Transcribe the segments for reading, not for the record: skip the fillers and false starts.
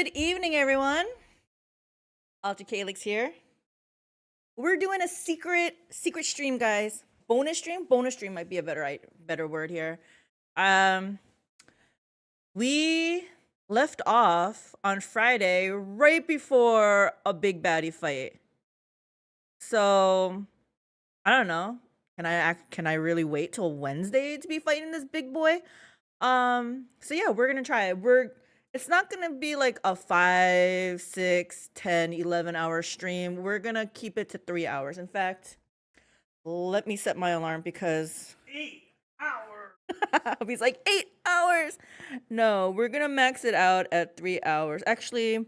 Good evening, everyone. AlteredCalyx here. We're doing a secret stream, guys. Bonus stream might be a better word here. We left off on Friday right before a big baddie fight. So I don't know. Can I really wait till Wednesday to be fighting this big boy? So yeah, we're gonna try it. It's not gonna be like a 5, 6, 10, 11-hour stream. We're gonna keep it to 3 hours. In fact, let me set my alarm because 8 hours. He's like 8 hours. No, we're gonna max it out at 3 hours. Actually, not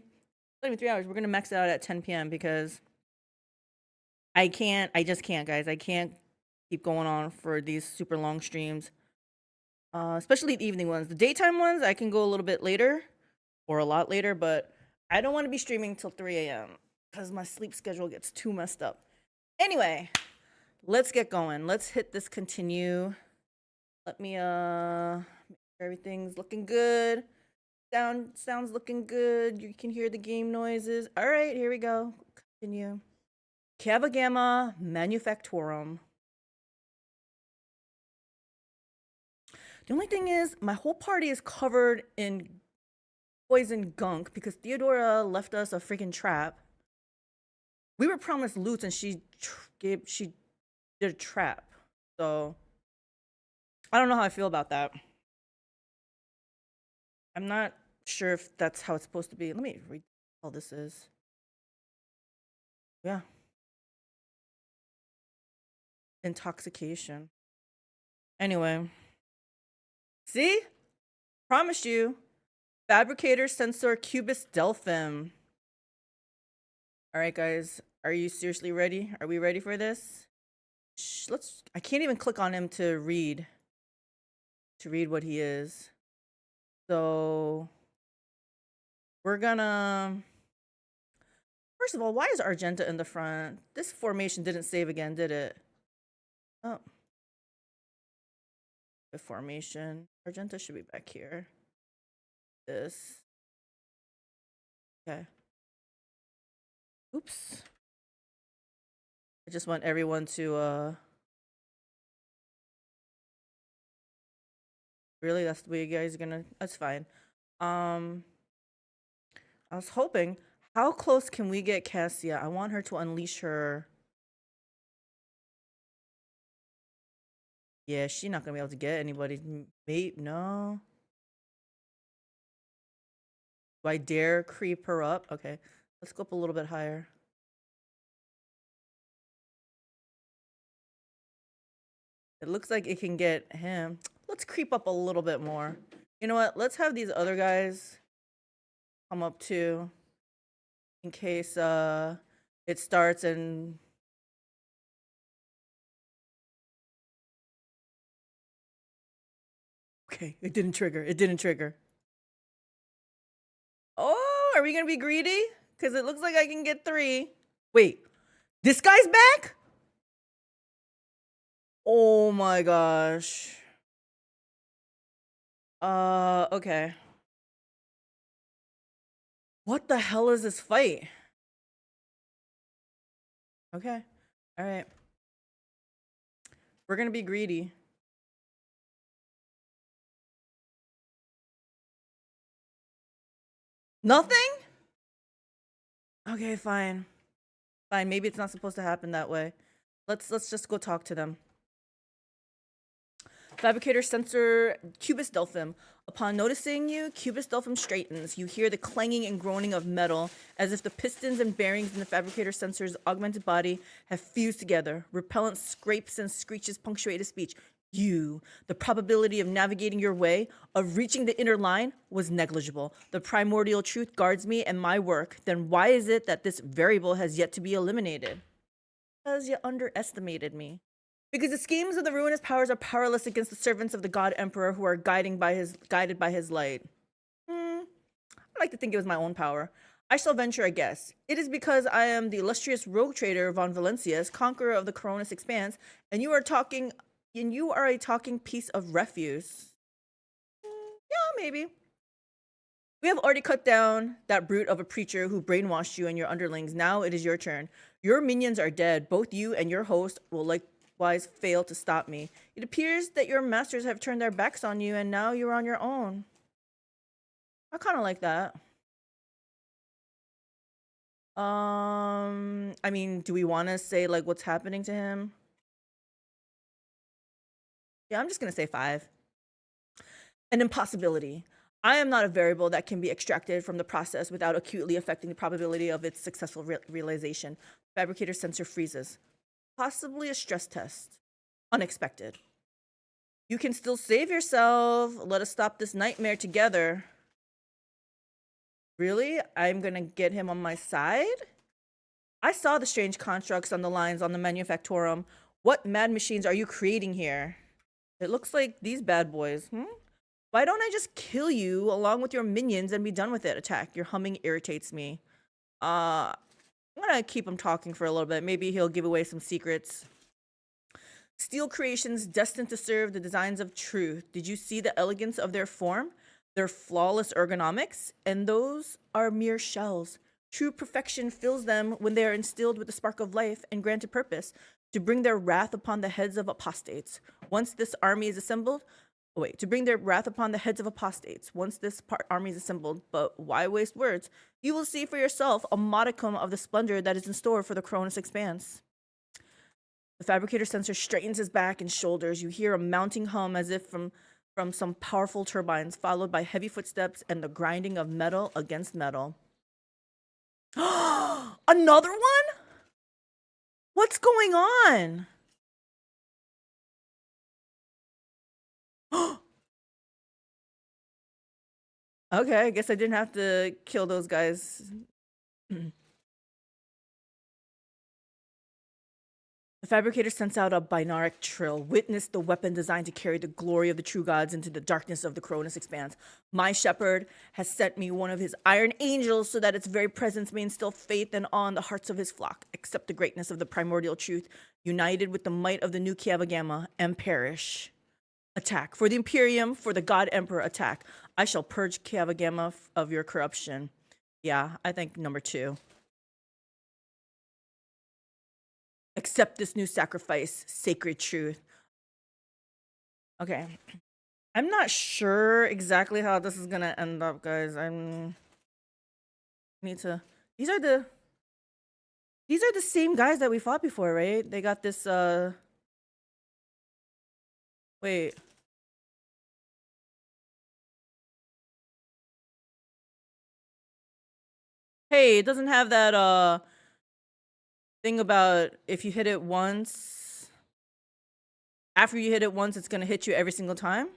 even 3 hours. We're gonna max it out at 10 p.m. because I just can't, guys. I can't keep going on for these super long streams. Especially the evening ones. The daytime ones, I can go a little bit later or a lot later, but I don't want to be streaming till 3 a.m. because my sleep schedule gets too messed up. Anyway, let's get going. Let's hit this continue. Let me make sure everything's looking good. Sounds looking good. You can hear the game noises. All right, here we go. Continue. Kiava Gamma Manufactorum. The only thing is, my whole party is covered in poison gunk because Theodora left us a freaking trap. We were promised loot and she did a trap. So I don't know how I feel about that. I'm not sure if that's how it's supposed to be. Let me read what all this is. Yeah. Intoxication. Anyway. See? Promise you. Fabricator Sensor Cubist Delphim. Alright, guys. Are you seriously ready? Are we ready for this? I can't even click on him to read what he is. So we're gonna first of all, why is Argenta in the front? This formation didn't save again, did it? Oh. The formation. Argenta should be back here. This. Okay. Oops. I just want everyone to really, that's the way you guys are gonna, that's fine. I was hoping, how close can we get Cassia? I want her to unleash her. Yeah, she's not gonna be able to get anybody. Mate, no. Do I dare creep her up? Okay, let's go up a little bit higher. It looks like it can get him. Let's creep up a little bit more. You know what? Let's have these other guys come up too. In case it starts and... Okay, it didn't trigger. Oh, are we gonna be greedy? Because it looks like I can get 3. Wait, this guy's back? Oh my gosh. Okay. What the hell is this fight? Okay, all right. We're gonna be greedy. Nothing? Okay, fine. Fine, maybe it's not supposed to happen that way. Let's just go talk to them. Fabricator Sensor Cubist Delphim. Upon noticing you, Cubist Delphim straightens. You hear the clanging and groaning of metal, as if the pistons and bearings in the Fabricator Sensor's augmented body have fused together. Repellent scrapes and screeches punctuate his speech. The probability of navigating your way, of reaching the inner line, was negligible. The primordial truth guards me and my work. Then why is it that this variable has yet to be eliminated? Because you underestimated me. Because the schemes of the ruinous powers are powerless against the servants of the God Emperor who are guided by his light. I like to think it was my own power. I shall venture a guess. It is because I am the illustrious rogue trader von Valencius, conqueror of the Coronis Expanse, and you are a talking piece of refuse. Yeah, maybe. We have already cut down that brute of a preacher who brainwashed you and your underlings. Now it is your turn. Your minions are dead. Both you and your host will likewise fail to stop me. It appears that your masters have turned their backs on you and now you're on your own. I kind of like that. I mean, do we want to say like what's happening to him? Yeah, I'm just going to say 5. An impossibility. I am not a variable that can be extracted from the process without acutely affecting the probability of its successful realization. Fabricator sensor freezes. Possibly a stress test. Unexpected. You can still save yourself. Let us stop this nightmare together. Really? I'm gonna get him on my side? I saw the strange constructs on the lines on the Manufactorum. What mad machines are you creating here? It looks like these bad boys. Why don't I just kill you along with your minions and be done with it? Attack. Your humming irritates me. I'm gonna keep him talking for a little bit. Maybe he'll give away some secrets. Steel creations destined to serve the designs of truth. Did you see the elegance of their form? Their flawless ergonomics? And those are mere shells. True perfection fills them when they are instilled with the spark of life and granted purpose to bring their wrath upon the heads of apostates. Once this army is assembled, to bring their wrath upon the heads of apostates. Once this army is assembled, but why waste words? You will see for yourself a modicum of the splendor that is in store for the Cronus Expanse. The fabricator sensor straightens his back and shoulders. You hear a mounting hum as if from some powerful turbines, followed by heavy footsteps and the grinding of metal against metal. Another one? What's going on? Okay, I guess I didn't have to kill those guys. The fabricator sends out a binaric trill. Witness the weapon designed to carry the glory of the true gods into the darkness of the Cronus Expanse. My shepherd has sent me one of his iron angels so that its very presence may instill faith and awe in the hearts of his flock. Accept the greatness of the primordial truth, united with the might of the new Kiava Gamma, and perish. Attack. For the Imperium, for the God Emperor, attack. I shall purge Kiava Gamma of your corruption. Yeah, I think number 2. Accept this new sacrifice, sacred truth. Okay. I'm not sure exactly how this is gonna end up, guys. These are the same guys that we fought before, right? They got this wait. Hey, it doesn't have that thing about if you hit it once, after you hit it once, it's gonna hit you every single time.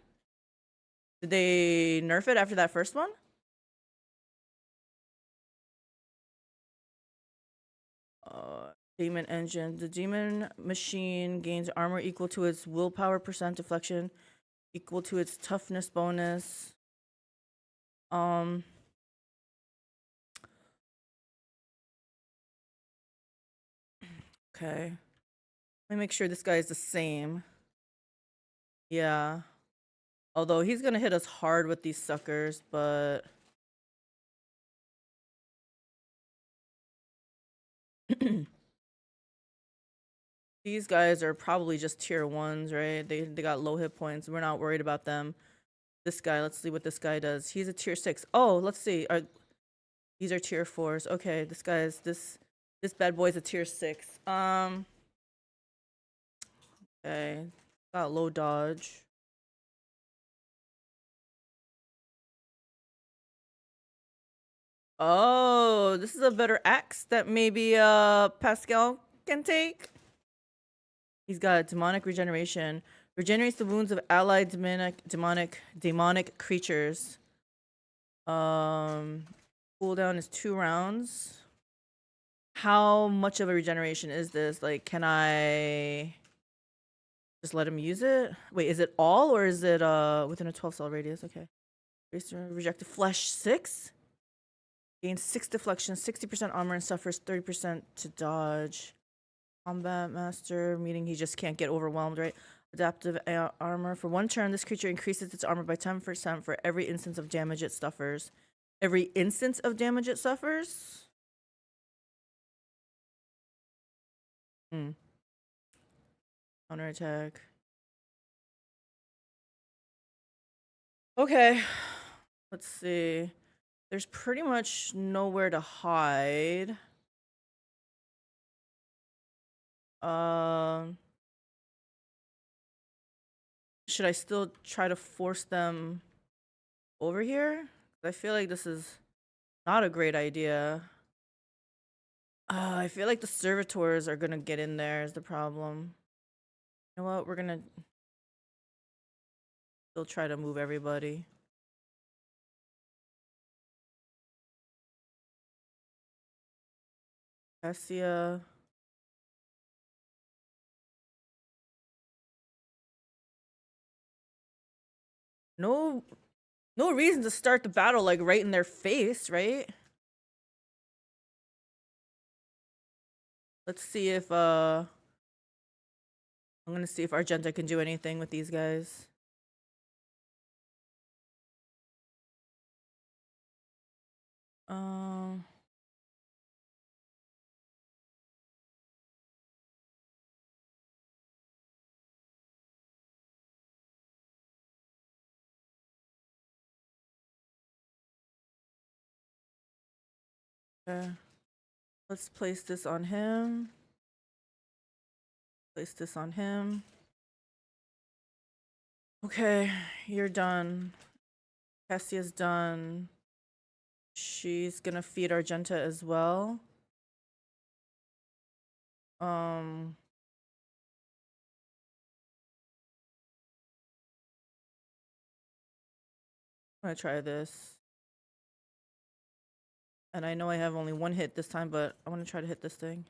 Did they nerf it after that first one? Demon engine. The demon machine gains armor equal to its willpower percent deflection, equal to its toughness bonus. Okay. Let me make sure this guy is the same. Yeah. Although he's gonna hit us hard with these suckers, but these guys are probably just tier 1s, right? They got low hit points. We're not worried about them. This guy, let's see what this guy does. He's a tier 6. Oh, let's see. These are tier 4s. Okay, this bad boy's a tier 6. Okay. Got low dodge. Oh, this is a better axe that maybe Pascal can take. He's got demonic regeneration. Regenerates the wounds of allied demonic creatures. Cooldown is 2 rounds. How much of a regeneration is this? Like, can I just let him use it? Wait, is it all or is it within a 12 cell radius? Okay. Rejected flesh 6. Gains 6 deflection, 60% armor, and suffers 30% to dodge. Combat master, meaning he just can't get overwhelmed, right? Adaptive armor. For 1 turn, this creature increases its armor by 10% for every instance of damage it suffers. Every instance of damage it suffers? Hmm. Counterattack. Okay. Let's see. There's pretty much nowhere to hide. Should I still try to force them over here? I feel like this is not a great idea. I feel like the servitors are gonna get in there is the problem. You know what? We're gonna still try to move everybody. Cassia. No, no reason to start the battle like right in their face, right? Let's see if I'm gonna see if Argenta can do anything with these guys. Um okay. Let's place this on him. Place this on him. Okay, you're done. Cassia's done. She's gonna feed Argenta as well. I'm gonna try this. And I know I have only one hit this time, but I want to try to hit this thing.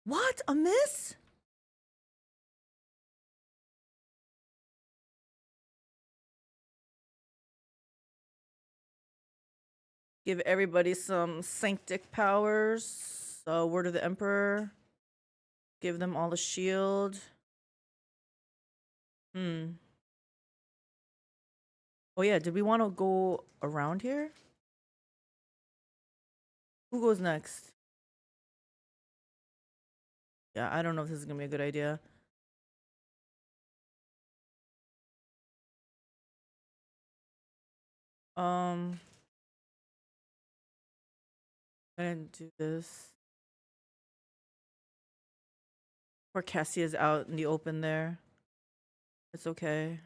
What? A miss? Give everybody some sanctic powers. Word of the Emperor. Give them all a shield. Oh yeah, did we want to go around here? Who goes next? Yeah, I don't know if this is gonna be a good idea. I'm gonna do this. Poor Cassia's out in the open there. It's okay.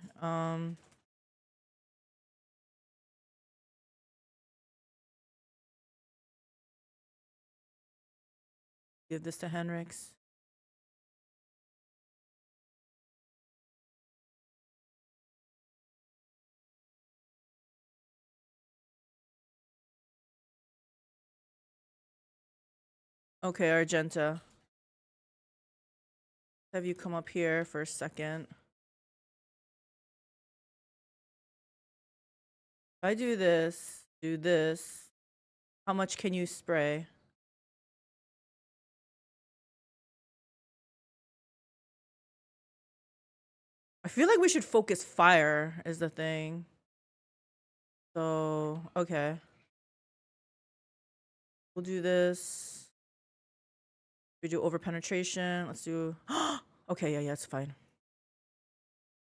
Give this to Henrix. Okay, Argenta. Have you come up here for a second? If I do this, how much can you spray? I feel like we should focus fire is the thing. So, okay. We'll do this. We do over penetration. Let's do okay, yeah, it's fine.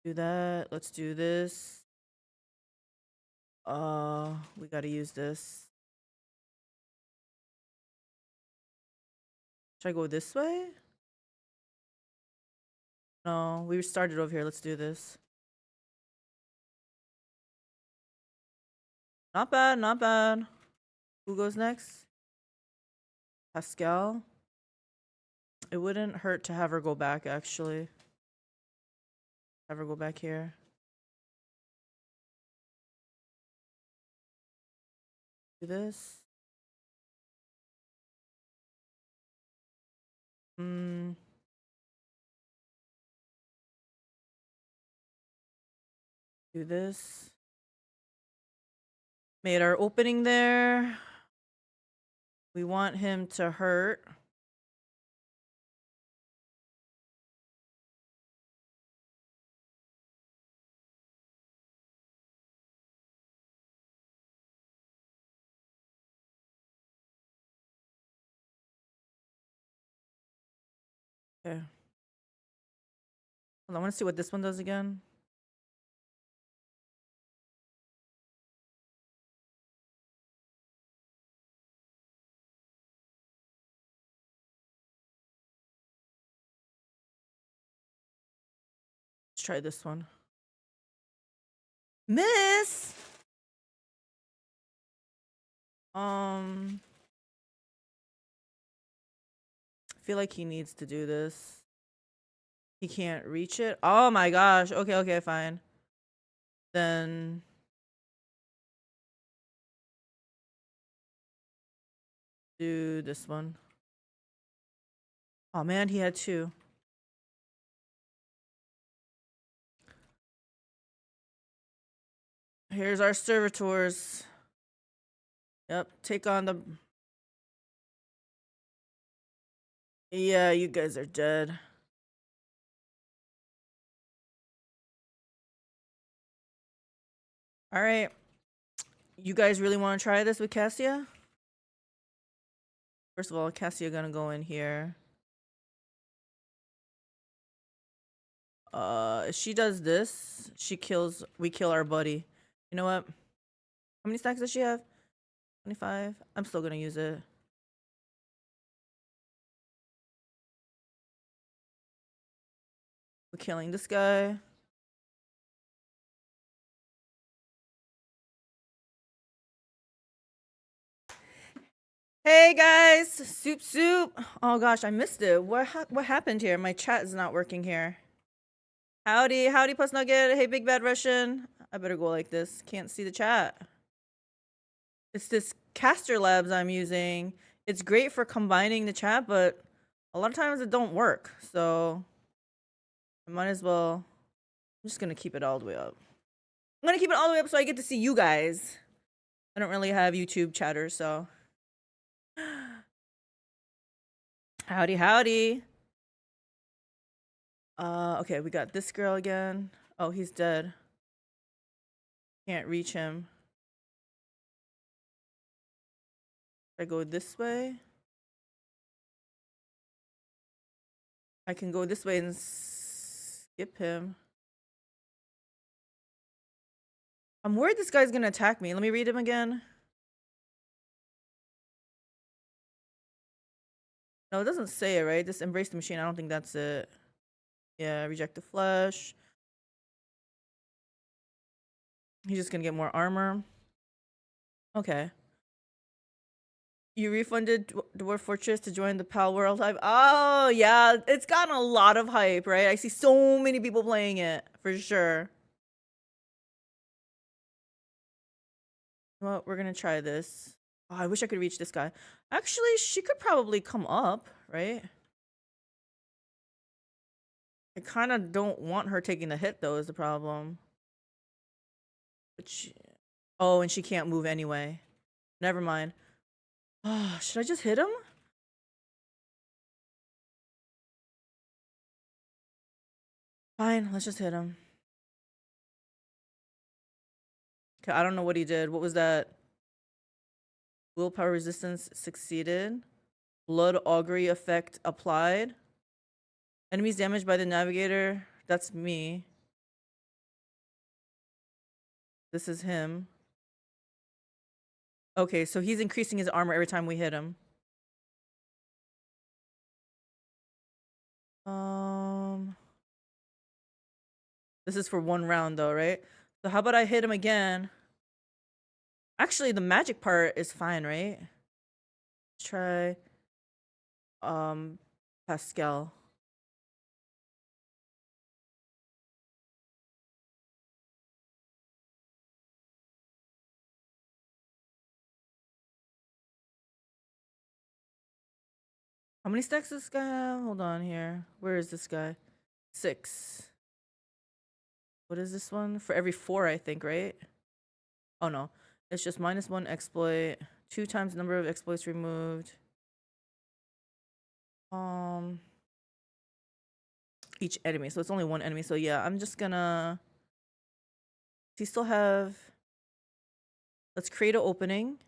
Do that. Let's do this. We gotta use this. Should I go this way? No, we started over here. Let's do this. Not bad, not bad. Who goes next? Pascal. It wouldn't hurt to have her go back, actually. Have her go back here. Do this. Do this. Made our opening there. We want him to hurt. Okay. Hold on, I want to see what this one does again. Let's try this one. Miss! I feel like he needs to do this. He can't reach it. Oh my gosh. Okay, okay, fine. Then do this one. Oh man, he had two. Here's our servitors. Yep, take on the... Yeah, you guys are dead. All right. You guys really want to try this with Cassia? First of all, Cassia gonna go in here. If she does this, we kill our buddy. You know what? How many stacks does she have? 25. I'm still gonna use it. We're killing this guy. Hey guys, soup. Oh gosh, I missed it. What happened here? My chat is not working here. Howdy, Puss Nugget. Hey, Big Bad Russian. I better go like this. Can't see the chat. It's this Caster Labs I'm using. It's great for combining the chat, but a lot of times it don't work. So I might as well. I'm just gonna keep it all the way up. I'm gonna keep it all the way up so I get to see you guys. I don't really have YouTube chatters, so. Howdy. Okay, we got this girl again. Oh, he's dead. Can't reach him. If I go this way, I can go this way and skip him. I'm worried this guy's gonna attack me. Let me read him again. No, it doesn't say it, right? Just embrace the machine. I don't think that's it. Yeah, reject the flesh. He's just gonna get more armor. Okay. You refunded Dwarf Fortress to join the Pal World hype. Oh, yeah. It's gotten a lot of hype, right? I see so many people playing it, for sure. Well, we're gonna try this. Oh, I wish I could reach this guy. Actually, she could probably come up, right? I kind of don't want her taking the hit, though, is the problem. But oh, and she can't move anyway. Never mind. Oh, should I just hit him? Fine, let's just hit him. Okay, I don't know what he did. What was that? Willpower resistance succeeded. Blood augury effect applied. Enemies damaged by the navigator. That's me. This is him. Okay, so he's increasing his armor every time we hit him. This is for one round though, right? So how about I hit him again? Actually, the magic part is fine, right? Let's try Pascal. How many stacks does this guy have? Hold on here. Where is this guy? 6. What is this one? For every 4, I think, right? Oh no. It's just -1 exploit. 2 times the number of exploits removed. Each enemy. So it's only one enemy. So yeah, I'm just gonna... Do you still have... Let's create an opening.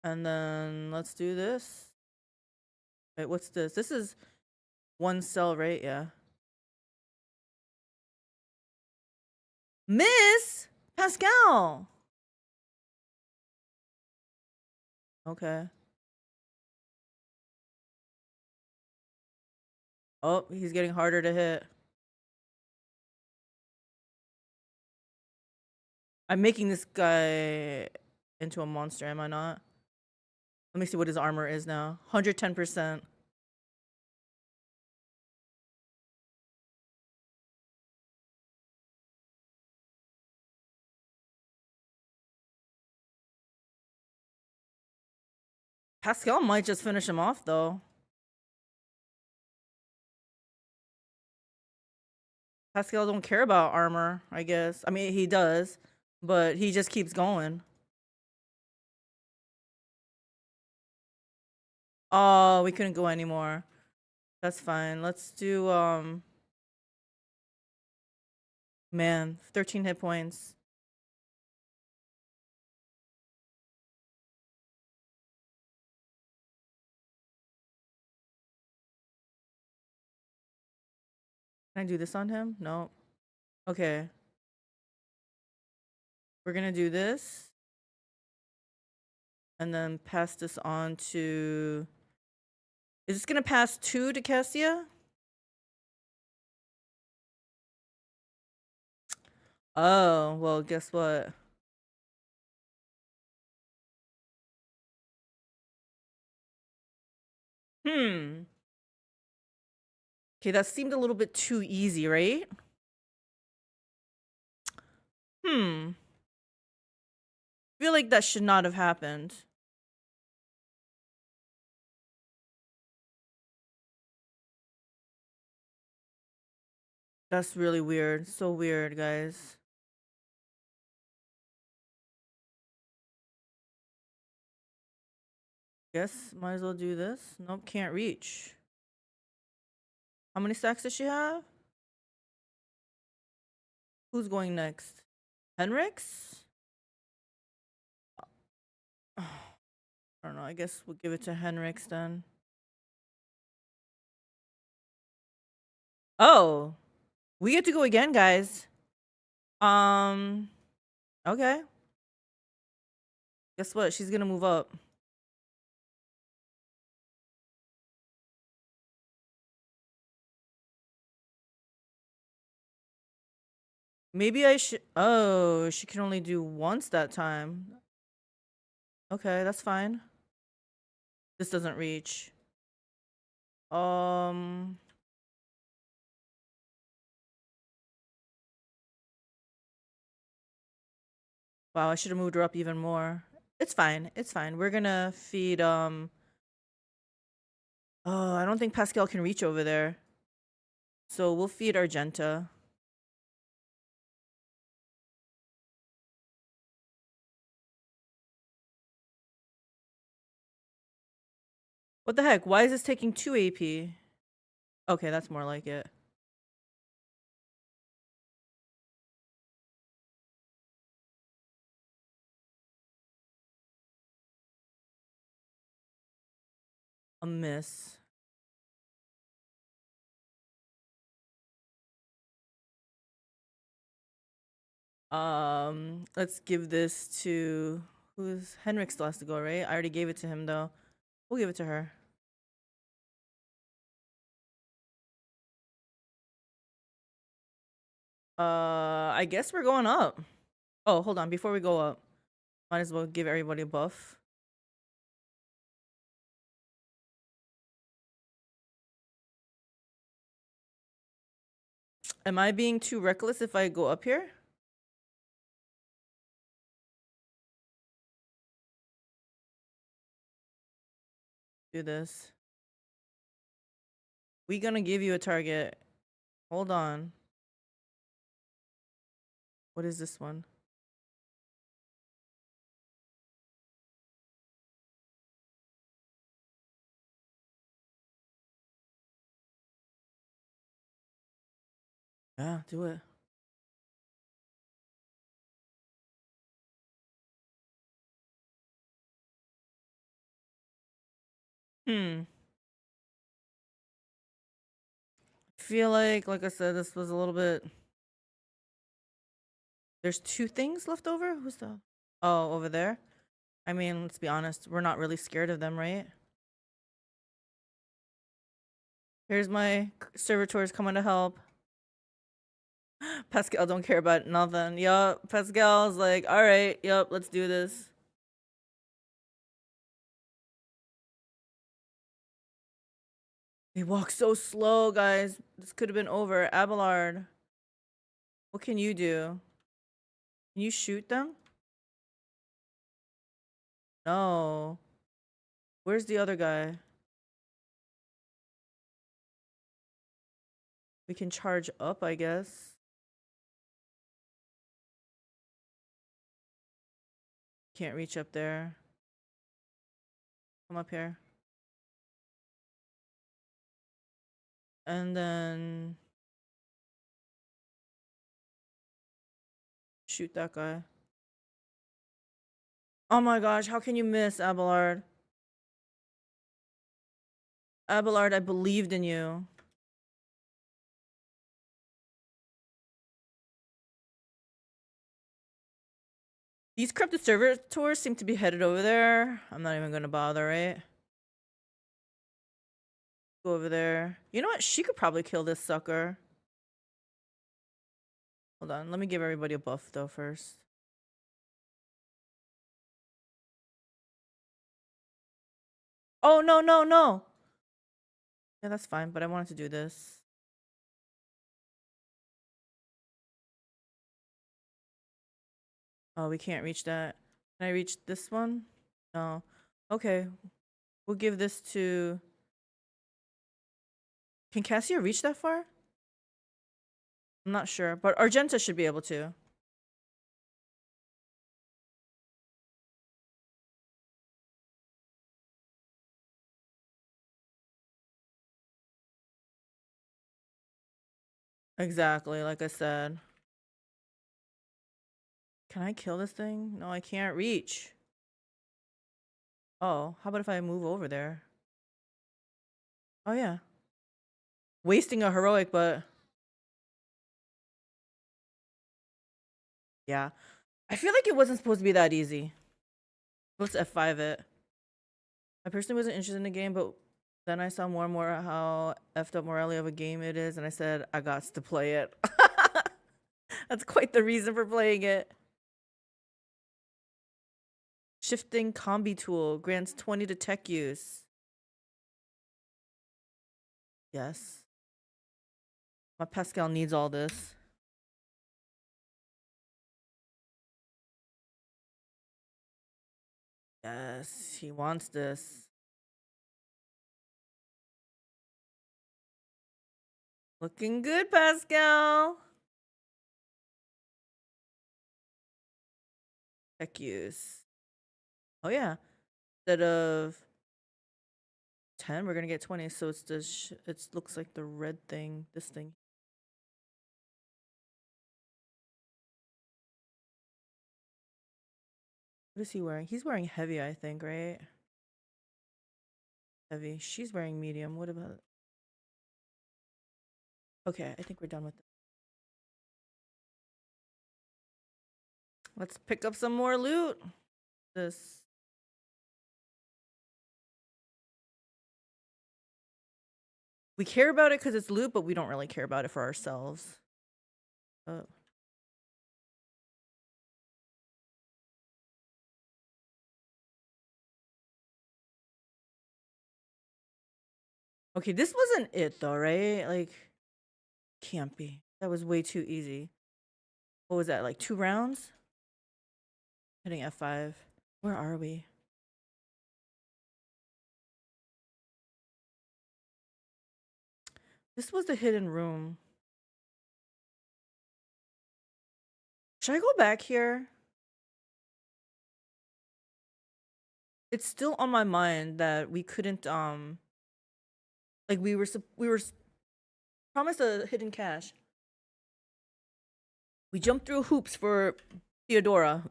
And then let's do this. Wait, what's this? This is one cell, right? Yeah. Miss Pascal. Okay. Oh, he's getting harder to hit. I'm making this guy into a monster, am I not? Let me see what his armor is now. 110%. Pascal might just finish him off, though. Pascal don't care about armor, I guess. I mean, he does, but he just keeps going. Oh, we couldn't go anymore. That's fine. Let's do, man, 13 hit points. Can I do this on him? No. Okay. We're gonna do this. And then pass this on to... Is this gonna pass 2 to Cassia? Oh, well, guess what? Okay, that seemed a little bit too easy, right? Feel like that should not have happened. That's really weird. So weird, guys. Guess might as well do this. Nope, can't reach. How many stacks does she have? Who's going next? Henrix? I don't know. I guess we'll give it to Henrix then. Oh, we get to go again, guys. Okay. Guess what? She's gonna move up. Maybe I should... Oh, she can only do once that time. Okay, that's fine. This doesn't reach. Wow, I should have moved her up even more. It's fine. It's fine. We're gonna feed, Oh, I don't think Pascal can reach over there. So we'll feed Argenta. What the heck? Why is this taking 2 AP? Okay, that's more like it. A miss. Let's give this to... Who's... Henrik still has to go, right? I already gave it to him, though. We'll give it to her. I guess we're going up. Oh, hold on. Before we go up, might as well give everybody a buff. Am I being too reckless if I go up here? Do this. We gonna give you a target. Hold on. What is this one? Yeah, do it. I feel like I said, this was a little bit. There's 2 things left over? Who's the? Oh, over there? I mean, let's be honest. We're not really scared of them, right? Here's my servitors coming to help. Pascal don't care about nothing. Yup, Pascal's like, alright, yup, let's do this. They walk so slow, guys. This could have been over. Abelard, what can you do? Can you shoot them? No. Where's the other guy? We can charge up, I guess. Can't reach up there. Come up here. And then shoot that guy. Oh my gosh, how can you miss, Abelard? Abelard, I believed in you. These corrupted servitors seem to be headed over there. I'm not even gonna bother, right? Go over there. You know what? She could probably kill this sucker. Hold on. Let me give everybody a buff, though, first. Oh, no, no, no. Yeah, that's fine, but I wanted to do this. Oh, we can't reach that. Can I reach this one? No. Okay. We'll give this to... Can Cassia reach that far? I'm not sure, but Argenta should be able to. Exactly, like I said. Can I kill this thing? No, I can't reach. Oh, how about if I move over there? Oh, yeah. Wasting a heroic, but... Yeah. I feel like it wasn't supposed to be that easy. Let's F5 it. I personally wasn't interested in the game, but then I saw more and more how effed up morally of a game it is, and I said, I got to play it. That's quite the reason for playing it. Shifting combi tool grants 20 to tech use. Yes. My Pascal needs all this. Yes, he wants this. Looking good, Pascal. Tech use. Oh yeah. Instead of 10, we're gonna get 20. So it's this. It looks like the red thing. This thing. What is he wearing? He's wearing heavy, I think, right? Heavy. She's wearing medium. What about... Okay, I think we're done with this. Let's pick up some more loot. This. We care about it because it's loot, but we don't really care about it for ourselves. Okay, this wasn't it though, right? Like, can't be. That was way too easy. What was that, like 2 rounds? Hitting F5. Where are we? This was the hidden room. Should I go back here? It's still on my mind that we couldn't, like we were promised a hidden cache. We jumped through hoops for Theodora.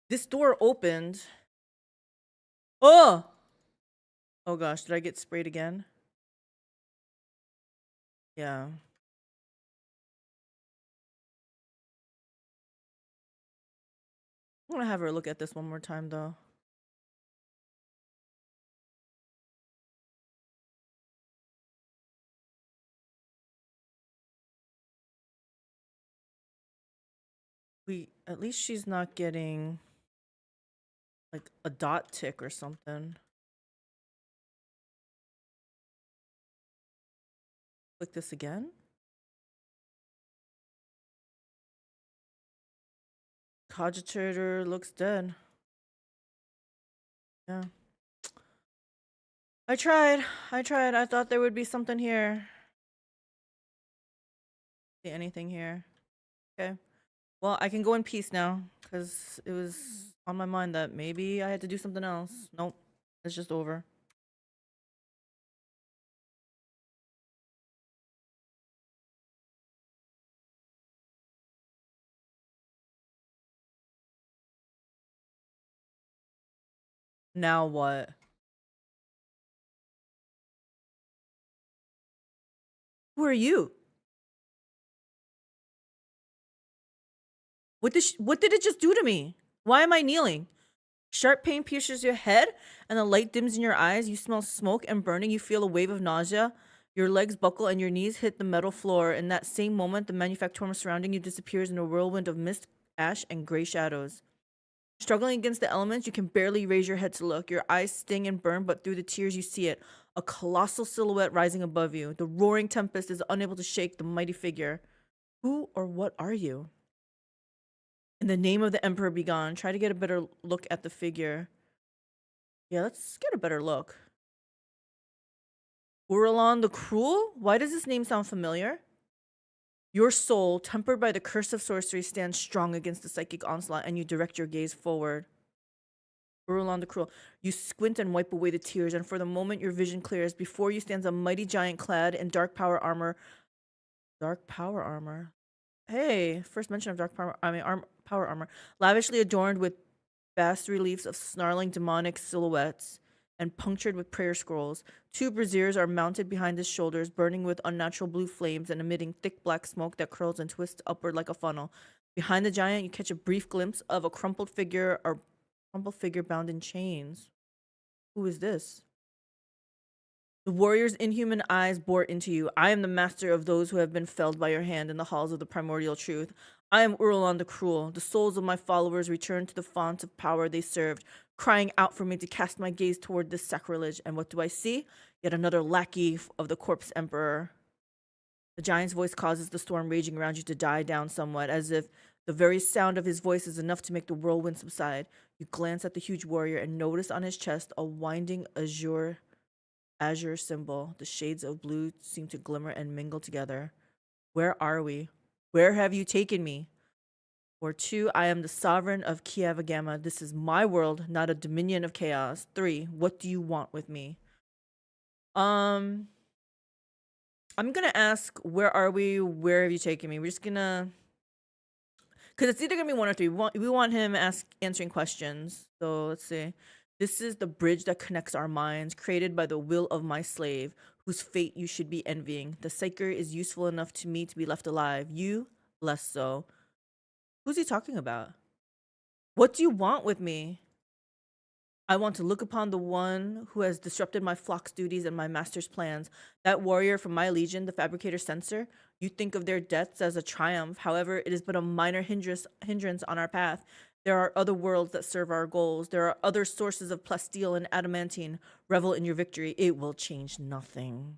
This door opened. Oh! Oh gosh, did I get sprayed again? Yeah. I'm gonna have her look at this one more time though. At least she's not getting like a dot tick or something. Click this again. Cogitator looks dead. Yeah. I tried. I thought there would be something here. See anything here? Okay. Well, I can go in peace now because it was on my mind that maybe I had to do something else. Nope. It's just over. Now what? Who are you? What did it just do to me? Why am I kneeling? Sharp pain pierces your head and the light dims in your eyes. You smell smoke and burning. You feel a wave of nausea. Your legs buckle and your knees hit the metal floor. In that same moment, the manufactorum surrounding you disappears in a whirlwind of mist, ash, and gray shadows. Struggling against the elements, you can barely raise your head to look. Your eyes sting and burn, but through the tears you see it. A colossal silhouette rising above you. The roaring tempest is unable to shake the mighty figure. Who or what are you? In the name of the Emperor, be gone. Try to get a better look at the figure. Yeah, let's get a better look. Urulon the Cruel? Why does this name sound familiar? Your soul, tempered by the curse of sorcery, stands strong against the psychic onslaught, and you direct your gaze forward. Urulon the Cruel. You squint and wipe away the tears, and for the moment your vision clears. Before you stands a mighty giant clad in dark power armor. Dark power armor? Hey, first mention of dark power, power armor. Lavishly adorned with bas reliefs of snarling demonic silhouettes and punctured with prayer scrolls. Two braziers are mounted behind his shoulders, burning with unnatural blue flames and emitting thick black smoke that curls and twists upward like a funnel. Behind the giant, you catch a brief glimpse of a crumpled figure bound in chains. Who is this? The warrior's inhuman eyes bore into you. I am the master of those who have been felled by your hand in the halls of the primordial truth. I am Urulon the Cruel. The souls of my followers return to the font of power they served, crying out for me to cast my gaze toward this sacrilege. And what do I see? Yet another lackey of the corpse emperor. The giant's voice causes the storm raging around you to die down somewhat, as if the very sound of his voice is enough to make the whirlwind subside. You glance at the huge warrior and notice on his chest a winding azure symbol. The shades of blue seem to glimmer and mingle together. Where are we? Where have you taken me? Or 2, I am the sovereign of Kiava Gamma. This is my world, not a dominion of chaos. 3, what do you want with me? I'm gonna ask, where are we? Where have you taken me? We're just gonna, because it's either gonna be 1 or 3. We want him answering questions. So let's see. This is the bridge that connects our minds, created by the will of my slave, whose fate you should be envying. The Psyker is useful enough to me to be left alive. You, less so. Who's he talking about? What do you want with me? I want to look upon the one who has disrupted my flock's duties and my master's plans. That warrior from my legion, the Fabricator Censor. You think of their deaths as a triumph. However, it is but a minor hindrance on our path. There are other worlds that serve our goals. There are other sources of plasteel and adamantine. Revel in your victory. It will change nothing.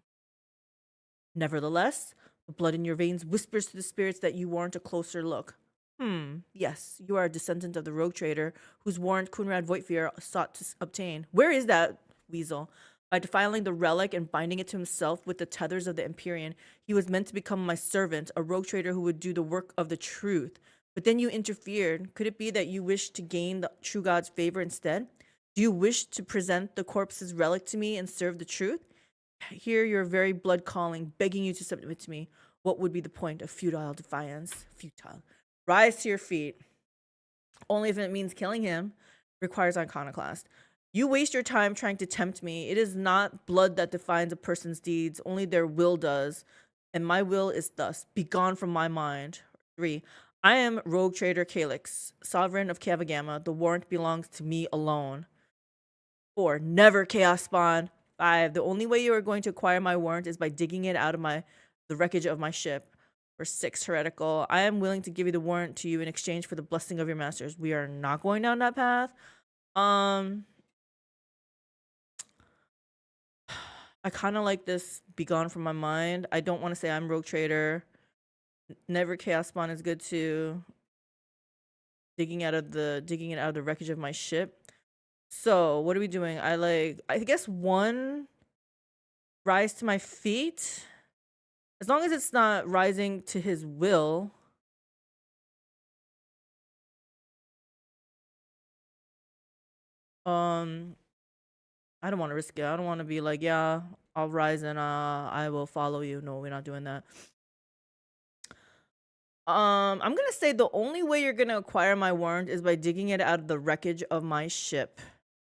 Nevertheless, the blood in your veins whispers to the spirits that you warrant a closer look. Yes, you are a descendant of the rogue trader whose warrant Kunrad Voigtfear sought to obtain. Where is that weasel? By defiling the relic and binding it to himself with the tethers of the Empyrean, he was meant to become my servant, a rogue trader who would do the work of the truth. But then you interfered. Could it be that you wished to gain the true God's favor instead? Do you wish to present the corpse's relic to me and serve the truth? Hear your very blood calling, begging you to submit to me. What would be the point of futile defiance? Futile. Rise to your feet. Only if it means killing him. Requires iconoclast. You waste your time trying to tempt me. It is not blood that defines a person's deeds, only their will does. And my will is thus, begone from my mind. 3. I am Rogue Trader Calyx, sovereign of Kiava Gamma. The warrant belongs to me alone. 4. Never chaos spawn. 5. The only way you are going to acquire my warrant is by digging it out of the wreckage of my ship. Or 6. Heretical. I am willing to give you the warrant to you in exchange for the blessing of your masters. We are not going down that path. I kind of like this begone from my mind. I don't want to say I'm Rogue Trader. Never chaos spawn is good too. Digging it out of the wreckage of my ship. So what are we doing? I guess 1 rise to my feet. As long as it's not rising to his will. I don't want to risk it. I don't want to be like, yeah, I'll rise and I will follow you. No, we're not doing that. I'm gonna say the only way you're gonna acquire my warrant is by digging it out of the wreckage of my ship.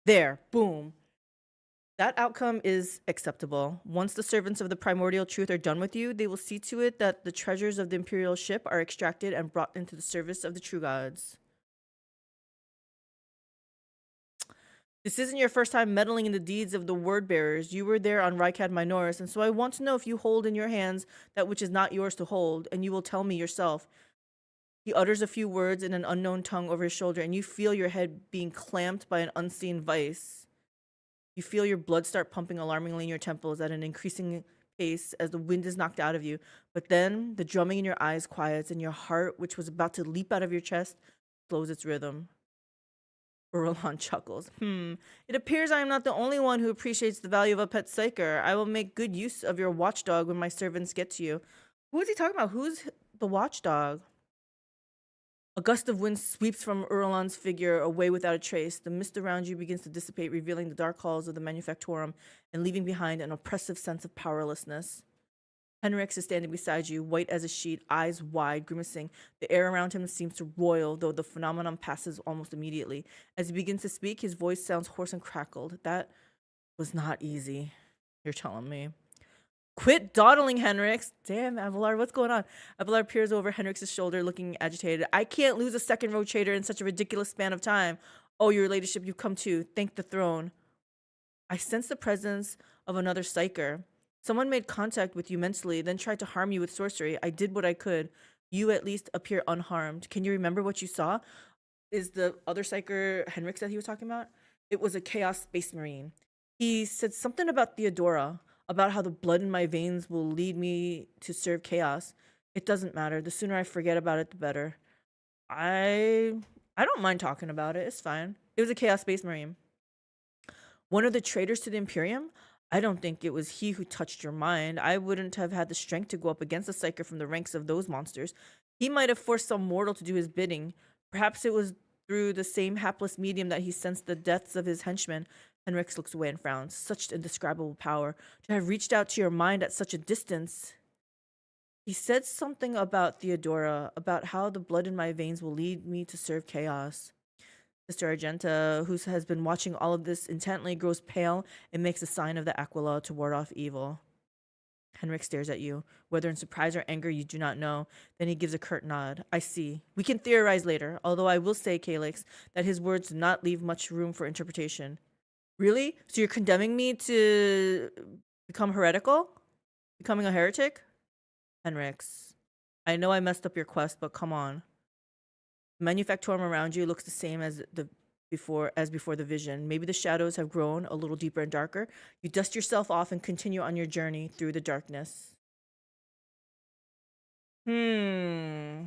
There, boom. That outcome is acceptable. Once the servants of the primordial truth are done with you, they will see to it that the treasures of the imperial ship are extracted and brought into the service of the true gods. This isn't your first time meddling in the deeds of the word bearers. You were there on Rykad Minoris, and so I want to know if you hold in your hands that which is not yours to hold, and you will tell me yourself. He utters a few words in an unknown tongue over his shoulder, and you feel your head being clamped by an unseen vice. You feel your blood start pumping alarmingly in your temples at an increasing pace as the wind is knocked out of you. But then the drumming in your eyes quiets, and your heart, which was about to leap out of your chest, slows its rhythm. Urlan chuckles. It appears I am not the only one who appreciates the value of a pet Psyker. I will make good use of your watchdog when my servants get to you. Who is he talking about? Who's the watchdog? A gust of wind sweeps from Urlan's figure away without a trace. The mist around you begins to dissipate, revealing the dark halls of the Manufactorum and leaving behind an oppressive sense of powerlessness. Henrix is standing beside you, white as a sheet, eyes wide, grimacing. The air around him seems to roil, though the phenomenon passes almost immediately. As he begins to speak, his voice sounds hoarse and crackled. That was not easy, you're telling me. Quit dawdling, Henrix. Damn, Avalar, what's going on? Avalar peers over Henrix's shoulder, looking agitated. I can't lose a second road trader in such a ridiculous span of time. Oh, your ladyship, you've come too. Thank the throne. I sense the presence of another Psyker. Someone made contact with you mentally, then tried to harm you with sorcery. I did what I could. You at least appear unharmed. Can you remember what you saw? Is the other Psyker Henrix that he was talking about? It was a Chaos Space Marine. He said something about Theodora, about how the blood in my veins will lead me to serve chaos. It doesn't matter. The sooner I forget about it, the better. I don't mind talking about it. It's fine. It was a Chaos Space Marine. One of the traitors to the Imperium? I don't think it was he who touched your mind. I wouldn't have had the strength to go up against a Psyker from the ranks of those monsters. He might have forced some mortal to do his bidding. Perhaps it was through the same hapless medium that he sensed the deaths of his henchmen. Henrix looks away and frowns. Such indescribable power. To have reached out to your mind at such a distance. He said something about Theodora, about how the blood in my veins will lead me to serve chaos. Sister Argenta, who has been watching all of this intently, grows pale and makes a sign of the Aquila to ward off evil. Henrik stares at you, whether in surprise or anger you do not know. Then he gives a curt nod. I see. We can theorize later, although I will say, Calyx, that his words do not leave much room for interpretation. Really? So you're condemning me to become heretical? Becoming a heretic? Henrix, I know I messed up your quest, but come on. The Manufactorum around you looks the same as before the vision. Maybe the shadows have grown a little deeper and darker. You dust yourself off and continue on your journey through the darkness. The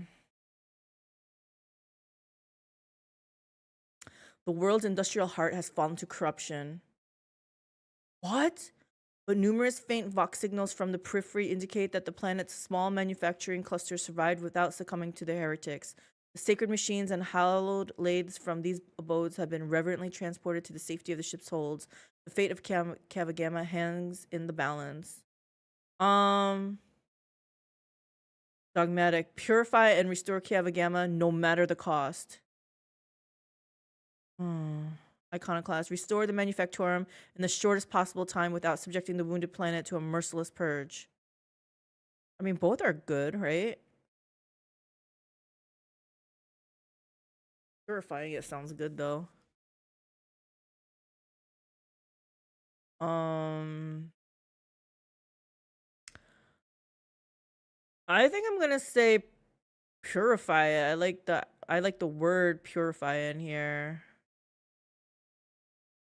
world's industrial heart has fallen to corruption. What? But numerous faint vox signals from the periphery indicate that the planet's small manufacturing cluster survived without succumbing to the heretics. The sacred machines and hallowed lathes from these abodes have been reverently transported to the safety of the ship's holds. The fate of Kiava Gamma hangs in the balance. Dogmatic. Purify and restore Kiava Gamma no matter the cost. I Iconoclast. Restore the Manufactorum in the shortest possible time without subjecting the wounded planet to a merciless purge. I mean, both are good, right? Purifying it sounds good, though. I think I'm gonna say purify it. I like the word purify in here.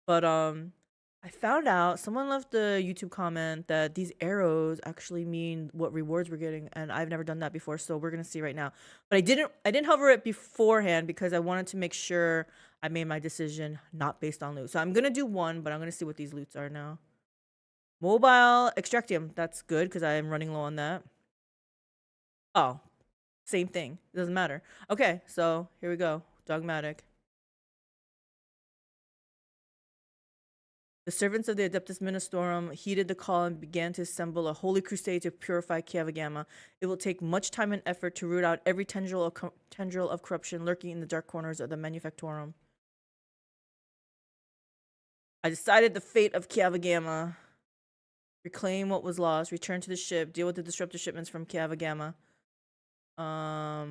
But I found out someone left a YouTube comment that these arrows actually mean what rewards we're getting, and I've never done that before, so we're gonna see right now. But I didn't hover it beforehand because I wanted to make sure I made my decision not based on loot. So I'm gonna do one, but I'm gonna see what these loots are now. Mobile extractium, that's good because I am running low on that. Oh, same thing. It doesn't matter. Okay, so here we go. Dogmatic. The servants of the Adeptus Ministorum heeded the call and began to assemble a holy crusade to purify Kiava Gamma. It will take much time and effort to root out every tendril of corruption lurking in the dark corners of the Manufactorum. I decided the fate of Kiava Gamma. Reclaim what was lost. Return to the ship. Deal with the disruptive shipments from Kiava Gamma. A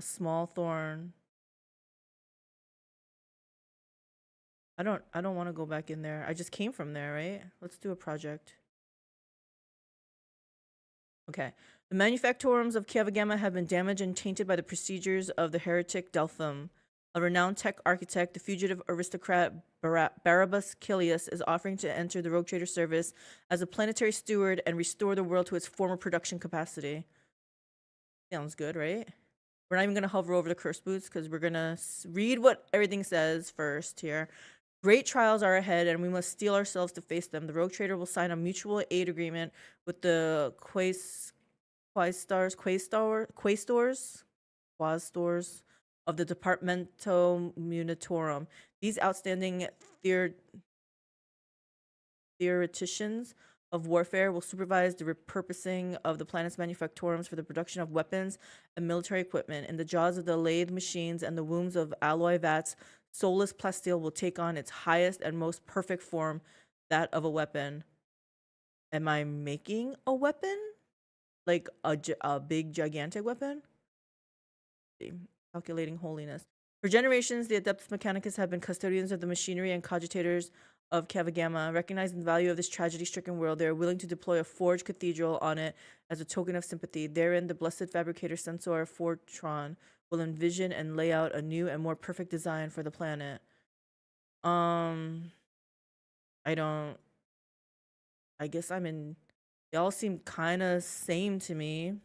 small thorn. I don't want to go back in there. I just came from there, right? Let's do a project. Okay. The Manufactorums of Kiava Gamma have been damaged and tainted by the procedures of the heretic Delphim. A renowned tech architect, the fugitive aristocrat AlteredCalyx is offering to enter the rogue trader service as a planetary steward and restore the world to its former production capacity. Sounds good, right? We're not even going to hover over the curse boots because we're going to read what everything says first here. Great trials are ahead, and we must steel ourselves to face them. The rogue trader will sign a mutual aid agreement with the quaestors of the Departamento Munitorum. These outstanding theoreticians of warfare will supervise the repurposing of the planet's manufactorums for the production of weapons and military equipment. In the jaws of the lathe machines and the wombs of alloy vats, soulless plasteel will take on its highest and most perfect form, that of a weapon. Am I making a weapon? Like a big, gigantic weapon? Calculating holiness. For generations, the Adeptus Mechanicus have been custodians of the machinery and cogitators of Kiava Gamma. Recognizing the value of this tragedy-stricken world, they are willing to deploy a forged cathedral on it as a token of sympathy. Therein, the blessed fabricator Sensor Fortron will envision and lay out a new and more perfect design for the planet. I guess I'm in. They all seem kind of same to me.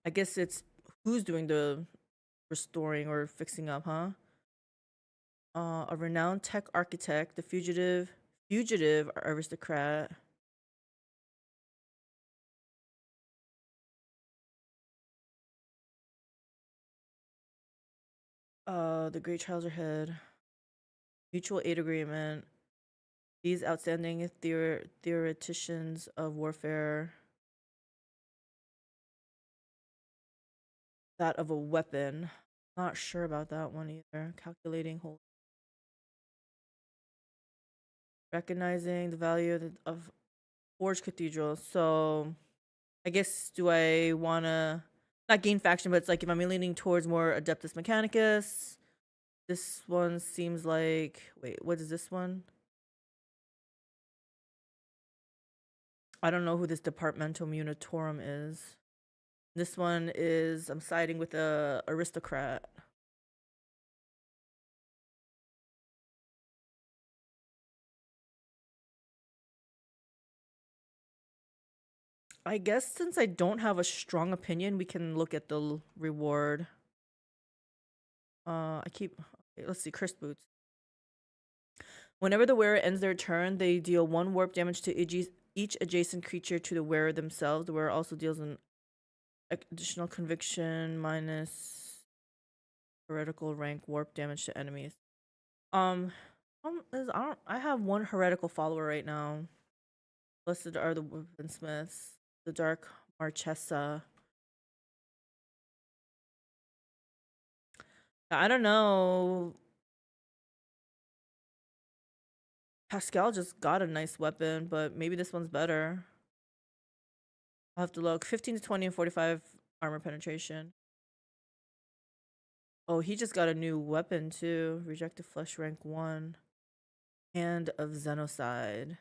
I guess it's who's doing the restoring or fixing up, huh? A renowned tech architect, the fugitive aristocrat. The great trials ahead. Mutual aid agreement. These outstanding theoreticians of warfare. That of a weapon. Not sure about that one either. Calculating whole. Recognizing the value of forged cathedral. So, I guess do I wanna not gain faction, but it's like if I'm leaning towards more Adeptus Mechanicus. This one seems like wait, what is this one? I don't know who this Departamento Munitorum is. This one is I'm siding with the aristocrat. I guess since I don't have a strong opinion, we can look at the reward. Okay, let's see, cursed boots. Whenever the wearer ends their turn, they deal 1 warp damage to each adjacent creature to the wearer themselves. The wearer also deals an additional conviction minus heretical rank warp damage to enemies. I have 1 heretical follower right now. Blessed are the weaponsmiths, the dark Marchesa. I don't know. Pascal just got a nice weapon, but maybe this one's better. I'll have to look. 15 to 20 and 45 armor penetration. Oh, he just got a new weapon too. Rejected Flesh rank 1. Hand of Xenocide.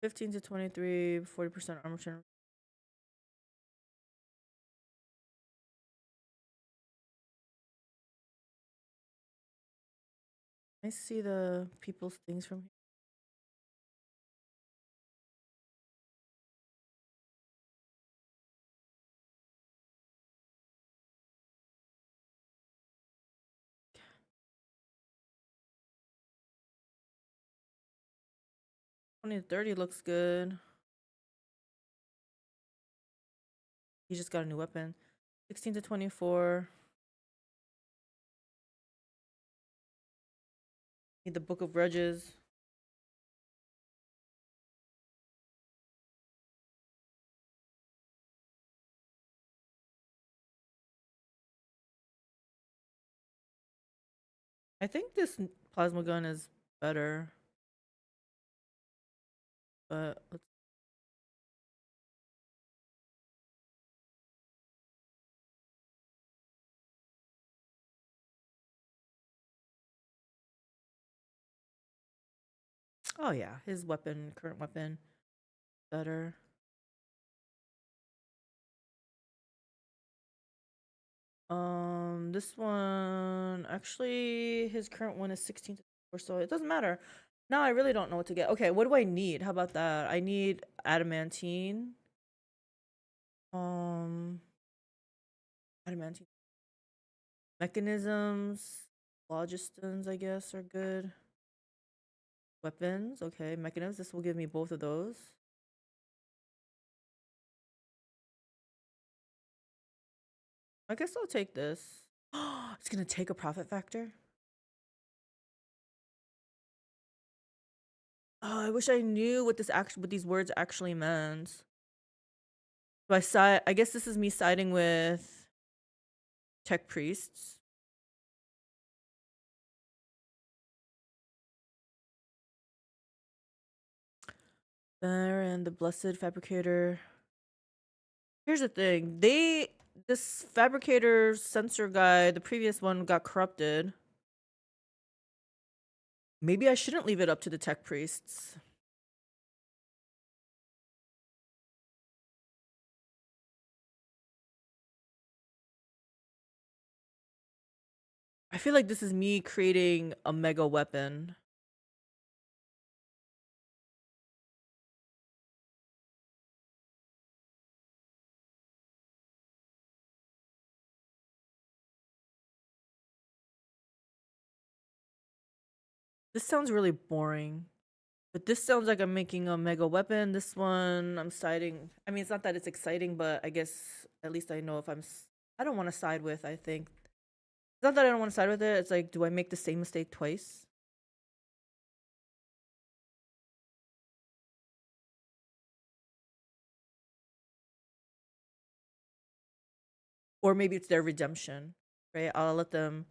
$15 to 23, 40% armor penetration. I see the people's things from here. $20 to 30 looks good. He just got a new weapon. 16 to 24. Need the Book of Grudges. I think this plasma gun is better. But let's. Oh yeah, his weapon, current weapon, better. This one actually, his current one is 16 to 4, so it doesn't matter. Now I really don't know what to get. Okay, what do I need? How about that? I need adamantine. Adamantine mechanisms, logistons, I guess, are good. Weapons, okay, mechanisms. This will give me both of those. I guess I'll take this. It's gonna take a profit factor. Oh, I wish I knew what what these words actually meant. Do I side? I guess this is me siding with tech priests. There and the blessed fabricator. Here's the thing. This fabricator sensor guy, the previous one got corrupted. Maybe I shouldn't leave it up to the tech priests. I feel like this is me creating a mega weapon. This sounds really boring. But this sounds like I'm making a mega weapon. This one, I'm siding. I mean, it's not that it's exciting, but I guess at least I know if I don't want to side with, I think. It's not that I don't want to side with it. It's like, do I make the same mistake twice? Or maybe it's their redemption, right? I'll let them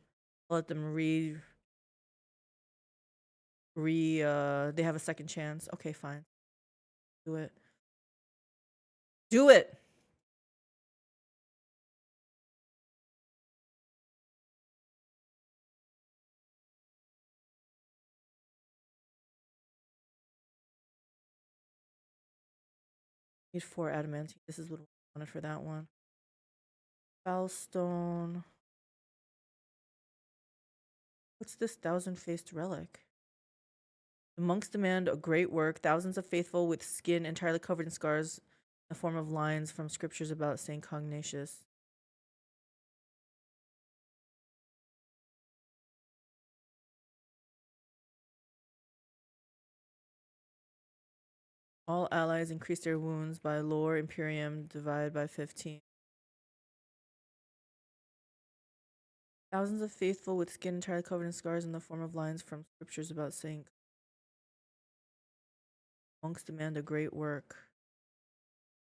they have a second chance. Okay, fine. Do it. Do it! Need 4 adamantine. This is what I wanted for that one. Foulstone. What's this 1,000-faced relic? The monks demand a great work. Thousands of faithful with skin entirely covered in scars in the form of lines from scriptures about Saint Cognacius. All allies increase their wounds by lore Imperium divided by 15. Thousands of faithful with skin entirely covered in scars in the form of lines from scriptures about Saint. Monks demand a great work.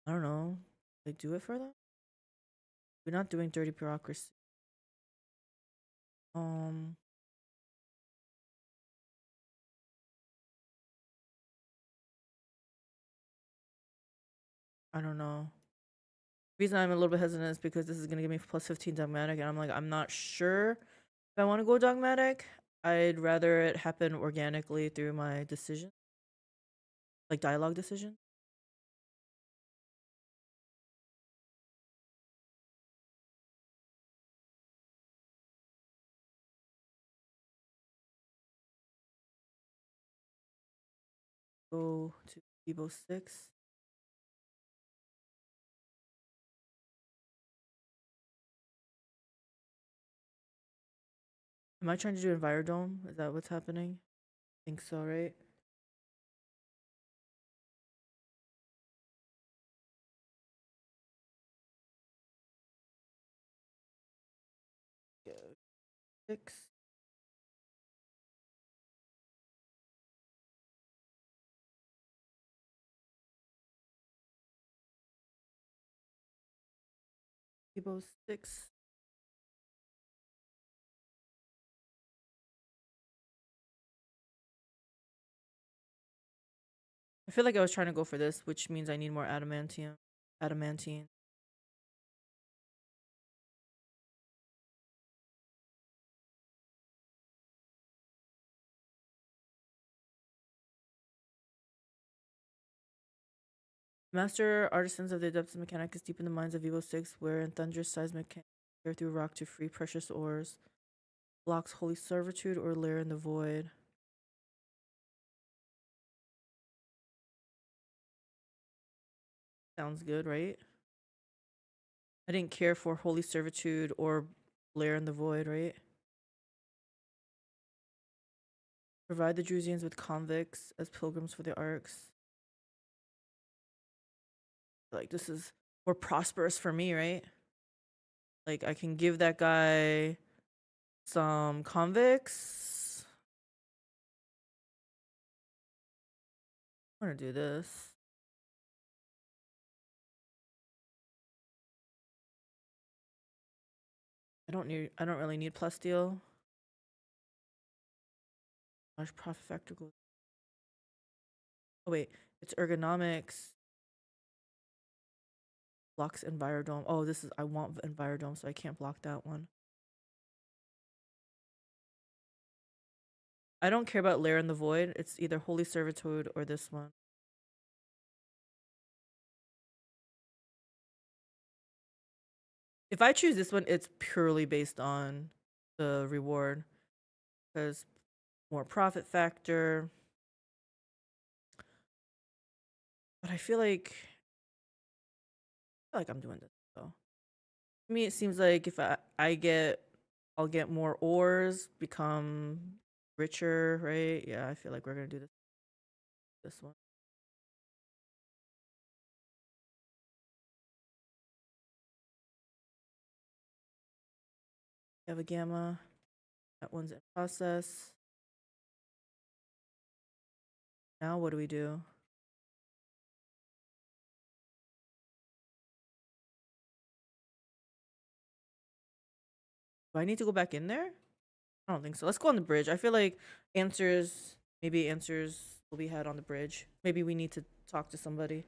I don't know. They do it for them? We're not doing dirty bureaucracy. I don't know. The reason I'm a little bit hesitant is because this is gonna give me plus 15 dogmatic, and I'm like, I'm not sure if I want to go dogmatic. I'd rather it happen organically through my decision, like dialogue decision. Go to Evo 6. Am I trying to do Envirodome? Is that what's happening? I think so, right? Yeah. 6. Evo 6. I feel like I was trying to go for this, which means I need more adamantium. Adamantine. Master artisans of the Adeptus Mechanicus deep in the mines of Evo 6, where in thunderous seismic can tear through rock to free precious ores. Blocks holy servitude or lair in the void. Sounds good, right? I didn't care for holy servitude or lair in the void, right? Provide the Drusians with convicts as pilgrims for the arcs. Like, this is more prosperous for me, right? Like, I can give that guy some convicts. I'm gonna do this. I don't really need plus steel. Large profit factor goes. Oh wait, it's ergonomics. Blocks Envirodome. Oh, this is, I want Envirodome, so I can't block that one. I don't care about Lair in the Void. It's either Holy Servitude or this one. If I choose this one, it's purely based on the reward. Because more profit factor. But I feel like I'm doing this though. To me, it seems like if I'll get more ores, become richer, right? Yeah, I feel like we're gonna do this one. Kiava Gamma. That one's in process. Now what do we do? Do I need to go back in there? I don't think so. Let's go on the bridge. I feel like maybe answers will be had on the bridge. Maybe we need to talk to somebody.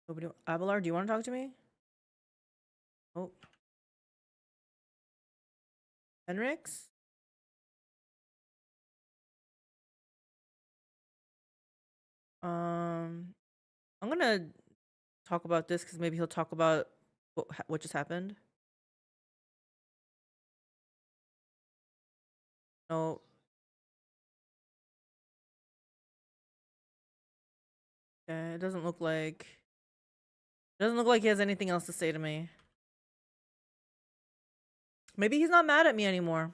Nobody. Abelard, do you want to talk to me? Oh. Henrix? I'm gonna talk about this because maybe he'll talk about what just happened. No. Okay, it doesn't look like he has anything else to say to me. Maybe he's not mad at me anymore.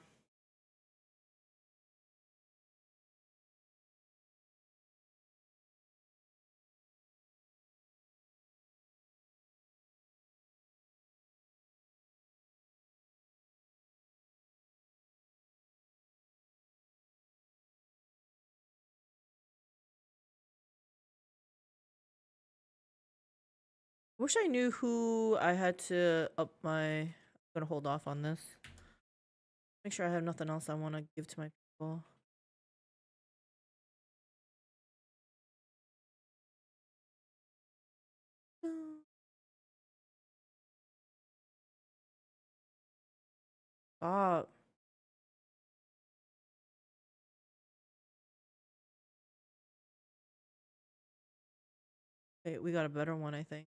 Wish I knew who I had to up my. I'm gonna hold off on this. Make sure I have nothing else I want to give to my people. Stop. Wait, we got a better one, I think.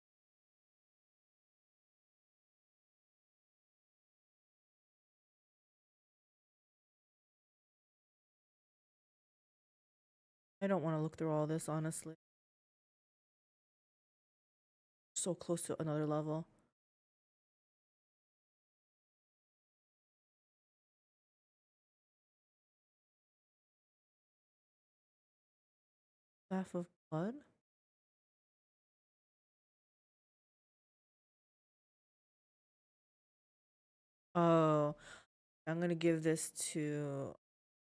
I don't want to look through all this, honestly. So close to another level. Staff of Blood? Oh, I'm gonna give this to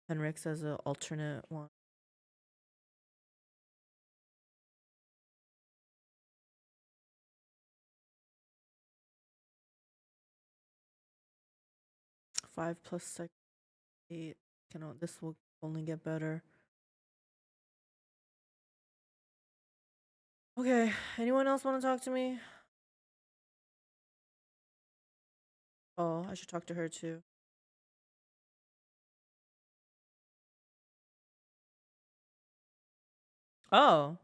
Henrix as an alternate one. Five plus 8. This will only get better. Okay, anyone else want to talk to me? Oh, I should talk to her too. Oh.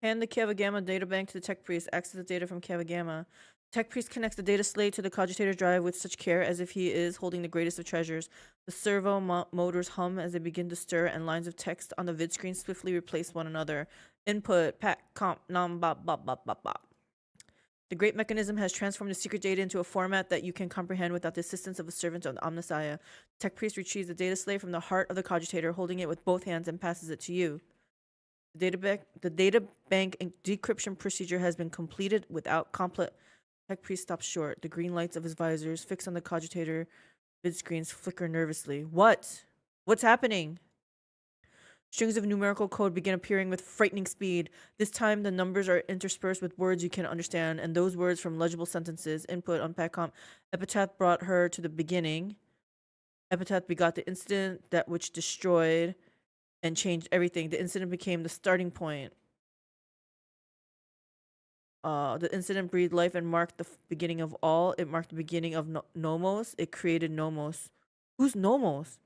Hand the Kiava Gamma data bank to the tech priest. Access the data from Kiava Gamma. Tech priest connects the data slate to the cogitator drive with such care as if he is holding the greatest of treasures. The servo motors hum as they begin to stir, and lines of text on the vid screen swiftly replace one another. Input, pack, comp, nom, bop, bop, bop, bop, bop. The great mechanism has transformed the secret data into a format that you can comprehend without the assistance of a servant of Omnissiah. Tech priest retrieves the data slate from the heart of the cogitator, holding it with both hands, and passes it to you. The data bank decryption procedure has been completed without complete. Tech priest stops short. The green lights of his visors, fixed on the cogitator vid screens, flicker nervously. What? What's happening? Strings of numerical code begin appearing with frightening speed. This time, the numbers are interspersed with words you can understand, and those words from legible sentences. Input, unpack, comp. Epitaph brought her to the beginning. Epitaph begot the incident that which destroyed and changed everything. The incident became the starting point. The incident breathed life and marked the beginning of all. It marked the beginning of Nomos. It created Nomos. Who's Nomos?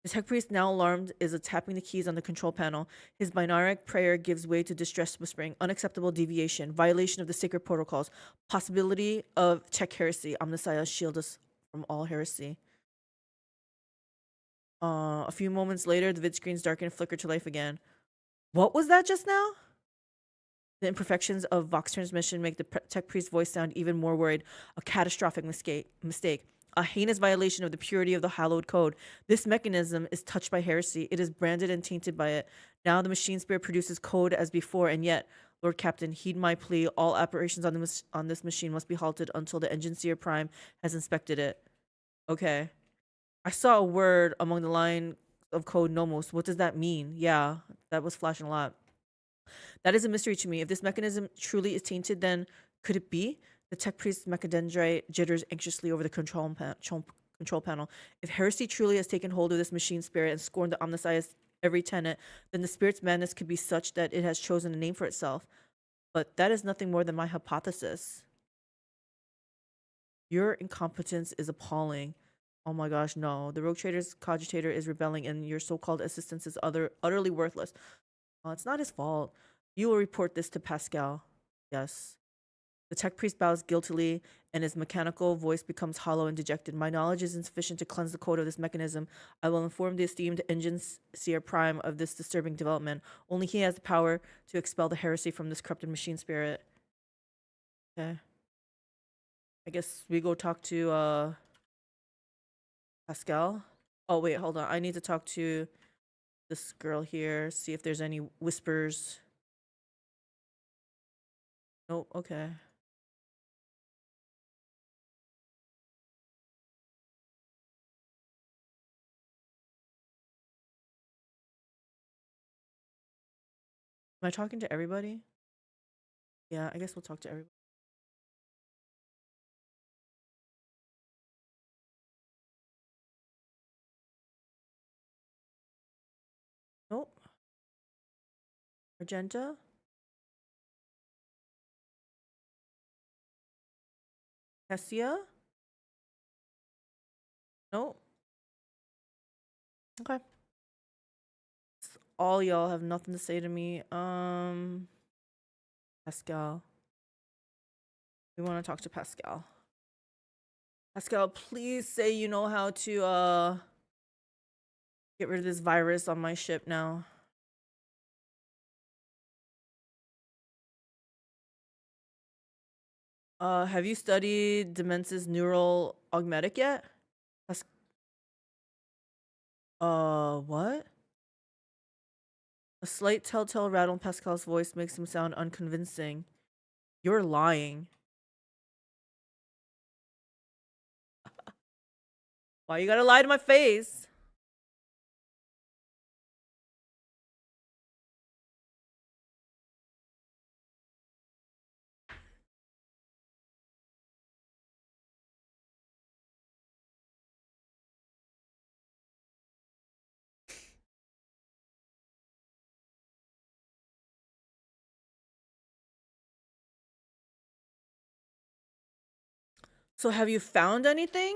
The tech priest, now alarmed, is tapping the keys on the control panel. His binaric prayer gives way to distress whispering. Unacceptable deviation. Violation of the sacred protocols. Possibility of tech heresy. Omnissiah, shield us from all heresy. A few moments later, the vid screens darken and flicker to life again. What was that just now? The imperfections of Vox transmission make the tech priest's voice sound even more worried. A catastrophic mistake. A heinous violation of the purity of the hallowed code. This mechanism is touched by heresy. It is branded and tainted by it. Now the machine spirit produces code as before, and yet, Lord Captain, heed my plea. All operations on this machine must be halted until the Engine Seer Prime has inspected it. Okay. I saw a word among the line of code Nomos. What does that mean? Yeah, that was flashing a lot. That is a mystery to me. If this mechanism truly is tainted, then could it be? The tech priest mechadendrite jitters anxiously over the control panel. If heresy truly has taken hold of this machine spirit and scorned the Omnissiah's every tenet, then the spirit's madness could be such that it has chosen a name for itself. But that is nothing more than my hypothesis. Your incompetence is appalling. Oh my gosh, no. The rogue trader's cogitator is rebelling, and your so-called assistance is utterly worthless. It's not his fault. You will report this to Pascal. Yes. The tech priest bows guiltily, and his mechanical voice becomes hollow and dejected. My knowledge is insufficient to cleanse the code of this mechanism. I will inform the esteemed Engine Seer Prime of this disturbing development. Only he has the power to expel the heresy from this corrupted machine spirit. Okay. I guess we go talk to Pascal. Oh wait, hold on. I need to talk to this girl here, see if there's any whispers. Nope, okay. Am I talking to everybody? Yeah, I guess we'll talk to everybody. Nope. Magenta? Hestia? Nope. Okay. All y'all have nothing to say to me. Pascal. We want to talk to Pascal. Pascal, please say you know how to get rid of this virus on my ship now. Have you studied Demence's neural augmetic yet? What? A slight telltale rattle in Pascal's voice makes him sound unconvincing. You're lying. Why you gotta lie to my face? So have you found anything?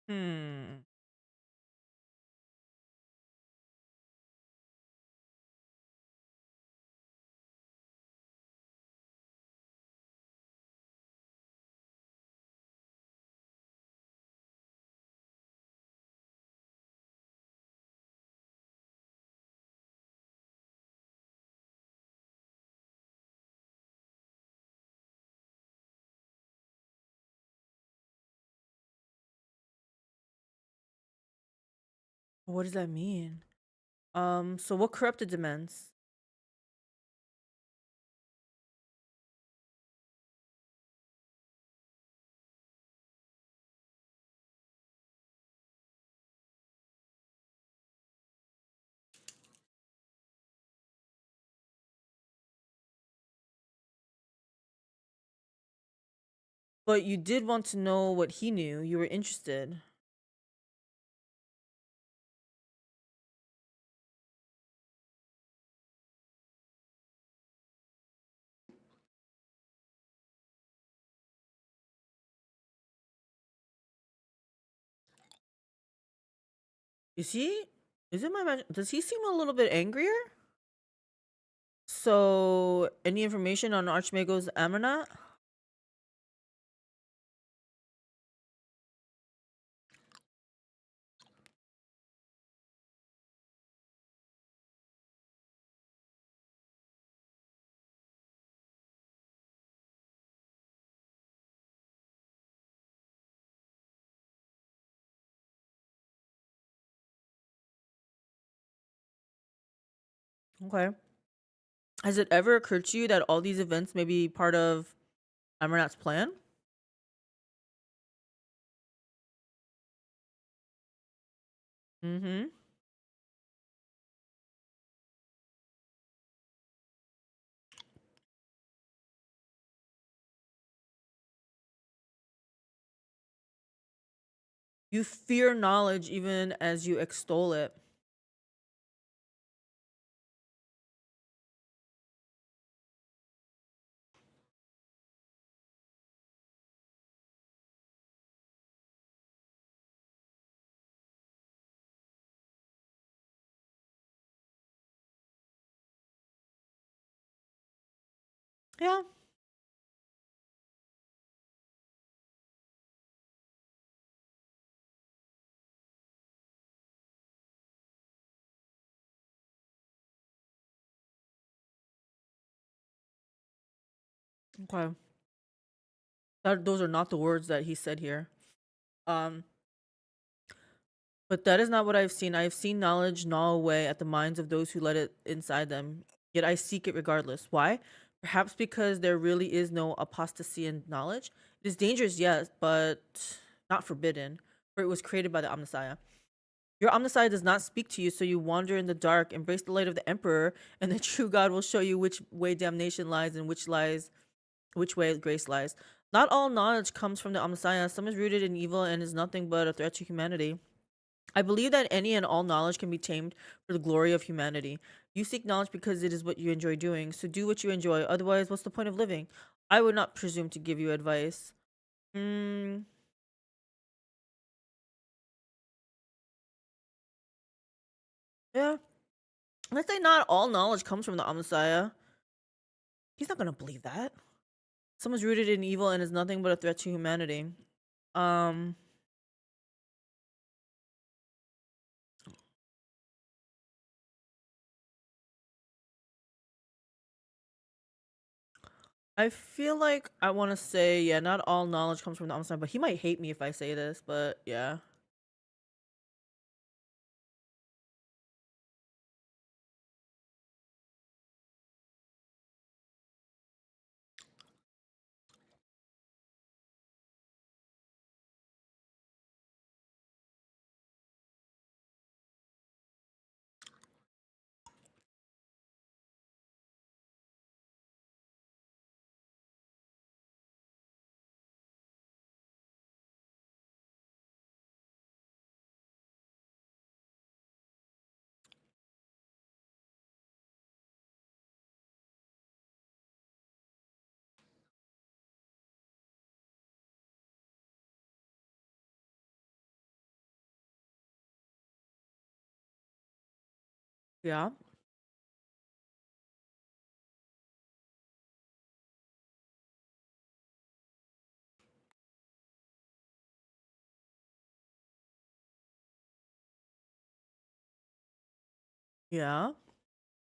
Hmm. What does that mean? So what corrupted Demence? But you did want to know what he knew. You were interested. Is he? Is it my imagine? Does he seem a little bit angrier? So, any information on Archmago's Amarnat? Okay. Has it ever occurred to you that all these events may be part of Amarnat's plan? Mm-hmm. You fear knowledge even as you extol it. Yeah. Okay. Those are not the words that he said here. Um, but that is not what I've seen. I've seen knowledge gnaw away at the minds of those who let it inside them. Yet I seek it regardless. Why? Perhaps because there really is no apostasy in knowledge. It is dangerous, yes, but not forbidden, for it was created by the Omnissiah. Your Omnissiah does not speak to you, so you wander in the dark. Embrace the light of the Emperor, and the true God will show you which way damnation lies and which way grace lies. Not all knowledge comes from the Omnissiah. Some is rooted in evil and is nothing but a threat to humanity. I believe that any and all knowledge can be tamed for the glory of humanity. You seek knowledge because it is what you enjoy doing, so do what you enjoy. Otherwise, what's the point of living? I would not presume to give you advice. Hmm. Yeah. Let's say not all knowledge comes from the Omnissiah. He's not gonna believe that. Someone's rooted in evil and is nothing but a threat to humanity. Um. I feel like I want to say, yeah, not all knowledge comes from the Omnissiah, but he might hate me if I say this, but yeah. Yeah. Yeah.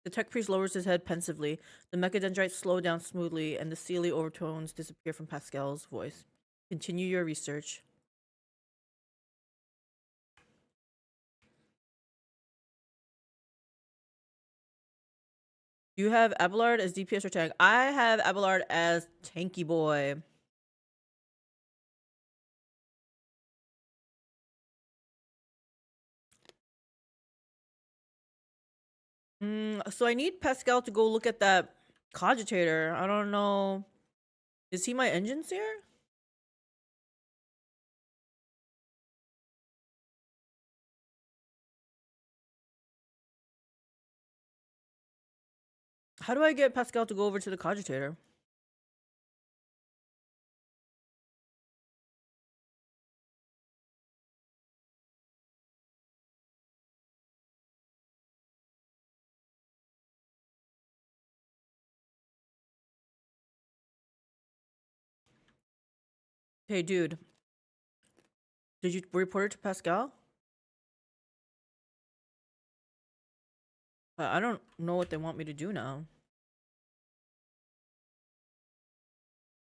The tech priest lowers his head pensively. The mechadendrites slow down smoothly, and the Seelie overtones disappear from Pascal's voice. Continue your research. You have Abelard as DPS or tank. I have Abelard as tanky boy. So I need Pascal to go look at that cogitator. I don't know. Is he my engine seer? How do I get Pascal to go over to the cogitator? Hey, dude, did you report it to Pascal? I don't know what they want me to do now.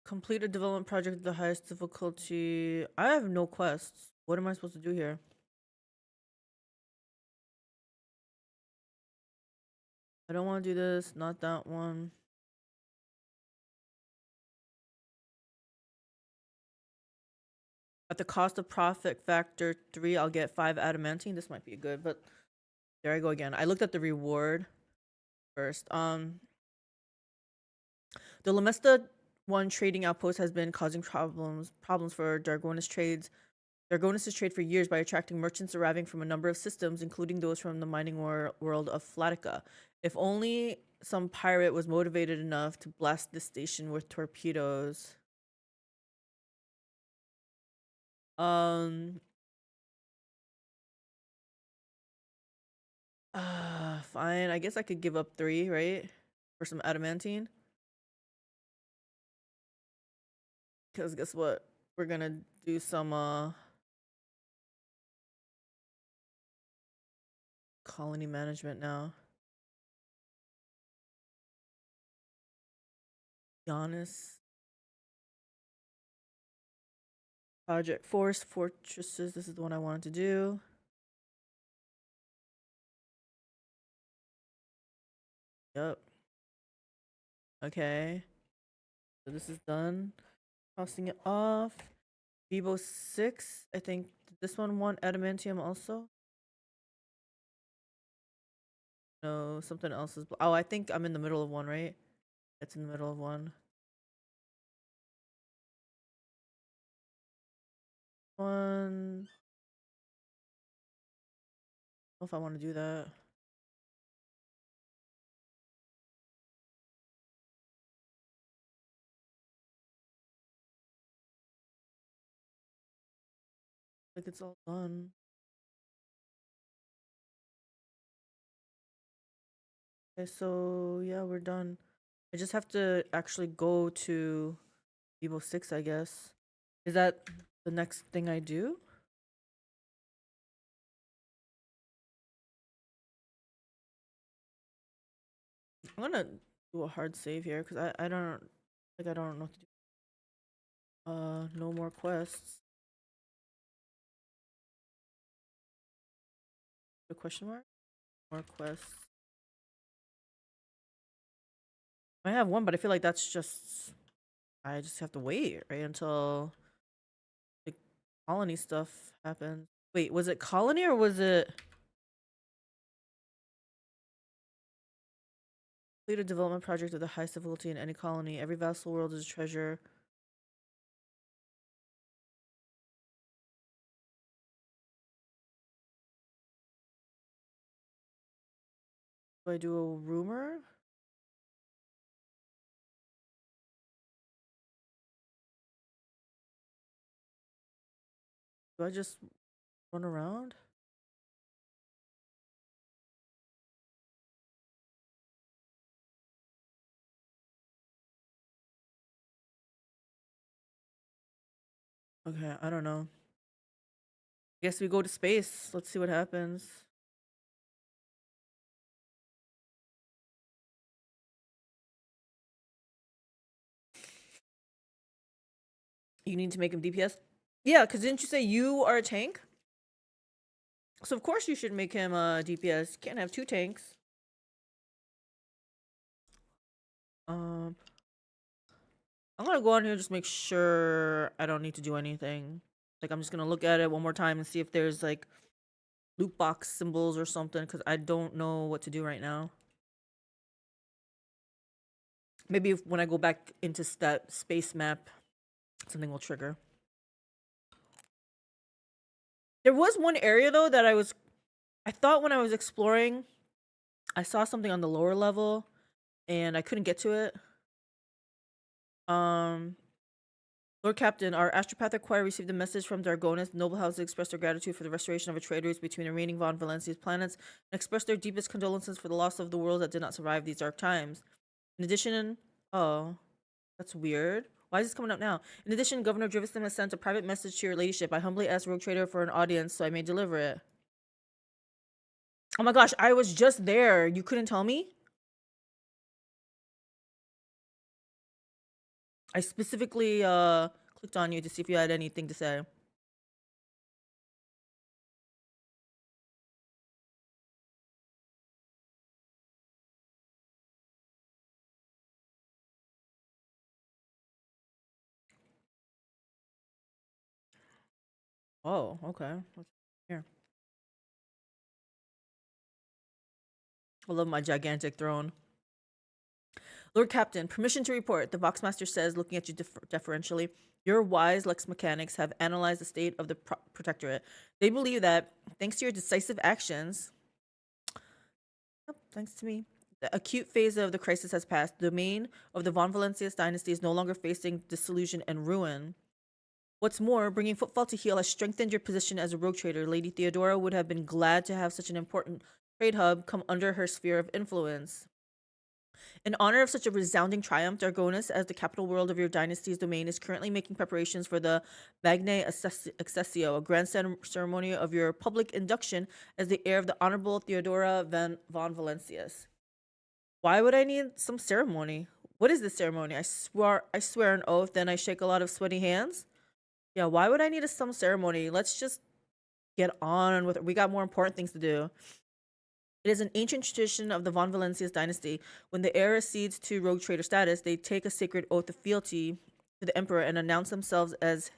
Complete a development project at the highest difficulty. I have no quests. What am I supposed to do here? I don't want to do this, not that one. At the cost of profit factor 3, I'll get 5 adamantine. This might be good, but there I go again. I looked at the reward first. The Lamesta 1 trading outpost has been causing problems for Dargonis trades. Dargonis' trade for years by attracting merchants arriving from a number of systems, including those from the mining world of Flatica. If only some pirate was motivated enough to blast this station with torpedoes. Um. Fine. I guess I could give up 3, right? For some adamantine. Because guess what? We're gonna do some colony management now. Giannis. Project Force Fortresses. This is the one I wanted to do. Yep. Okay. So this is done. Crossing it off. Vivo 6. I think this one want adamantium also. No, something else is. Oh, I think I'm in the middle of one, right? It's in the middle of one. One. I don't know if I want to do that. Like it's all done. Okay, so yeah, we're done. I just have to actually go to Vivo 6, I guess. Is that the next thing I do? I'm gonna do a hard save here because I don't like I don't know what to do. No more quests. A question mark? More quests. I have one, but I feel like that's just I just have to wait, right, until the colony stuff happens. Wait, was it colony or was it complete a development project of the highest difficulty in any colony? Every vassal world is a treasure. Do I do a rumor? Do I just run around? Okay, I don't know. Guess we go to space. Let's see what happens. You need to make him DPS? Yeah, because didn't you say you are a tank? So of course you should make him DPS. You can't have two tanks. I'm gonna go on here and just make sure I don't need to do anything. Like I'm just gonna look at it one more time and see if there's like loot box symbols or something because I don't know what to do right now. Maybe if, when I go back into that space map, something will trigger. There was one area though that I thought when I was exploring, I saw something on the lower level and I couldn't get to it. Lord Captain, our astropathic choir received a message from Dargonis. The noble houses expressed their gratitude for the restoration of a trade route between the remaining Von Valencia's planets and expressed their deepest condolences for the loss of the worlds that did not survive these dark times. In addition, oh, that's weird. Why is this coming up now? In addition, Governor Driveston has sent a private message to your ladyship. I humbly asked Rogue Trader for an audience so I may deliver it. Oh my gosh, I was just there. You couldn't tell me? I specifically clicked on you to see if you had anything to say. Oh, okay. What's here? I love my gigantic throne. Lord Captain, permission to report. The Voxmaster says, looking at you deferentially, your wise Lex Mechanics have analyzed the state of the Protectorate. They believe that, thanks to your decisive actions, thanks to me, the acute phase of the crisis has passed. The domain of the Von Valencias dynasty is no longer facing dissolution and ruin. What's more, bringing Footfall to heel has strengthened your position as a rogue trader. Lady Theodora would have been glad to have such an important trade hub come under her sphere of influence. In honor of such a resounding triumph, Dargonis, as the capital world of your dynasty's domain, is currently making preparations for the Magnae Accessio, a grand ceremony of your public induction as the heir of the Honorable Theodora von Valencius. Why would I need some ceremony? What is this ceremony? I swear an oath, then I shake a lot of sweaty hands. Yeah, why would I need some ceremony? Let's just get on with it. We got more important things to do. It is an ancient tradition of the von Valencius dynasty. When the heir accedes to rogue trader status, they take a sacred oath of fealty to the emperor and announce themselves as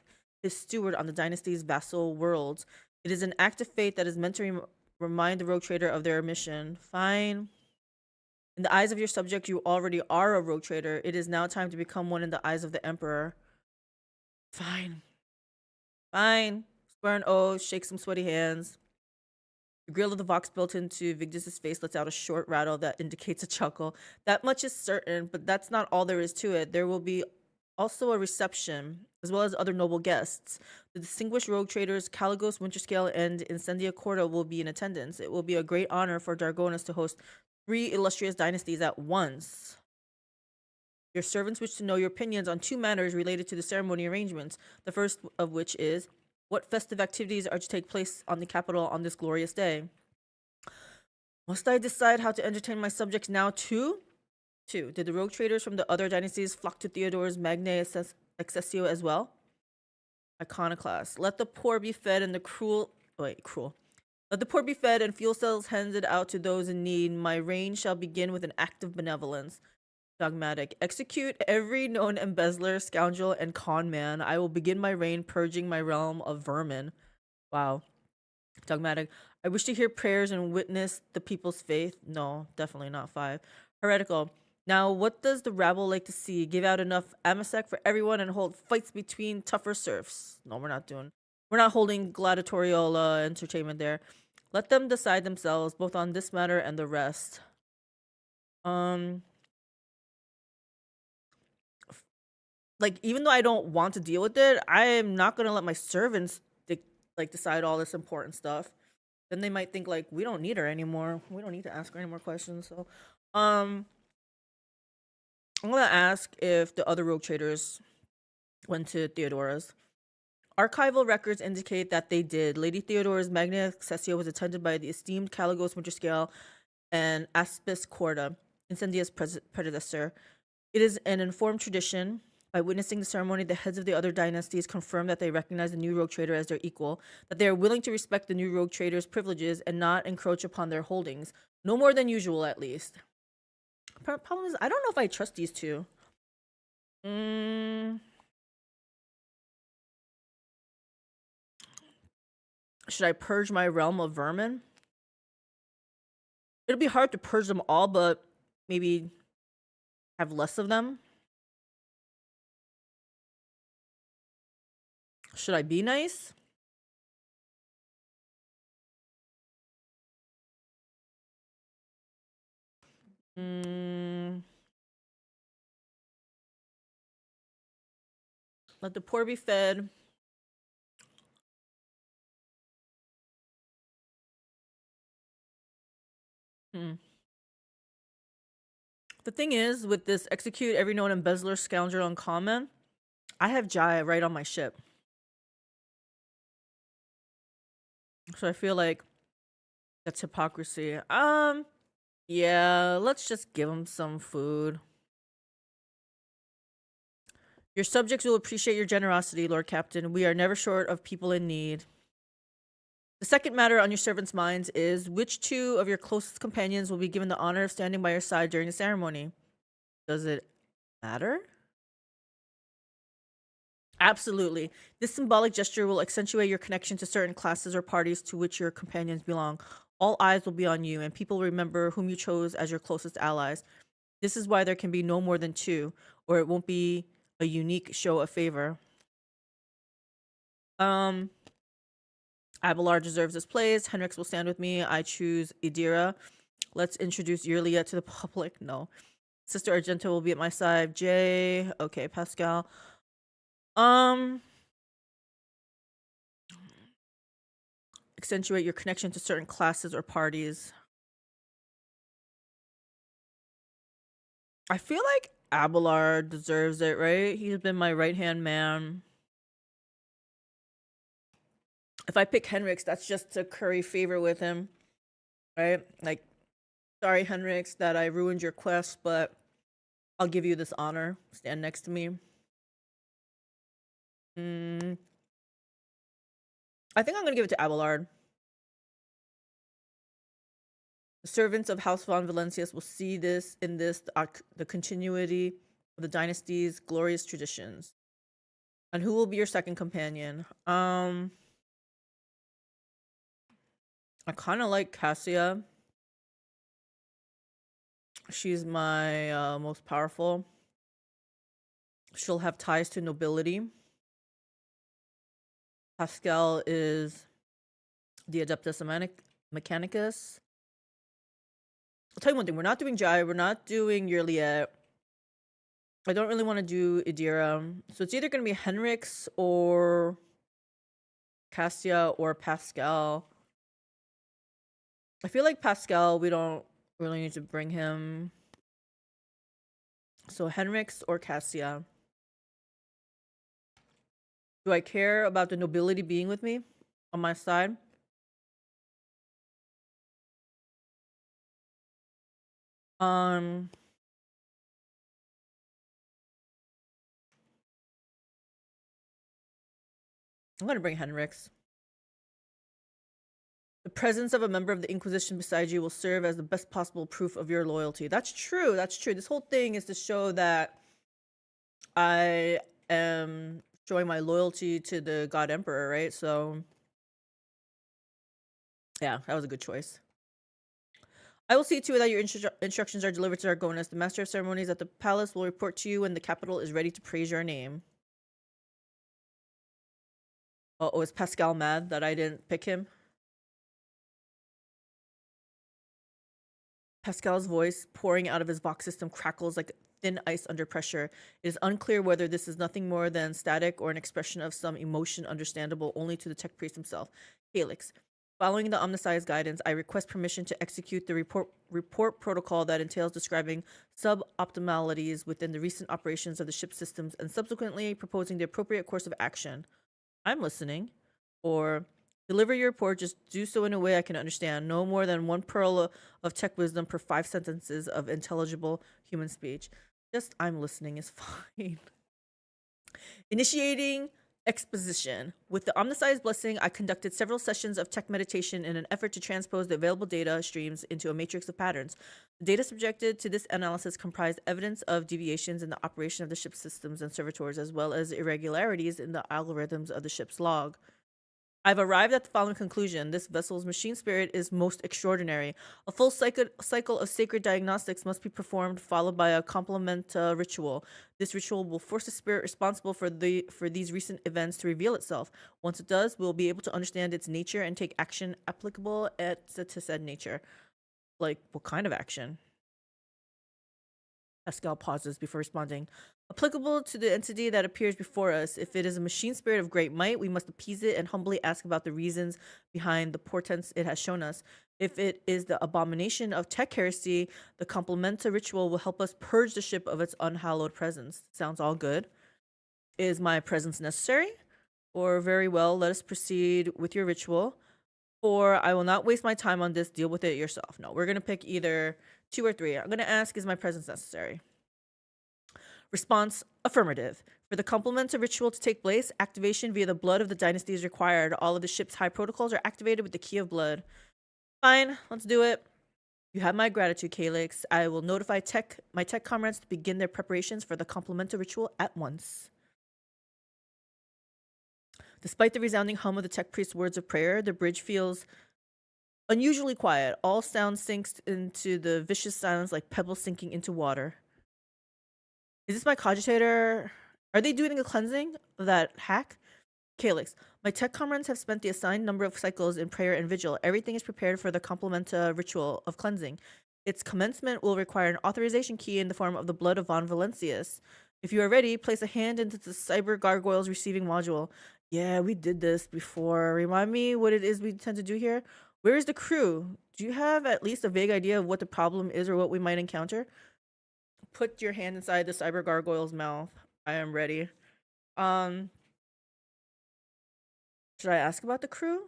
his steward on the dynasty's vassal worlds. It is an act of faith that is meant to remind the rogue trader of their mission. Fine. In the eyes of your subject, you already are a rogue trader. It is now time to become one in the eyes of the emperor. Fine. Fine. Swear an oath, shake some sweaty hands. The grill of the Vox built into Vigdis's face lets out a short rattle that indicates a chuckle. That much is certain, but that's not all there is to it. There will be also a reception, as well as other noble guests. The distinguished rogue traders Caligos, Winterscale, and Incendia Corda will be in attendance. It will be a great honor for Dargonis to host 3 illustrious dynasties at once. Your servants wish to know your opinions on 2 matters related to the ceremony arrangements, the first of which is, what festive activities are to take place on the capital on this glorious day? Must I decide how to entertain my subjects now too? 2. Did the rogue traders from the other dynasties flock to Theodore's Magnae Accessio as well? Iconoclast. Let the poor be fed and cruel. Let the poor be fed and fuel cells handed out to those in need. My reign shall begin with an act of benevolence. Dogmatic. Execute every known embezzler, scoundrel, and con man. I will begin my reign purging my realm of vermin. Wow. Dogmatic. I wish to hear prayers and witness the people's faith. No, definitely not. 5. Heretical. Now, what does the rabble like to see? Give out enough amasec for everyone and hold fights between tougher serfs. No, we're not holding gladiatorial entertainment there. Let them decide themselves, both on this matter and the rest. Like, even though I don't want to deal with it, I am not gonna let my servants decide all this important stuff. Then they might think like, we don't need her anymore. We don't need to ask her any more questions. So, I'm gonna ask if the other rogue traders went to Theodora's. Archival records indicate that they did. Lady Theodora's Magna Accessio was attended by the esteemed Caligos Winterscale and Aspis Corda, Incendia's predecessor. It is an informed tradition. By witnessing the ceremony, the heads of the other dynasties confirm that they recognize the new rogue trader as their equal, that they are willing to respect the new rogue trader's privileges and not encroach upon their holdings. No more than usual, at least. Problem is, I don't know if I trust these 2. Should I purge my realm of vermin? It'll be hard to purge them all, but maybe have less of them. Should I be nice? Let the poor be fed. The thing is, with this execute every known embezzler, scoundrel, and common, I have Jai right on my ship. So I feel like that's hypocrisy. Yeah, let's just give him some food. Your subjects will appreciate your generosity, Lord Captain. We are never short of people in need. The second matter on your servants' minds is, which 2 of your closest companions will be given the honor of standing by your side during the ceremony? Does it matter? Absolutely. This symbolic gesture will accentuate your connection to certain classes or parties to which your companions belong. All eyes will be on you, and people will remember whom you chose as your closest allies. This is why there can be no more than 2, or it won't be a unique show of favor. Abelard deserves this place. Henrix will stand with me. I choose Idira. Let's introduce Yurlia to the public. No. Sister Argento will be at my side. Jay. Okay, Pascal. Accentuate your connection to certain classes or parties. I feel like Abelard deserves it, right? He's been my right-hand man. If I pick Henrix, that's just to curry favor with him, right? Like, sorry, Henrix, that I ruined your quest, but I'll give you this honor. Stand next to me. I think I'm gonna give it to Abelard. The servants of House von Valencius will see this in this the continuity of the dynasty's glorious traditions. And who will be your second companion? I kind of like Cassia. She's my most powerful. She'll have ties to nobility. Pascal is the Adeptus Mechanicus. I'll tell you one thing. We're not doing Jai. We're not doing Yurliet. I don't really want to do Idira. So it's either going to be Henrix or Cassia or Pascal. I feel like Pascal, we don't really need to bring him. So Henrix or Cassia. Do I care about the nobility being with me on my side? I'm gonna bring Henrix. The presence of a member of the Inquisition beside you will serve as the best possible proof of your loyalty. That's true. That's true. This whole thing is to show that I am showing my loyalty to the God Emperor, right? So, yeah, that was a good choice. I will see to it that your instructions are delivered to Argonis. The Master of Ceremonies at the palace will report to you when the capital is ready to praise your name. Oh, is Pascal mad that I didn't pick him? Pascal's voice, pouring out of his Vox system, crackles like thin ice under pressure. It is unclear whether this is nothing more than static or an expression of some emotion understandable only to the tech priest himself. Calyx. Following the Omnisci's guidance, I request permission to execute the report protocol that entails describing suboptimalities within the recent operations of the ship systems and subsequently proposing the appropriate course of action. I'm listening. Or deliver your report, just do so in a way I can understand. No more than one pearl of tech wisdom per 5 sentences of intelligible human speech. Just I'm listening is fine. Initiating exposition. With the Omnisci's blessing, I conducted several sessions of tech meditation in an effort to transpose the available data streams into a matrix of patterns. The data subjected to this analysis comprised evidence of deviations in the operation of the ship's systems and servitors, as well as irregularities in the algorithms of the ship's log. I've arrived at the following conclusion. This vessel's machine spirit is most extraordinary. A full cycle of sacred diagnostics must be performed, followed by a complement ritual. This ritual will force the spirit responsible for these recent events to reveal itself. Once it does, we'll be able to understand its nature and take action applicable to said nature. Like, what kind of action? Pascal pauses before responding. Applicable to the entity that appears before us. If it is a machine spirit of great might, we must appease it and humbly ask about the reasons behind the portents it has shown us. If it is the abomination of tech heresy, the complementa ritual will help us purge the ship of its unhallowed presence. Sounds all good. Is my presence necessary? Or very well, let us proceed with your ritual. Or I will not waste my time on this. Deal with it yourself. No, we're going to pick either 2 or 3. I'm going to ask, is my presence necessary? Response, affirmative. For the complements of ritual to take place, activation via the blood of the dynasty is required. All of the ship's high protocols are activated with the key of blood. Fine, let's do it. You have my gratitude, Calyx. I will notify my tech comrades to begin their preparations for the complemental ritual at once. Despite the resounding hum of the tech priest's words of prayer, the bridge feels unusually quiet. All sound sinks into the vicious silence like pebbles sinking into water. Is this my cogitator? Are they doing a cleansing of that hack? Calyx, my tech comrades have spent the assigned number of cycles in prayer and vigil. Everything is prepared for the complementa ritual of cleansing. Its commencement will require an authorization key in the form of the blood of Von Valencius. If you are ready, place a hand into the cyber gargoyle's receiving module. Yeah, we did this before. Remind me what it is we tend to do here? Where is the crew? Do you have at least a vague idea of what the problem is or what we might encounter? Put your hand inside the cyber gargoyle's mouth. I am ready. Um, should I ask about the crew?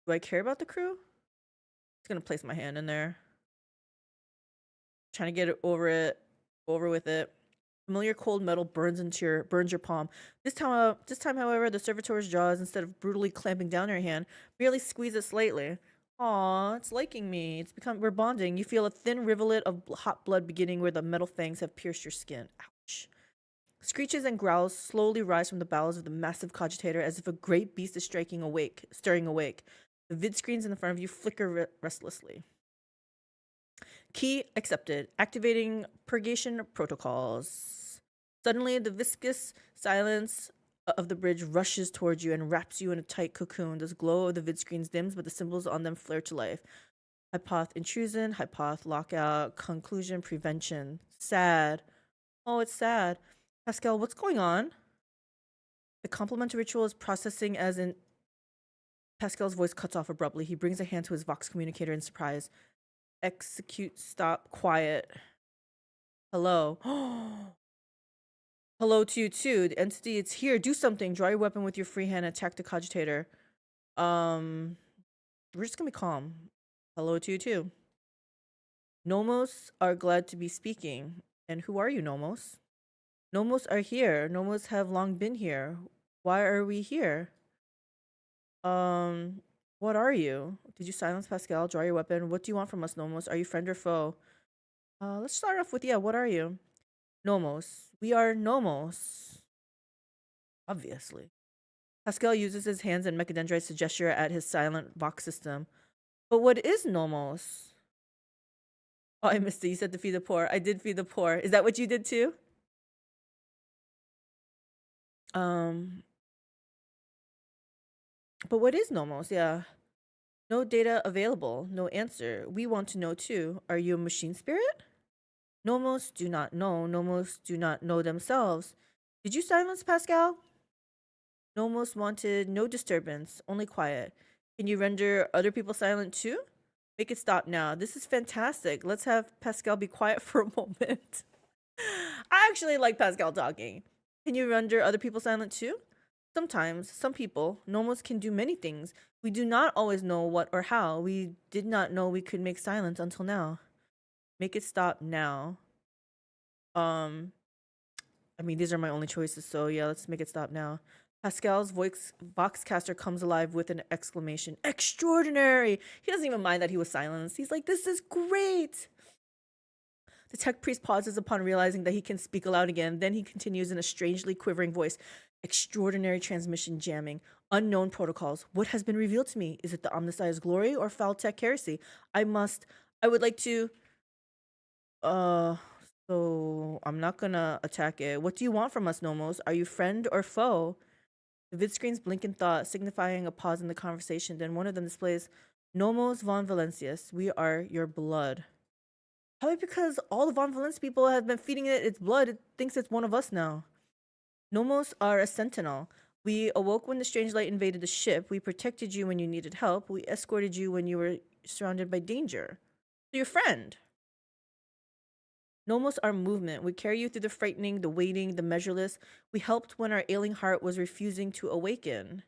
Do I care about the crew? Just gonna place my hand in there. Trying to get it over with it. Familiar cold metal burns your palm. This time, however, the servitor's jaws, instead of brutally clamping down your hand, merely squeeze it slightly. Aw, it's liking me. We're bonding. You feel a thin rivulet of hot blood beginning where the metal fangs have pierced your skin. Ouch. Screeches and growls slowly rise from the bowels of the massive cogitator as if a great beast is stirring awake. The vid screens in the front of you flicker restlessly. Key accepted. Activating purgation protocols. Suddenly, the viscous silence of the bridge rushes towards you and wraps you in a tight cocoon. The glow of the vid screens dims, but the symbols on them flare to life. Hypoth intrusion, hypoth lockout, conclusion, prevention. Sad. Oh, it's sad. Pascal, what's going on? The complement ritual is processing as in... Pascal's voice cuts off abruptly. He brings a hand to his Vox communicator in surprise. Execute, stop, quiet. Hello. Hello to you too. The entity, it's here. Do something. Draw your weapon with your free hand and attack the cogitator. We're just gonna be calm. Hello to you too. Nomos are glad to be speaking. And who are you, Nomos? Nomos are here. Nomos have long been here. Why are we here? What are you? Did you silence Pascal? Draw your weapon. What do you want from us, Nomos? Are you friend or foe? Let's start off with, yeah, what are you? Nomos. We are Nomos. Obviously. Pascal uses his hands and mechadendrites to gesture at his silent Vox system. But what is Nomos? Oh, I missed it. You said to feed the poor. I did feed the poor. Is that what you did too? But what is Nomos? Yeah. No data available. No answer. We want to know too. Are you a machine spirit? Nomos do not know. Nomos do not know themselves. Did you silence Pascal? Nomos wanted no disturbance, only quiet. Can you render other people silent too? Make it stop now. This is fantastic. Let's have Pascal be quiet for a moment. I actually like Pascal talking. Can you render other people silent too? Sometimes, some people, Nomos can do many things. We do not always know what or how. We did not know we could make silence until now. Make it stop now. I mean, these are my only choices, so yeah, let's make it stop now. Pascal's Voxcaster comes alive with an exclamation. Extraordinary! He doesn't even mind that he was silenced. He's like, this is great! The tech priest pauses upon realizing that he can speak aloud again. Then he continues in a strangely quivering voice. Extraordinary transmission jamming. Unknown protocols. What has been revealed to me? Is it the Omnissiah's glory or foul tech heresy? I would like to... So I'm not gonna attack it. What do you want from us, Nomos? Are you friend or foe? The vid screens blink in thought, signifying a pause in the conversation. Then one of them displays, Nomos von Valencius, we are your blood. Probably because all the von Valencia people have been feeding it its blood, it thinks it's one of us now. Nomos are a sentinel. We awoke when the strange light invaded the ship. We protected you when you needed help. We escorted you when you were surrounded by danger. So your friend. Nomos are movement. We carry you through the frightening, the waiting, the measureless. We helped when our ailing heart was refusing to awaken.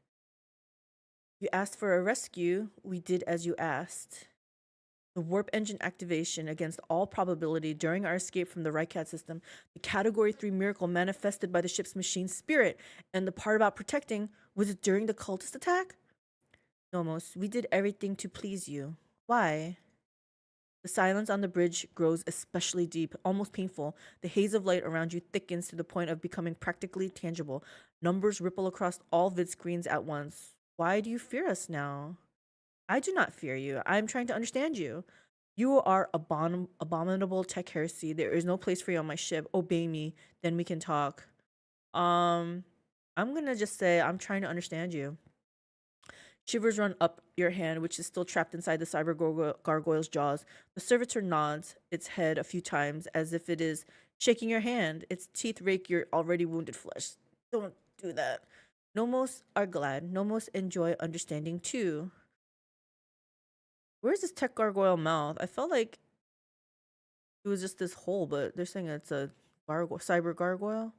You asked for a rescue. We did as you asked. The warp engine activation against all probability during our escape from the Rycat system, the Category 3 miracle manifested by the ship's machine spirit, and the part about protecting, was it during the cultist attack? Nomos, we did everything to please you. Why? The silence on the bridge grows especially deep, almost painful. The haze of light around you thickens to the point of becoming practically tangible. Numbers ripple across all vid screens at once. Why do you fear us now? I do not fear you. I am trying to understand you. You are abominable tech heresy. There is no place for you on my ship. Obey me, then we can talk. I'm gonna just say I'm trying to understand you. Shivers run up your hand, which is still trapped inside the cyber gargoyle's jaws. The servitor nods its head a few times as if it is shaking your hand. Its teeth rake your already wounded flesh. Don't do that. Nomos are glad. Nomos enjoy understanding too. Where's this tech gargoyle mouth? I felt like It was just this hole, but they're saying it's a gargoyle, cyber gargoyle.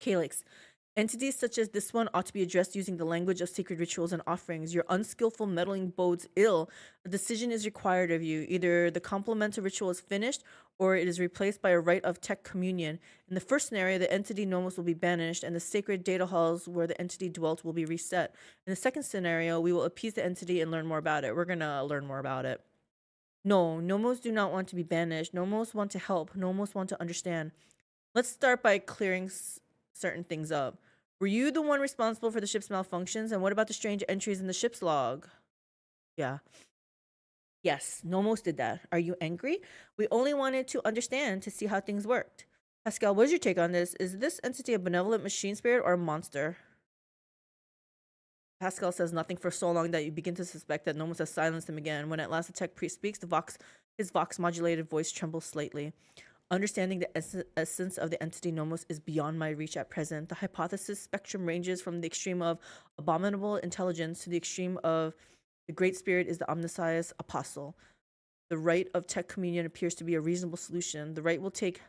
Calyx. Entities such as this one ought to be addressed using the language of sacred rituals and offerings. Your unskillful meddling bodes ill. A decision is required of you. Either the complemental ritual is finished or it is replaced by a rite of tech communion. In the first scenario, the entity nomos will be banished and the sacred data halls where the entity dwelt will be reset. In the second scenario, we will appease the entity and learn more about it. We're going to learn more about it. No, nomos do not want to be banished. Nomos want to help. Nomos want to understand. Let's start by clearing certain things up. Were you the one responsible for the ship's malfunctions? And what about the strange entries in the ship's log? Yeah. Yes, Nomos did that. Are you angry? We only wanted to understand to see how things worked. Pascal, what is your take on this? Is this entity a benevolent machine spirit or a monster? Pascal says nothing for so long that you begin to suspect that Nomos has silenced him again. When at last the tech priest speaks, his vox-modulated voice trembles slightly. Understanding the essence of the entity Nomos is beyond my reach at present. The hypothesis spectrum ranges from the extreme of abominable intelligence to the extreme of the Great Spirit is the omniscience apostle. The rite of tech communion appears to be a reasonable solution. The rite will take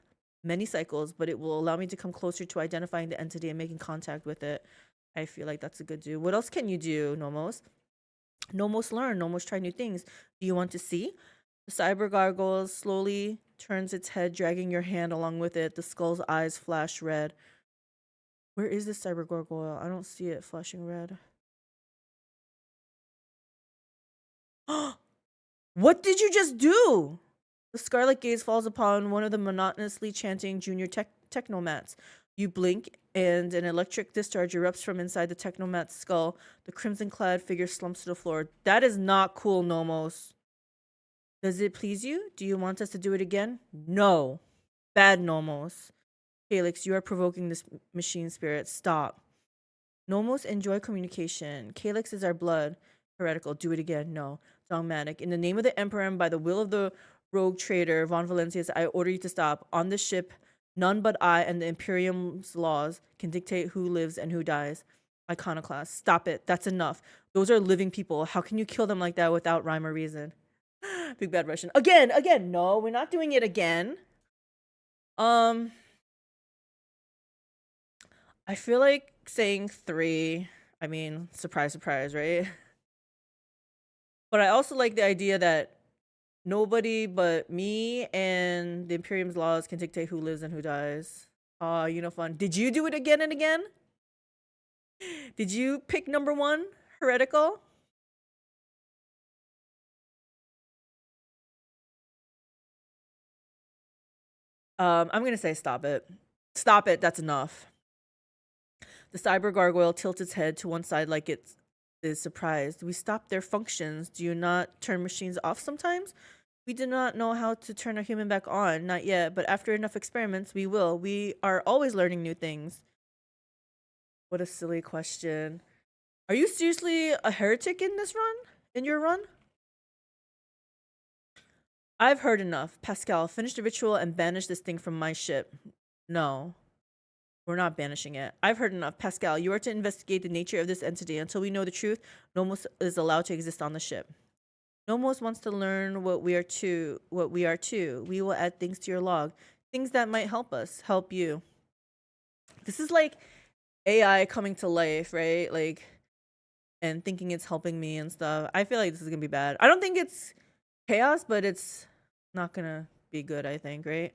many cycles, but it will allow me to come closer to identifying the entity and making contact with it. I feel like that's a good do. What else can you do, Nomos? Nomos learn. Nomos try new things. Do you want to see? The cyber gargoyle slowly turns its head, dragging your hand along with it. The skull's eyes flash red. Where is this cyber gargoyle? I don't see it flashing red. What did you just do? The scarlet gaze falls upon one of the monotonously chanting junior technomats. You blink, and an electric discharge erupts from inside the technomat's skull. The crimson-clad figure slumps to the floor. That is not cool, Nomos. Does it please you? Do you want us to do it again? No. Bad, Nomos. Calyx, you are provoking this machine spirit. Stop. Nomos enjoy communication. Calyx is our blood. Heretical. Do it again. No. Dogmatic. In the name of the Emperor and by the will of the rogue traitor, Von Valencius, I order you to stop. On this ship, none but I and the Imperium's laws can dictate who lives and who dies. Iconoclast. Stop it. That's enough. Those are living people. How can you kill them like that without rhyme or reason? Big bad Russian. Again. No, we're not doing it again. I feel like saying 3. I mean, surprise, surprise, right? But I also like the idea that nobody but me and the Imperium's laws can dictate who lives and who dies. Fun. Did you do it again and again? Did you pick number 1, heretical? I'm gonna say stop it. Stop it, that's enough. The cyber gargoyle tilts its head to one side like it is surprised. We stop their functions. Do you not turn machines off sometimes? We do not know how to turn a human back on, not yet, but after enough experiments, we will. We are always learning new things. What a silly question. Are you seriously a heretic in this run? In your run? I've heard enough. Pascal, finish the ritual and banish this thing from my ship. No. We're not banishing it. I've heard enough. Pascal, you are to investigate the nature of this entity. Until we know the truth, Nomos is allowed to exist on the ship. Nomos wants to learn what we are too. We will add things to your log. Things that might help us, help you. This is like AI coming to life, right? Like, and thinking it's helping me and stuff. I feel like this is gonna be bad. I don't think it's chaos, but it's not gonna be good, I think, right?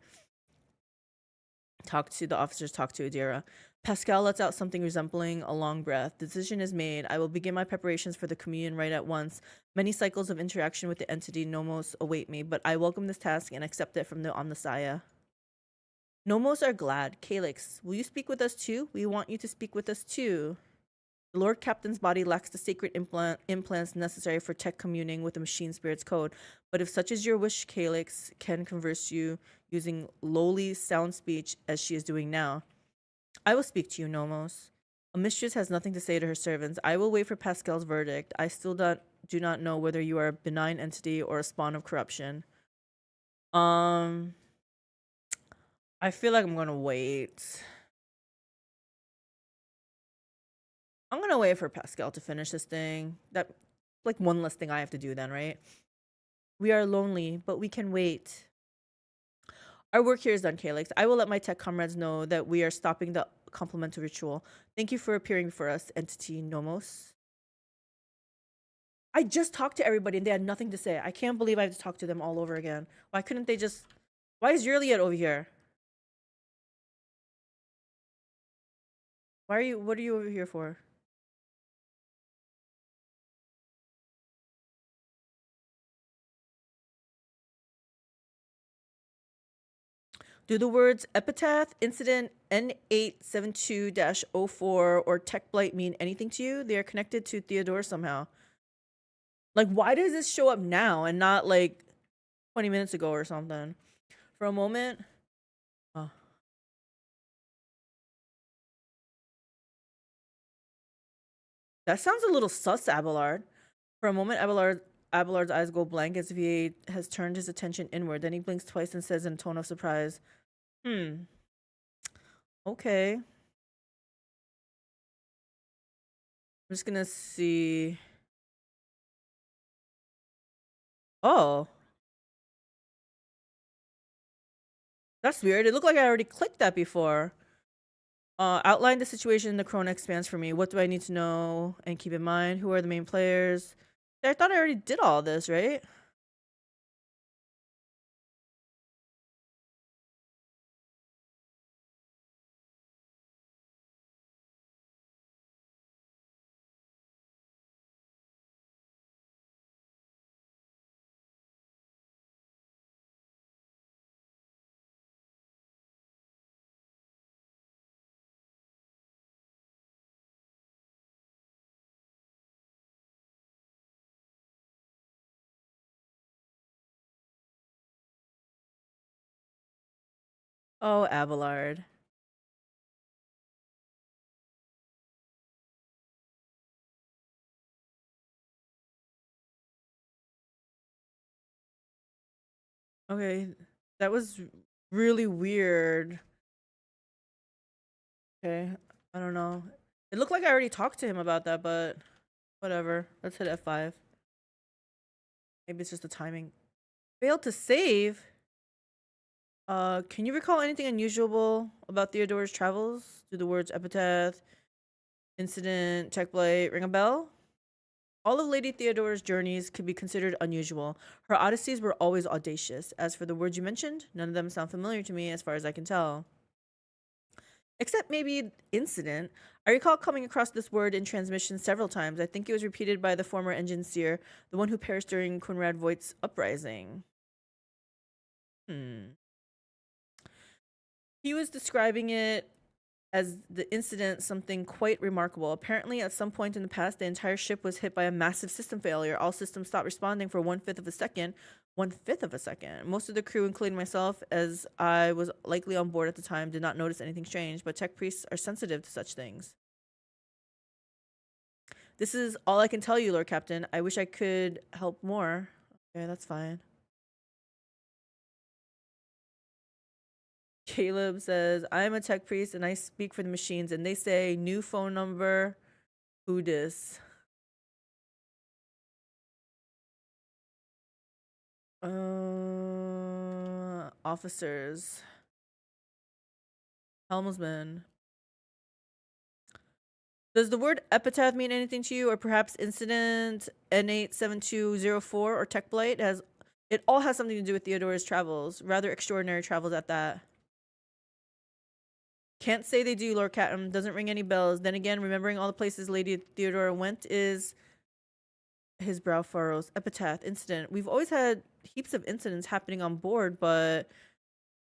Talk to Adira. Pascal lets out something resembling a long breath. The decision is made. I will begin my preparations for the communion right at once. Many cycles of interaction with the entity Nomos await me, but I welcome this task and accept it from the Omnissiah. Nomos are glad. Calyx, will you speak with us too? We want you to speak with us too. The Lord Captain's body lacks the sacred implants necessary for tech communing with the machine spirit's code. But if such is your wish, Calyx can converse you using lowly sound speech as she is doing now. I will speak to you, Nomos. A mistress has nothing to say to her servants. I will wait for Pascal's verdict. I still do not know whether you are a benign entity or a spawn of corruption. I feel like I'm gonna wait. I'm gonna wait for Pascal to finish this thing. That Like one less thing I have to do then, right? We are lonely, but we can wait. Our work here is done, Calyx. I will let my tech comrades know that we are stopping the complemental ritual. Thank you for appearing for us, Entity Nomos. I just talked to everybody and they had nothing to say. I can't believe I have to talk to them all over again. Why couldn't they just... Why is Yurliet over here? Why are you... What are you over here for? Do the words epitaph, incident N872-04, or tech blight mean anything to you? They are connected to Theodore somehow. Like, why does this show up now and not like 20 minutes ago or something? For a moment. Oh. That sounds a little sus, Abelard. For a moment, Abelard's eyes go blank as if he has turned his attention inward. Then he blinks twice and says in a tone of surprise, okay. I'm just gonna see. Oh. That's weird. It looked like I already clicked that before. Outline the situation the Corona expands for me. What do I need to know and keep in mind? Who are the main players? I thought I already did all this, right? Oh, Abelard. Okay, that was really weird. Okay, I don't know. It looked like I already talked to him about that, but whatever. Let's hit F5. Maybe it's just the timing. Failed to save? Can you recall anything unusual about Theodore's travels? Do the words epitaph, incident, tech blight ring a bell? All of Lady Theodore's journeys could be considered unusual. Her odysseys were always audacious. As for the words you mentioned, none of them sound familiar to me as far as I can tell. Except maybe incident. I recall coming across this word in transmission several times. I think it was repeated by the former engine seer, the one who perished during Conrad Voigt's uprising. He was describing it as the incident something quite remarkable. Apparently, at some point in the past, the entire ship was hit by a massive system failure. All systems stopped responding for 1/5 of a second. 1/5 of a second. Most of the crew, including myself, as I was likely on board at the time, did not notice anything strange, but tech priests are sensitive to such things. This is all I can tell you, Lord Captain. I wish I could help more. Okay, that's fine. Caleb says, I'm a tech priest and I speak for the machines, and they say new phone number. Who dis? Officers. Helmsman. Does the word epitaph mean anything to you, or perhaps incident N87204 or tech blight? It all has something to do with Theodore's travels. Rather extraordinary travels at that. Can't say they do, Lord Catton. Doesn't ring any bells. Then again, remembering all the places Lady Theodora went is... His brow furrows. Epitaph. Incident. We've always had heaps of incidents happening on board, but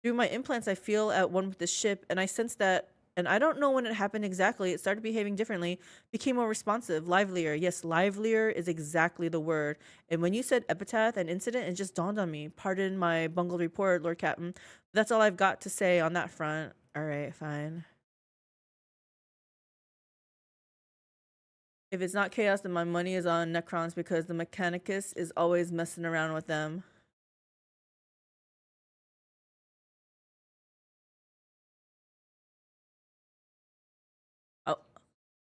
through my implants, I feel at one with the ship, and I sense that, and I don't know when it happened exactly, it started behaving differently, became more responsive, livelier. Yes, livelier is exactly the word. And when you said epitaph and incident, it just dawned on me. Pardon my bungled report, Lord Captain. That's all I've got to say on that front. All right, fine. If it's not chaos, then my money is on Necrons because the Mechanicus is always messing around with them. Oh,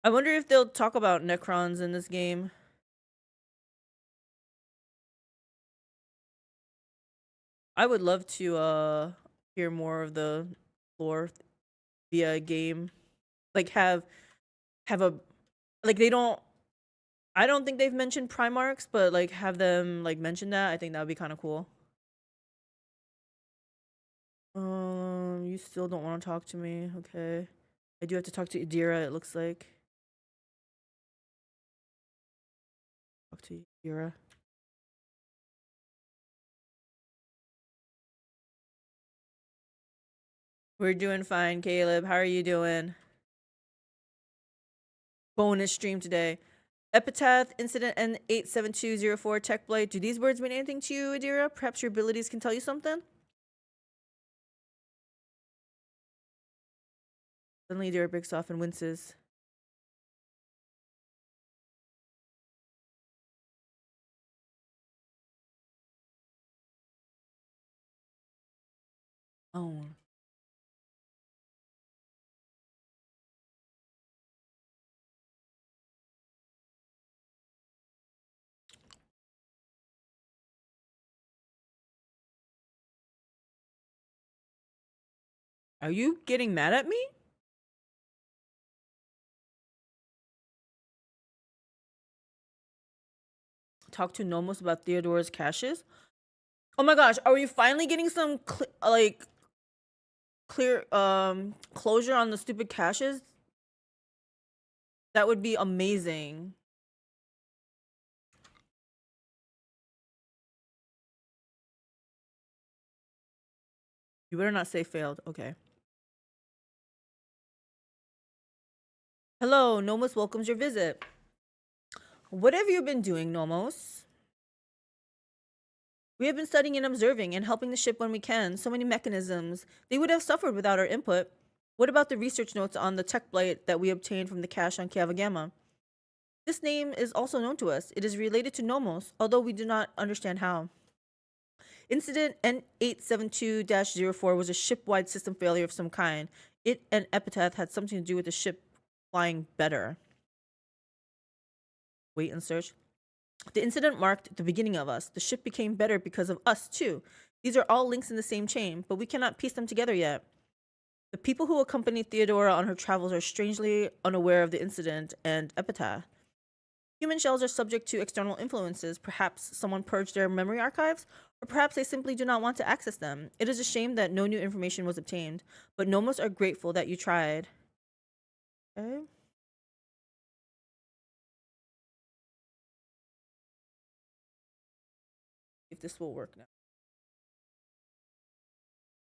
I wonder if they'll talk about Necrons in this game. I would love to hear more of the lore via a game. Like have a like they don't I don't think they've mentioned Primarchs, but like have them like mention that. I think that would be kind of cool. You still don't want to talk to me. Okay. I do have to talk to Idira, it looks like. Talk to Idira. We're doing fine, Caleb. How are you doing? Bonus stream today. Epitaph, Incident N87204, Tech Blight. Do these words mean anything to you, Adira? Perhaps your abilities can tell you something? Suddenly, Adira breaks off and winces. Oh. Are you getting mad at me? Talk to Nomos about Theodore's caches? Oh my gosh, are we finally getting some clear closure on the stupid caches? That would be amazing. You better not say failed. Okay. Hello, Nomos welcomes your visit. What have you been doing, Nomos? We have been studying and observing and helping the ship when we can. So many mechanisms. They would have suffered without our input. What about the research notes on the tech blight that we obtained from the cache on Kiava Gamma? This name is also known to us. It is related to Nomos, although we do not understand how. Incident N872-04 was a ship-wide system failure of some kind. It and Epitaph had something to do with the ship flying better. Wait and search. The incident marked the beginning of us. The ship became better because of us, too. These are all links in the same chain, but we cannot piece them together yet. The people who accompanied Theodora on her travels are strangely unaware of the incident and Epitaph. Human shells are subject to external influences. Perhaps someone purged their memory archives, or perhaps they simply do not want to access them. It is a shame that no new information was obtained, but Nomos are grateful that you tried. Okay. If this will work now.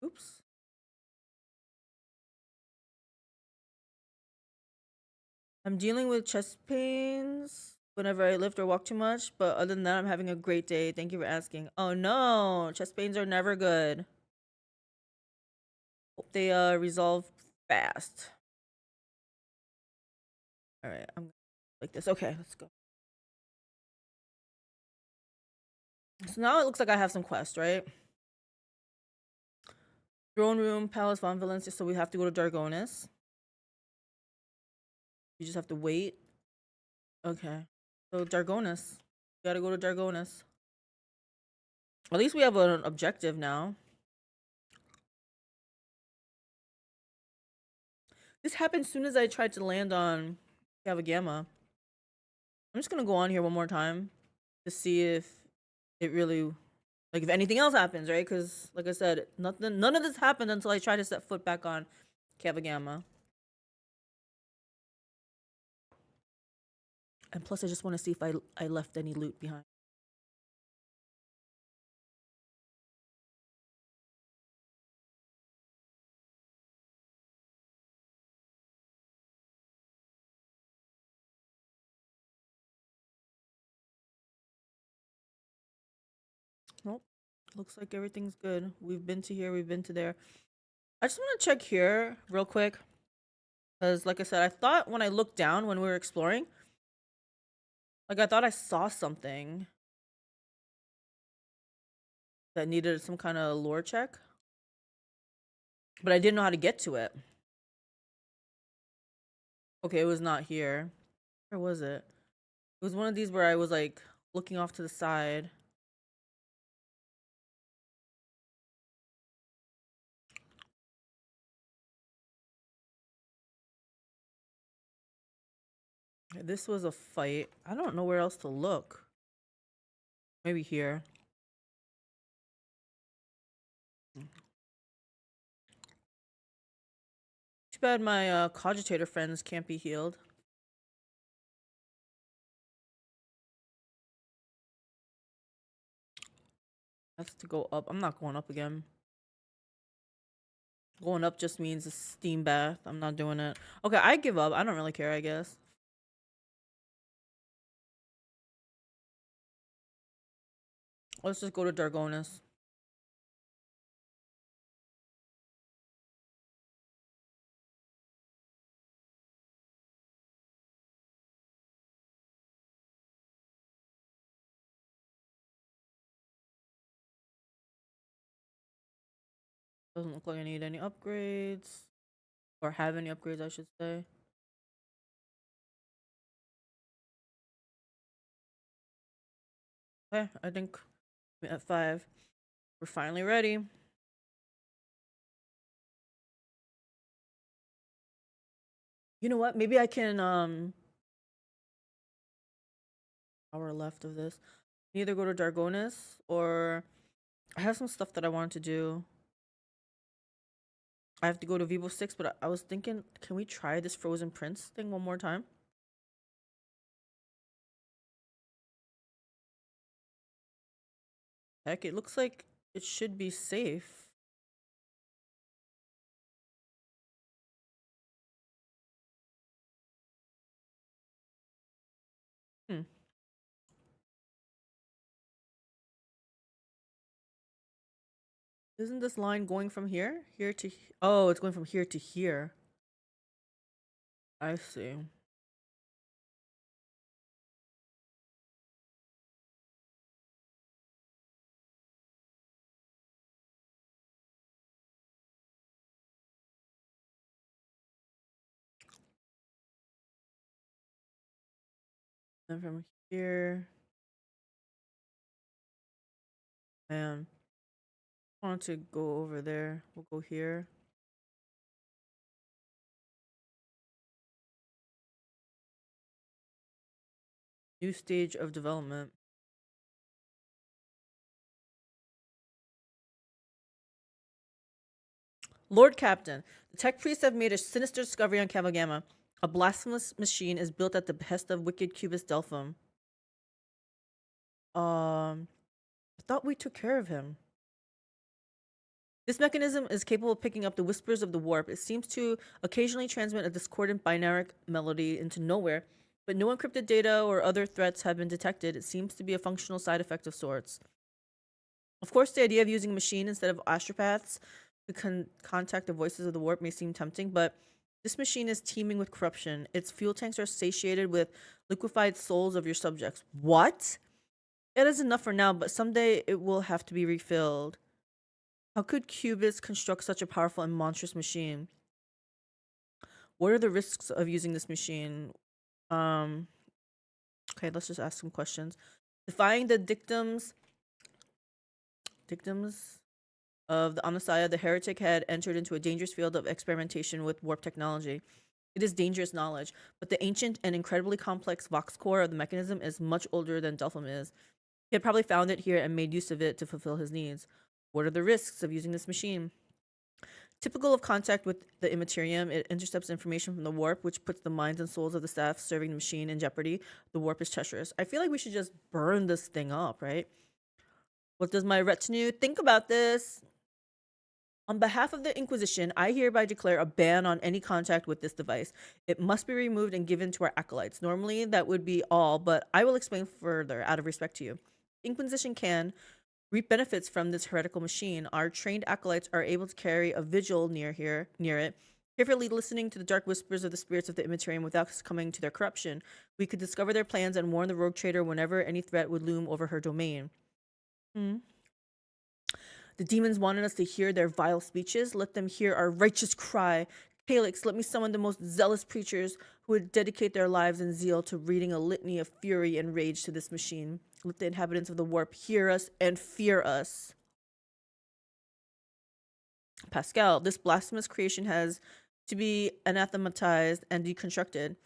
Oops. I'm dealing with chest pains whenever I lift or walk too much, but other than that, I'm having a great day. Thank you for asking. Oh no, chest pains are never good. Hope they resolve fast. All right, I'm like this. Okay, let's go. So now it looks like I have some quests, right? Throne room, Palace Von Valencia, so we have to go to Dargonis. You just have to wait. Okay. So Dargonis. Gotta go to Dargonis. At least we have an objective now. This happened as soon as I tried to land on Kiava Gamma. I'm just gonna go on here one more time to see if it really, like, if anything else happens, right? Because, like I said, none of this happened until I tried to set foot back on Kiava Gamma. And plus, I just want to see if I left any loot behind. Nope. Looks like everything's good. We've been to here, we've been to there. I just want to check here real quick. Because, like I said, I thought when I looked down when we were exploring, like, I thought I saw something that needed some kind of lore check. But I didn't know how to get to it. Okay, it was not here. Where was it? It was one of these where I was, like, looking off to the side. This was a fight. I don't know where else to look. Maybe here. Too bad my cogitator friends can't be healed. That's to go up. I'm not going up again. Going up just means a steam bath. I'm not doing it. Okay, I give up. I don't really care, I guess. Let's just go to Dargonis. Doesn't look like I need any upgrades. Or have any upgrades, I should say. Okay, I think we're at 5. We're finally ready. You know what? Maybe I can hour left of this. Either go to Dargonis or I have some stuff that I wanted to do. I have to go to Vivo 6, but I was thinking, can we try this Frozen Prince thing one more time? Heck, it looks like it should be safe. Hmm. Isn't this line going from here? Here to... Oh, it's going from here to here. I see. Then from here... Man. I want to go over there. We'll go here. New stage of development. Lord Captain, the tech priests have made a sinister discovery on Kiava Gamma. A blasphemous machine is built at the behest of wicked Cubist Delphim. I thought we took care of him. This mechanism is capable of picking up the whispers of the warp. It seems to occasionally transmit a discordant binaric melody into nowhere, but no encrypted data or other threats have been detected. It seems to be a functional side effect of sorts. Of course, the idea of using a machine instead of astropaths to contact the voices of the warp may seem tempting, but this machine is teeming with corruption. Its fuel tanks are satiated with liquefied souls of your subjects. What? It is enough for now, but someday it will have to be refilled. How could Cubits construct such a powerful and monstrous machine? What are the risks of using this machine? Okay, let's just ask some questions. Defying the dictums of the Omnissiah, the heretic had entered into a dangerous field of experimentation with warp technology. It is dangerous knowledge, but the ancient and incredibly complex vox core of the mechanism is much older than Delphim is. He had probably found it here and made use of it to fulfill his needs. What are the risks of using this machine? Typical of contact with the Immaterium, it intercepts information from the warp, which puts the minds and souls of the staff serving the machine in jeopardy. The warp is treacherous. I feel like we should just burn this thing up, right? What does my retinue think about this? On behalf of the Inquisition, I hereby declare a ban on any contact with this device. It must be removed and given to our acolytes. Normally, that would be all, but I will explain further out of respect to you. Inquisition can reap benefits from this heretical machine. Our trained acolytes are able to carry a vigil near it, carefully listening to the dark whispers of the spirits of the Immaterium without succumbing to their corruption. We could discover their plans and warn the rogue trader whenever any threat would loom over her domain. The demons wanted us to hear their vile speeches. Let them hear our righteous cry. Calyx, let me summon the most zealous preachers who would dedicate their lives in zeal to reading a litany of fury and rage to this machine. Let the inhabitants of the warp hear us and fear us. Pascal, this blasphemous creation has to be anathematized and deconstructed.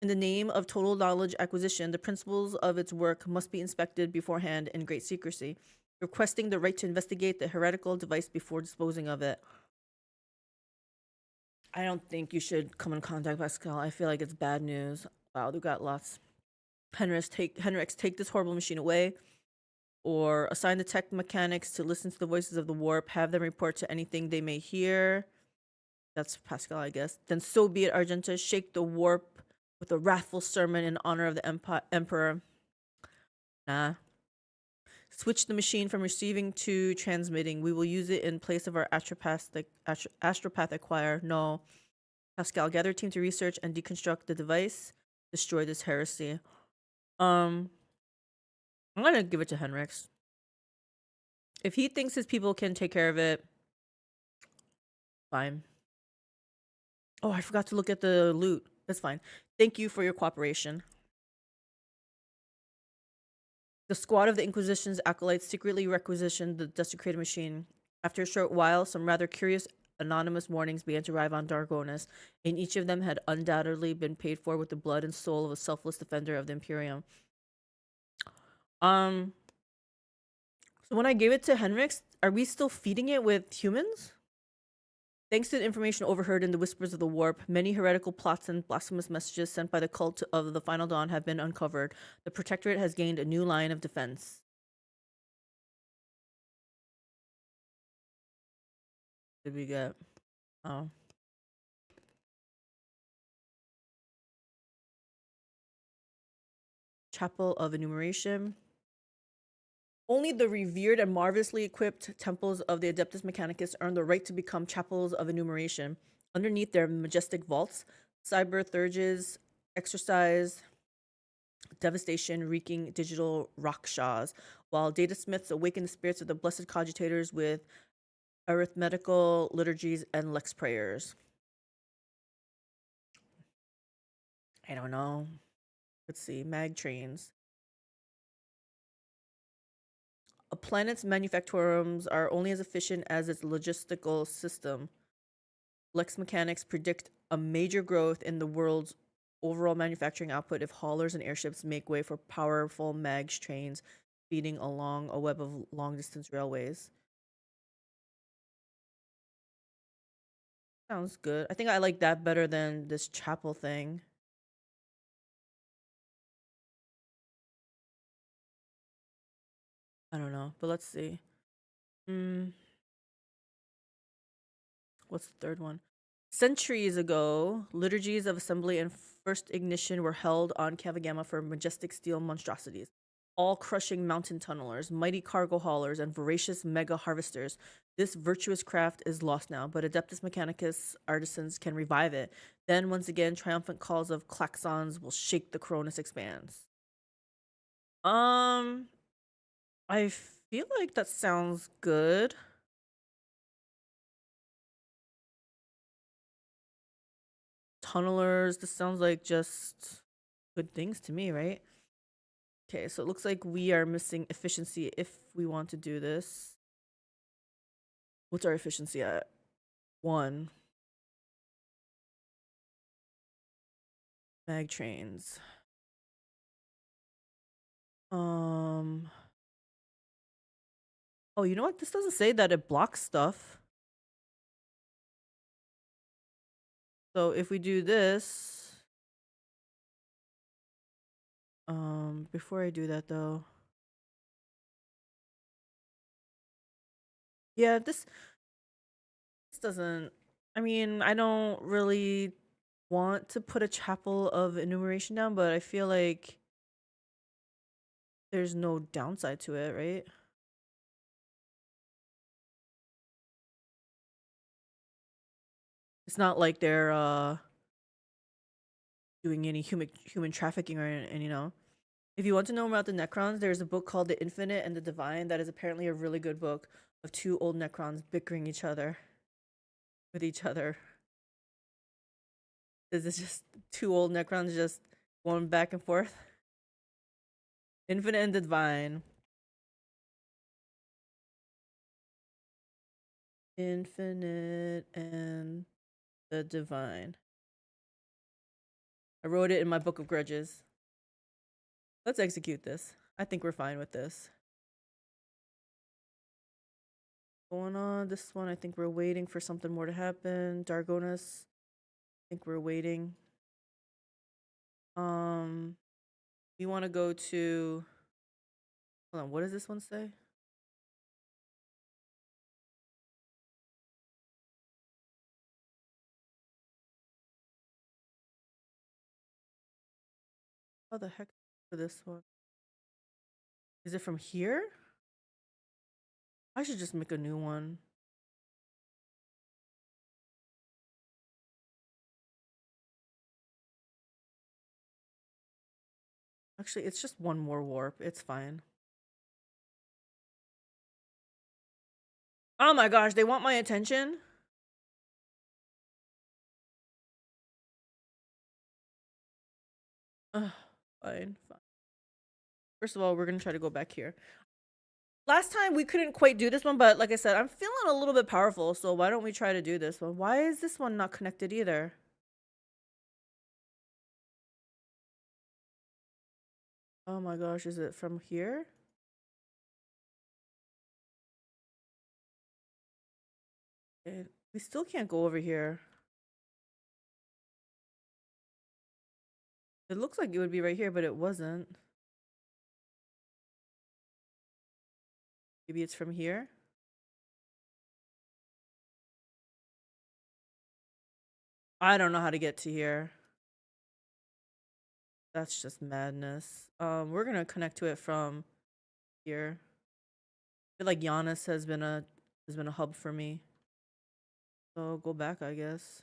In the name of total knowledge acquisition, the principles of its work must be inspected beforehand in great secrecy, requesting the right to investigate the heretical device before disposing of it. I don't think you should come in contact Pascal. I feel like it's bad news. Wow, they got lots. Henrix, take this horrible machine away, or assign the tech mechanics to listen to the voices of the warp. Have them report to anything they may hear. That's Pascal, I guess. Then so be it, Argenta. Shake the warp with a wrathful sermon in honor of the Emperor. Nah. Switch the machine from receiving to transmitting. We will use it in place of our astropathic choir. No. Pascal, gather a team to research and deconstruct the device. Destroy this heresy. I'm gonna give it to Henrix. If he thinks his people can take care of it, fine. Oh, I forgot to look at the loot. That's fine. Thank you for your cooperation. The squad of the Inquisition's acolytes secretly requisitioned the desecrated machine. After a short while, some rather curious anonymous warnings began to arrive on Dargonis, and each of them had undoubtedly been paid for with the blood and soul of a selfless defender of the Imperium. So when I gave it to Henrix, are we still feeding it with humans? Thanks to the information overheard in the whispers of the warp, many heretical plots and blasphemous messages sent by the cult of the Final Dawn have been uncovered. The Protectorate has gained a new line of defense. What did we get? Oh. Chapel of Enumeration. Only the revered and marvelously equipped temples of the Adeptus Mechanicus earn the right to become chapels of enumeration. Underneath their majestic vaults, cyber thurges exercise devastation wreaking digital rakshas, while data smiths awaken the spirits of the blessed cogitators with arithmetical liturgies and lex prayers. I don't know. Let's see. Mag trains. A planet's manufactorums are only as efficient as its logistical system. Lex mechanics predict a major growth in the world's overall manufacturing output if haulers and airships make way for powerful mag trains speeding along a web of long-distance railways. Sounds good. I think I like that better than this chapel thing. I don't know, but let's see. What's the third one? Centuries ago, liturgies of assembly and first ignition were held on Kiava Gamma for majestic steel monstrosities, all crushing mountain tunnelers, mighty cargo haulers, and voracious mega harvesters. This virtuous craft is lost now, but Adeptus Mechanicus artisans can revive it. Then, once again, triumphant calls of klaxons will shake the Cronus expanse. I feel like that sounds good. Tunnelers, this sounds like just good things to me, right? Okay, so it looks like we are missing efficiency if we want to do this. What's our efficiency at? 1. Mag trains. Oh, you know what? This doesn't say that it blocks stuff. So if we do this, before I do that though, yeah, this doesn't. I mean, I don't really want to put a chapel of enumeration down, but I feel like there's no downside to it, right? It's not like they're doing any human trafficking or and you know. If you want to know about the Necrons, there's a book called The Infinite and the Divine that is apparently a really good book of 2 old Necrons bickering with each other. Is this just 2 old Necrons just going back and forth? Infinite and the Divine. Infinite and the Divine. I wrote it in my book of grudges. Let's execute this. I think we're fine with this. Going on this one, I think we're waiting for something more to happen. Dargonus, I think we're waiting. We want to go to. Hold on, what does this one say? How the heck for this one? Is it from here? I should just make a new one. Actually, it's just one more warp. It's fine. Oh my gosh, they want my attention? Ugh, fine. First of all, we're gonna try to go back here. Last time we couldn't quite do this one, but like I said, I'm feeling a little bit powerful, so why don't we try to do this one? Why is this one not connected either? Oh my gosh, is it from here? We still can't go over here. It looks like it would be right here, but it wasn't. Maybe it's from here? I don't know how to get to here. That's just madness. We're gonna connect to it from here. I feel like Giannis has been a hub for me. So go back, I guess.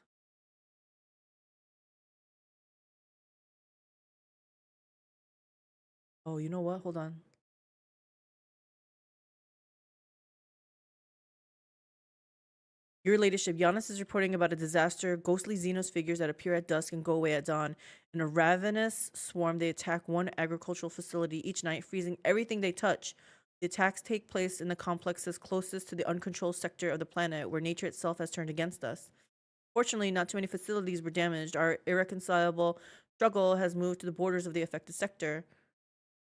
Oh, you know what? Hold on. Your ladyship, Giannis is reporting about a disaster. Ghostly Xenos figures that appear at dusk and go away at dawn. In a ravenous swarm, they attack one agricultural facility each night, freezing everything they touch. The attacks take place in the complexes closest to the uncontrolled sector of the planet, where nature itself has turned against us. Fortunately, not too many facilities were damaged. Our irreconcilable struggle has moved to the borders of the affected sector.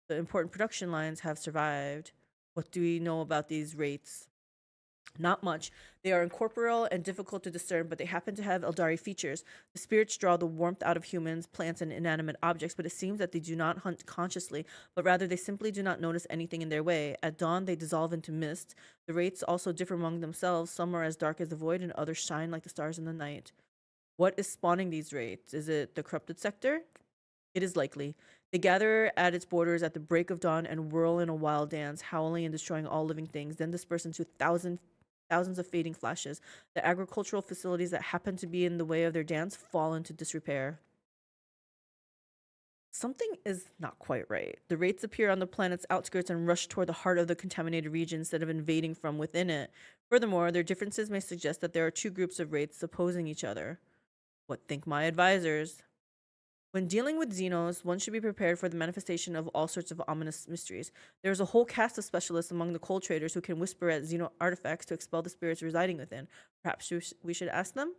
The important production lines have survived. What do we know about these rates? Not much. They are incorporeal and difficult to discern, but they happen to have Eldari features. The spirits draw the warmth out of humans, plants, and inanimate objects, but it seems that they do not hunt consciously, but rather they simply do not notice anything in their way. At dawn, they dissolve into mist. The wraiths also differ among themselves. Some are as dark as the void, and others shine like the stars in the night. What is spawning these wraiths? Is it the corrupted sector? It is likely. They gather at its borders at the break of dawn and whirl in a wild dance, howling and destroying all living things, then disperse into thousands of fading flashes. The agricultural facilities that happen to be in the way of their dance fall into disrepair. Something is not quite right. The wraiths appear on the planet's outskirts and rush toward the heart of the contaminated region instead of invading from within it. Furthermore, their differences may suggest that there are two groups of wraiths opposing each other. What think my advisors? When dealing with Xenos, one should be prepared for the manifestation of all sorts of ominous mysteries. There is a whole cast of specialists among the coal traders who can whisper at Xeno artifacts to expel the spirits residing within. Perhaps we should ask them?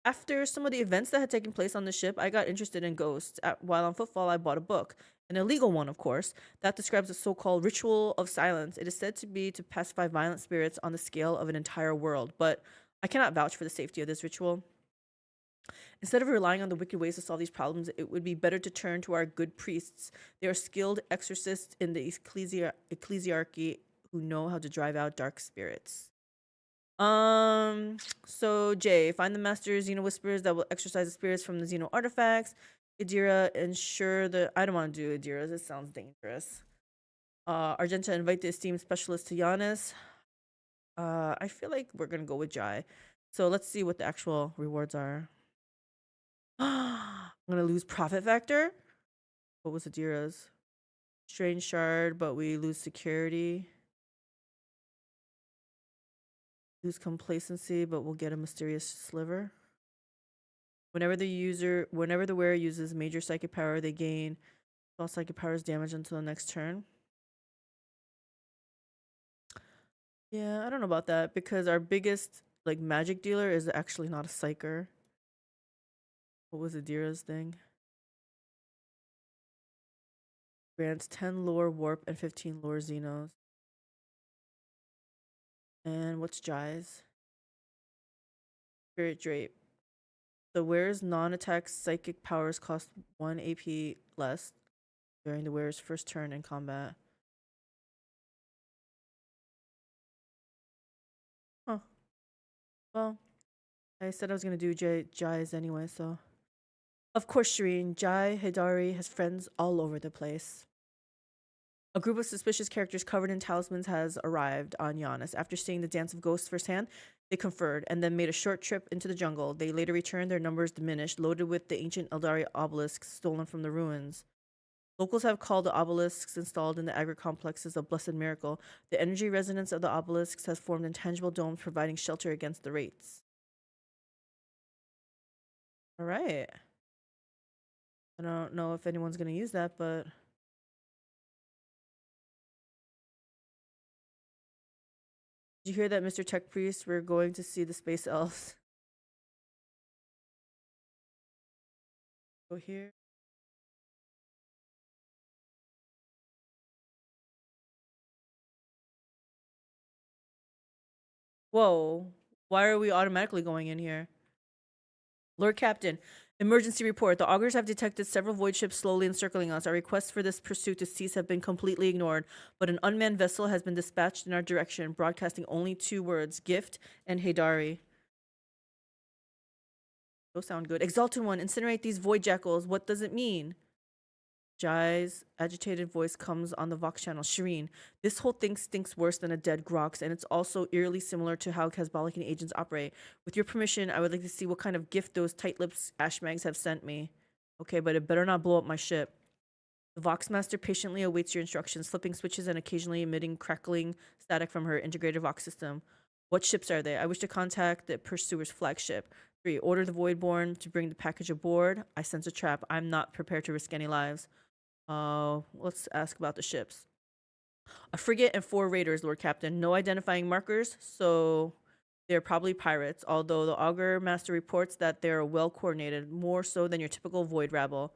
After some of the events that had taken place on the ship, I got interested in ghosts. While on footfall, I bought a book. An illegal one, of course, that describes a so-called ritual of silence. It is said to be to pacify violent spirits on the scale of an entire world, but I cannot vouch for the safety of this ritual. Instead of relying on the wicked ways to solve these problems, it would be better to turn to our good priests. They are skilled exorcists in the ecclesiarchy who know how to drive out dark spirits. So Jay, find the master Xeno whispers that will exorcise the spirits from the Xeno artifacts. Idira, ensure the I don't want to do Idira's, it sounds dangerous. Argenta, invite the esteemed specialist to Giannis. I feel like we're gonna go with Jai. So let's see what the actual rewards are. I'm gonna lose profit factor. What was Adira's? Strange shard, but we lose security. Lose complacency, but we'll get a mysterious sliver. Whenever the wearer uses major psychic power, they gain all psychic powers damage until the next turn. Yeah, I don't know about that because our biggest like magic dealer is actually not a psyker. What was Adira's thing? Grants 10 lore warp and 15 lore xenos. And what's Jai's? Spirit Drape. The wearer's non-attack psychic powers cost 1 AP less during the wearer's first turn in combat. Huh. Well, I said I was gonna do Jai's anyway, so. Of course, Shireen, Jai Hidari has friends all over the place. A group of suspicious characters covered in talismans has arrived on Giannis. After seeing the Dance of Ghosts firsthand, they conferred and then made a short trip into the jungle. They later returned, their numbers diminished, loaded with the ancient Eldari obelisks stolen from the ruins. Locals have called the obelisks installed in the agri complexes a blessed miracle. The energy resonance of the obelisks has formed intangible domes providing shelter against the wraiths. All right. I don't know if anyone's going to use that, but... Did you hear that, Mr. Tech Priest? We're going to see the space elves. Go here. Whoa. Why are we automatically going in here? Lord Captain, emergency report. The augurs have detected several void ships slowly encircling us. Our requests for this pursuit to cease have been completely ignored, but an unmanned vessel has been dispatched in our direction, broadcasting only 2 words, Gift and Haydari. Those sound good. Exalted One, incinerate these void jackals. What does it mean? Jai's agitated voice comes on the Vox channel. Shireen, this whole thing stinks worse than a dead Grox, and it's also eerily similar to how Kazbalikan agents operate. With your permission, I would like to see what kind of gift those tight-lipped Ashmags have sent me. Okay, but it better not blow up my ship. The Vox Master patiently awaits your instructions, flipping switches and occasionally emitting crackling static from her integrated Vox system. What ships are they? I wish to contact the Pursuer's flagship. 3. Order the Voidborn to bring the package aboard. I sense a trap. I'm not prepared to risk any lives. Let's ask about the ships. A frigate and 4 raiders, Lord Captain. No identifying markers, so they're probably pirates, although the Augur Master reports that they're well coordinated, more so than your typical void rabble.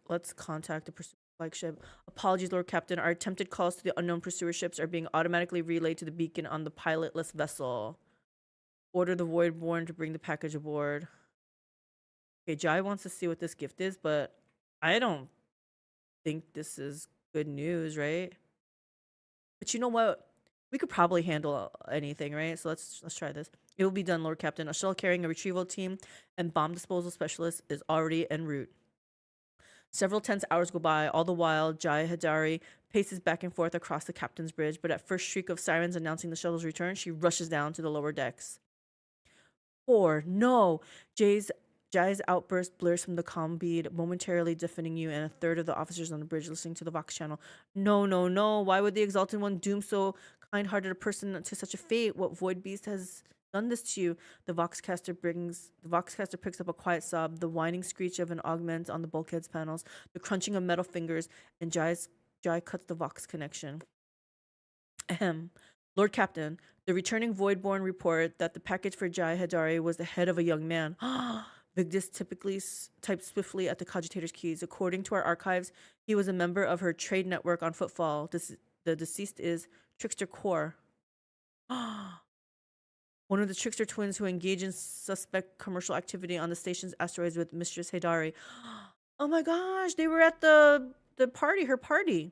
Let's contact the pursuer flagship. Apologies, Lord Captain. Our attempted calls to the unknown pursuer ships are being automatically relayed to the beacon on the pilotless vessel. Order the Voidborn to bring the package aboard. Okay, Jai wants to see what this gift is, but I don't think this is good news, right? But you know what? We could probably handle anything, right? So let's try this. It will be done, Lord Captain. A shell carrying a retrieval team and bomb disposal specialist is already en route. Several tense hours go by. All the while, Jai Hadari paces back and forth across the captain's bridge, but at first shriek of sirens announcing the shuttle's return, she rushes down to the lower decks. 4. No! Jai's outburst blurs from the comm bead, momentarily deafening you and a third of the officers on the bridge listening to the Vox channel. No, no, no. Why would the Exalted One doom so kind-hearted a person to such a fate? What void beast has done this to you? The Voxcaster picks up a quiet sob, the whining screech of an augment on the bulkhead's panels, the crunching of metal fingers, and Jai cuts the Vox connection. Ahem. Lord Captain, the returning Voidborn report that the package for Jai Hadari was the head of a young man. Vigdis typically typed swiftly at the cogitator's keys. According to our archives, he was a member of her trade network on Footfall. The deceased is Trickster Core. One of the Trickster twins who engage in suspect commercial activity on the station's asteroids with Mistress Haydari. Oh my gosh, they were at the party, her party.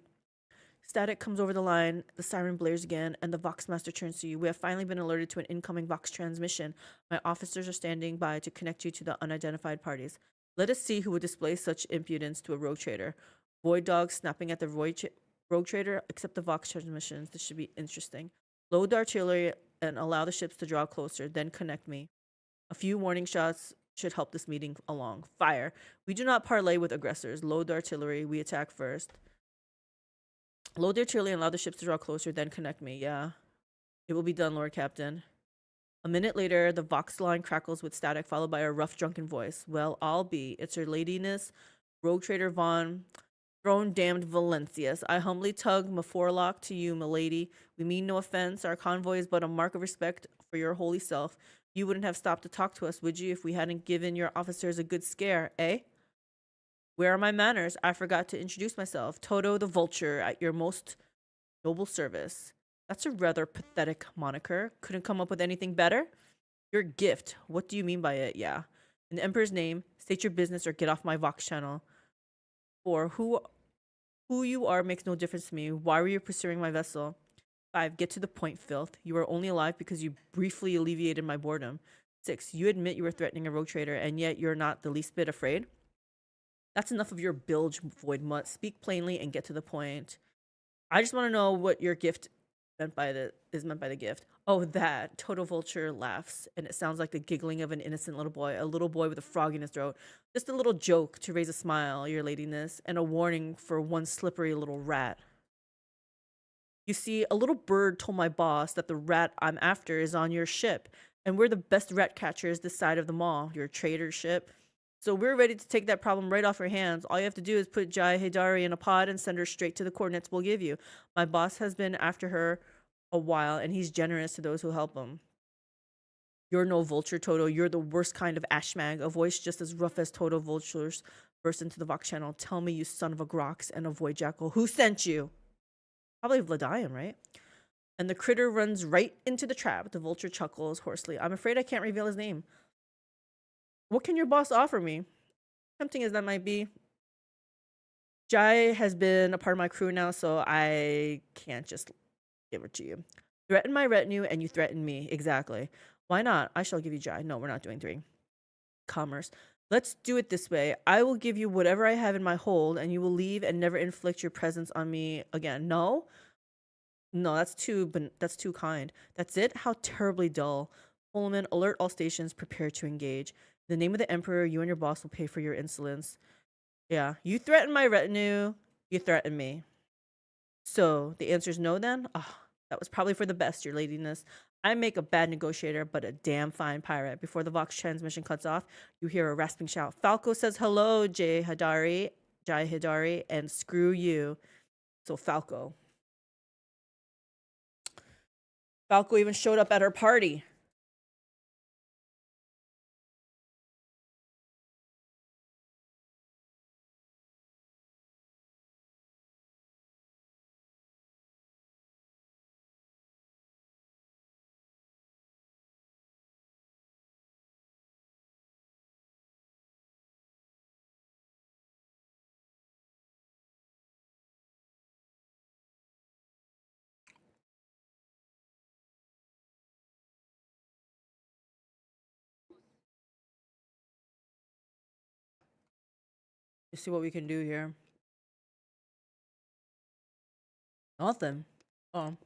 Static comes over the line, the siren blares again, and the Vox Master turns to you. We have finally been alerted to an incoming Vox transmission. My officers are standing by to connect you to the unidentified parties. Let us see who would display such impudence to a rogue trader. Void dog snapping at the rogue trader, accept the Vox transmissions. This should be interesting. Load the artillery and allow the ships to draw closer, then connect me. A few warning shots should help this meeting along. Fire. We do not parley with aggressors. Load the artillery. We attack first. Load the artillery and allow the ships to draw closer, then connect me. Yeah. It will be done, Lord Captain. A minute later, the Vox line crackles with static, followed by a rough, drunken voice. Well, I'll be. It's her ladiness, Rogue Trader Von Throne Damned Valencius. I humbly tug my forelock to you, milady. We mean no offense. Our convoy is but a mark of respect for your holy self. You wouldn't have stopped to talk to us, would you, if we hadn't given your officers a good scare, eh? Where are my manners? I forgot to introduce myself. Toto the Vulture, at your most noble service. That's a rather pathetic moniker. Couldn't come up with anything better? Your gift. What do you mean by it? Yeah. In the Emperor's name, state your business or get off my Vox channel. Or who you are makes no difference to me. Why were you pursuing my vessel? 5. Get to the point, filth. You are only alive because you briefly alleviated my boredom. 6. You admit you were threatening a rogue trader, and yet you're not the least bit afraid? That's enough of your bilge, void mutt. Speak plainly and get to the point. I just want to know what your gift meant by the gift. Oh, that. Toto Vulture laughs, and it sounds like the giggling of an innocent little boy, a little boy with a frog in his throat. Just a little joke to raise a smile, your ladiness, and a warning for one slippery little rat. You see, a little bird told my boss that the rat I'm after is on your ship, and we're the best rat catchers this side of the mall, your trader ship. So we're ready to take that problem right off your hands. All you have to do is put Jai Hidari in a pod and send her straight to the coordinates we'll give you. My boss has been after her a while, and he's generous to those who help him. You're no vulture, Toto. You're the worst kind of ashmag, a voice just as rough as Toto Vulture's burst into the Vox channel. Tell me, you son of a grox and a void jackal, who sent you? Probably Vladian, right? And the critter runs right into the trap. The vulture chuckles hoarsely. I'm afraid I can't reveal his name. What can your boss offer me? Tempting as that might be, Jai has been a part of my crew now, so I can't just give it to you. Threaten my retinue and you threaten me. Exactly. Why not? I shall give you Jai. No, we're not doing 3. Commerce. Let's do it this way. I will give you whatever I have in my hold, and you will leave and never inflict your presence on me again. No? No, that's too kind. That's it? How terribly dull. Pullman, alert all stations, prepare to engage. In the name of the Emperor, you and your boss will pay for your insolence. Yeah, you threaten my retinue, you threaten me. So, the answer is no then? Ah, that was probably for the best, your ladiness. I make a bad negotiator, but a damn fine pirate. Before the Vox transmission cuts off, you hear a rasping shout. Falco says hello, Jai Hidari, and screw you. So, Falco even showed up at her party. Let's see what we can do here. Nothing. Oh.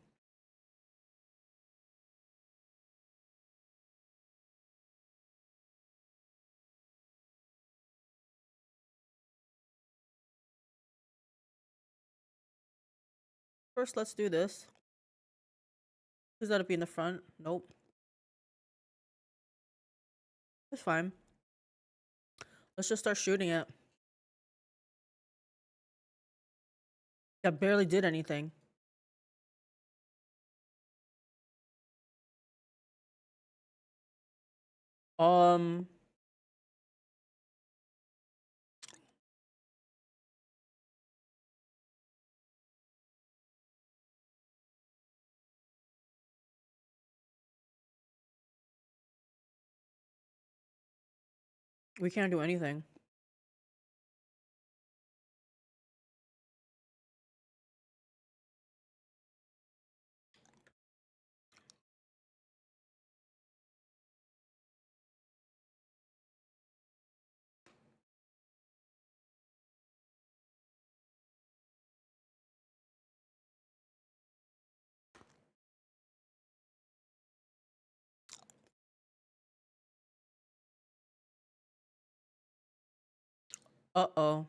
First, let's do this. Who's that to be in the front? Nope. It's fine. Let's just start shooting it. That barely did anything. Um, we can't do anything. Uh-oh.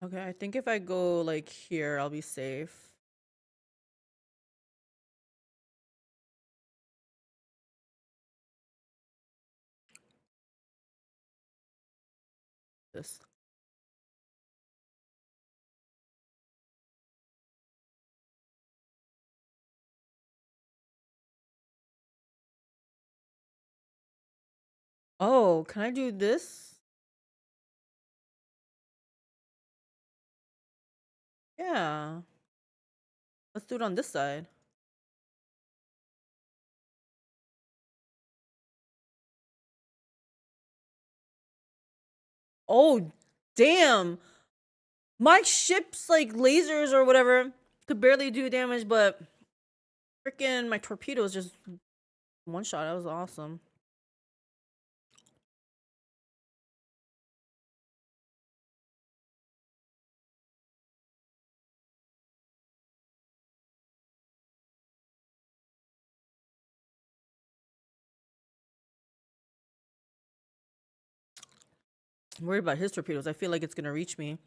Okay, I think if I go like here, I'll be safe. This. Oh, can I do this? Yeah. Let's do it on this side. Oh, damn. My ship's like lasers or whatever could barely do damage, but freaking my torpedoes just one shot. That was awesome. I'm worried about his torpedoes. I feel like it's gonna reach me.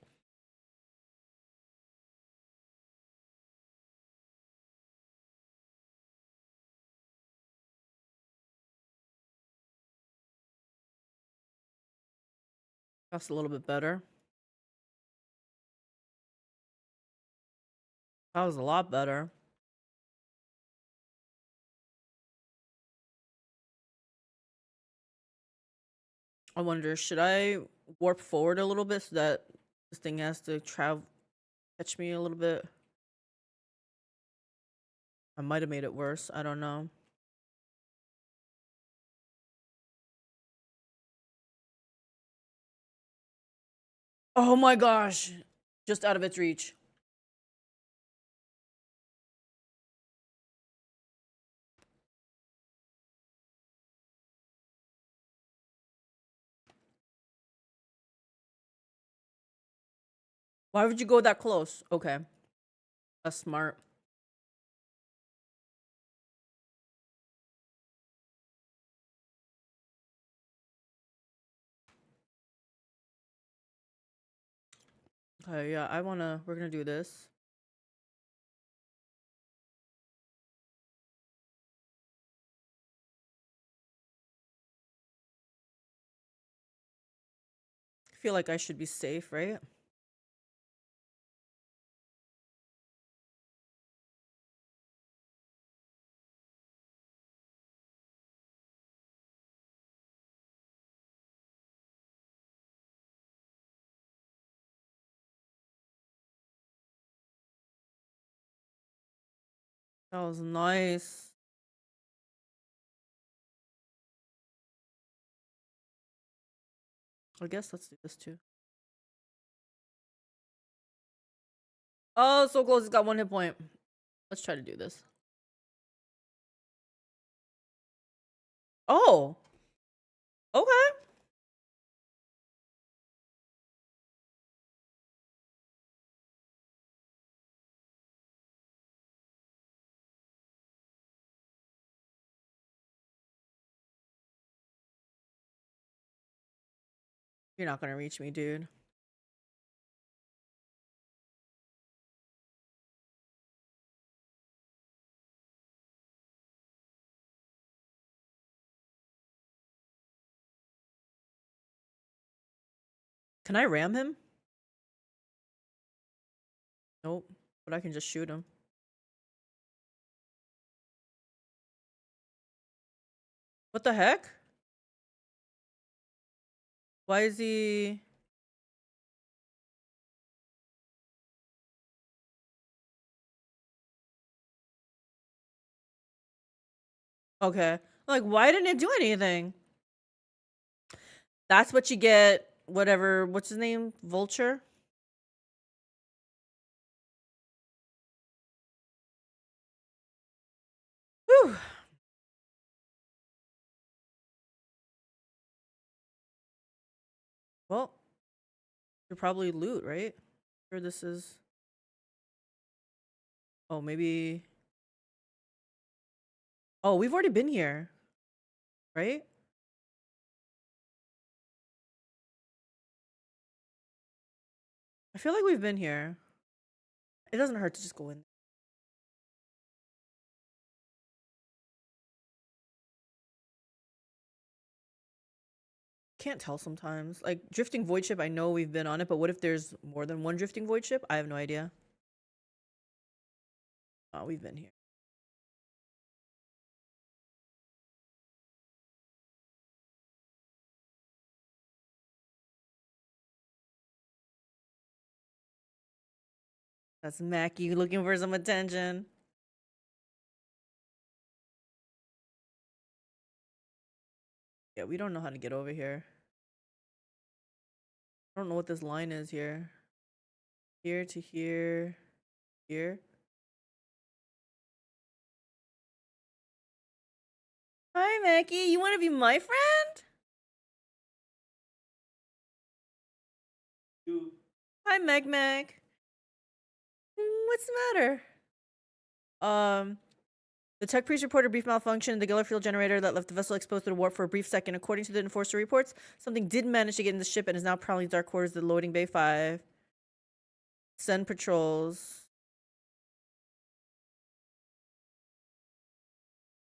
That's a little bit better. That was a lot better. I wonder, should I warp forward a little bit so that this thing has to catch me a little bit? I might have made it worse. I don't know. Oh my gosh. Just out of its reach. Why would you go that close? Okay. That's smart. Okay, yeah, we're gonna do this. I feel like I should be safe, right? That was nice. I guess let's do this too. Oh, so close. It's got 1 hit point. Let's try to do this. Oh. Okay. You're not gonna reach me, dude. Can I ram him? Nope. But I can just shoot him. What the heck? Why is he... Okay. Like, why didn't it do anything? That's what you get. Whatever. What's his name? Vulture? Whew. Well, should probably loot, right? Sure, this is... Oh, maybe... Oh, we've already been here. Right? I feel like we've been here. It doesn't hurt to just go in. can't tell sometimes. Like, drifting void ship, I know we've been on it, but what if there's more than one drifting void ship? I have no idea. Oh, we've been here. That's Mackie looking for some attention. Yeah, we don't know how to get over here. I don't know what this line is here. Here to here. Here. Hi, Mackie. You want to be my friend? Hi, Meg Meg. What's the matter? The tech priest reported a brief malfunction in the Geller fuel generator that left the vessel exposed to the warp for a brief second. According to the Enforcer reports, something did manage to get in the ship and is now prowling dark quarters of the loading bay 5. Send patrols.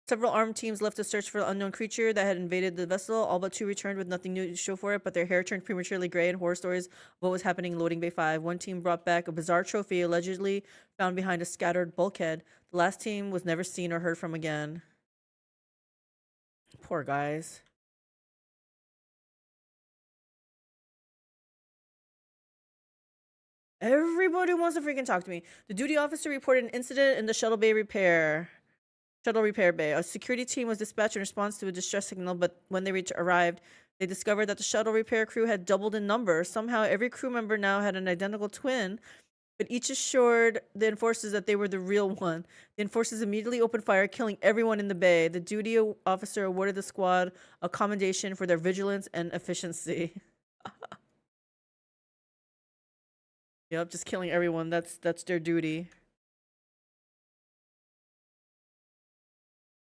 Several armed teams left to search for the unknown creature that had invaded the vessel. All but 2 returned with nothing new to show for it, but their hair turned prematurely gray and horror stories of what was happening in Loading Bay 5. One team brought back a bizarre trophy allegedly found behind a scattered bulkhead. The last team was never seen or heard from again. Poor guys. Everybody wants to freaking talk to me. The duty officer reported an incident in the shuttle repair bay. A security team was dispatched in response to a distress signal, but when they arrived, they discovered that the shuttle repair crew had doubled in number. Somehow, every crew member now had an identical twin, but each assured the enforcers that they were the real one. The enforcers immediately opened fire, killing everyone in the bay. The duty officer awarded the squad a commendation for their vigilance and efficiency. Yep, just killing everyone. That's their duty.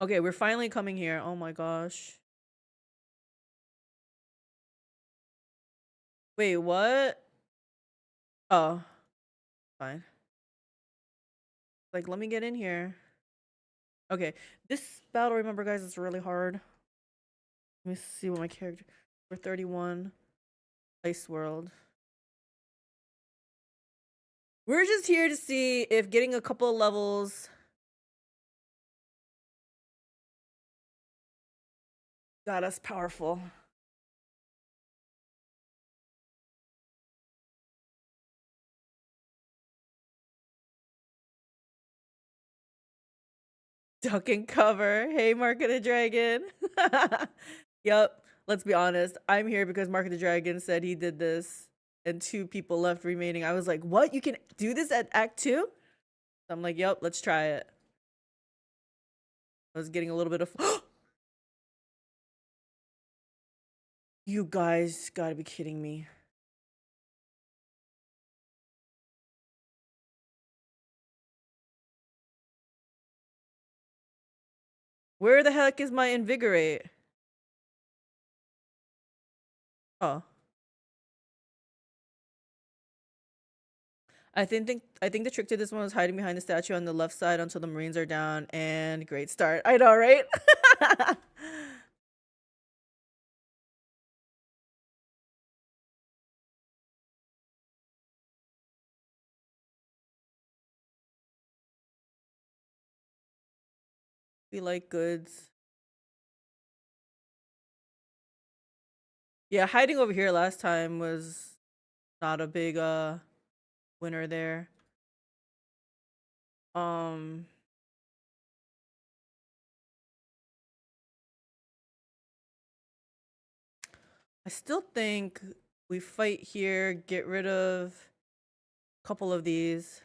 Okay, we're finally coming here. Oh my gosh. Wait, what? Oh, fine. Like, let me get in here. Okay, this battle, remember, guys, is really hard. Let me see what my character. We're 31. Ice World. We're just here to see if getting a couple of levels got us powerful. Duck and cover. Hey, Mark of the Dragon. Yep. Let's be honest. I'm here because Mark of the Dragon said he did this and 2 people left remaining. I was like, what? You can do this at Act 2? So I'm like, yep, let's try it. I was getting a little bit of... You guys gotta be kidding me. Where the heck is my invigorate? Oh. I think the trick to this one was hiding behind the statue on the left side until the Marines are down, and great start. I know, right? We like goods. Yeah, hiding over here last time was not a big winner there. I still think we fight here, get rid of a couple of these.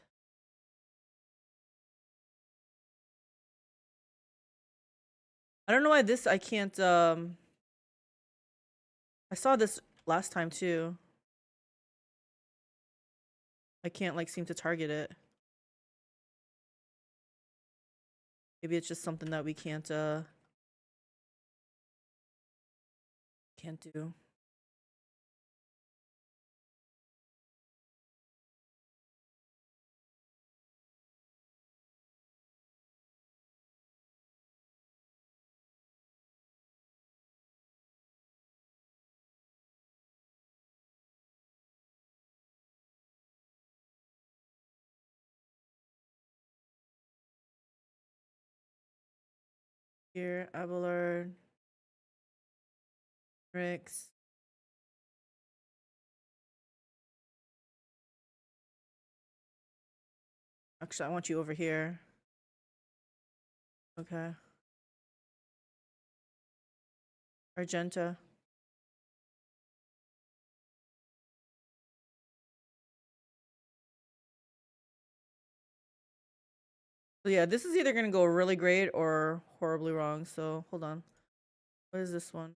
I don't know why this I can't I saw this last time too. I can't like seem to target it. Maybe it's just something that we can't do. Here, Abelard. Rix. Actually, I want you over here. Okay. Argenta. So yeah, this is either gonna go really great or horribly wrong. So hold on. What is this one?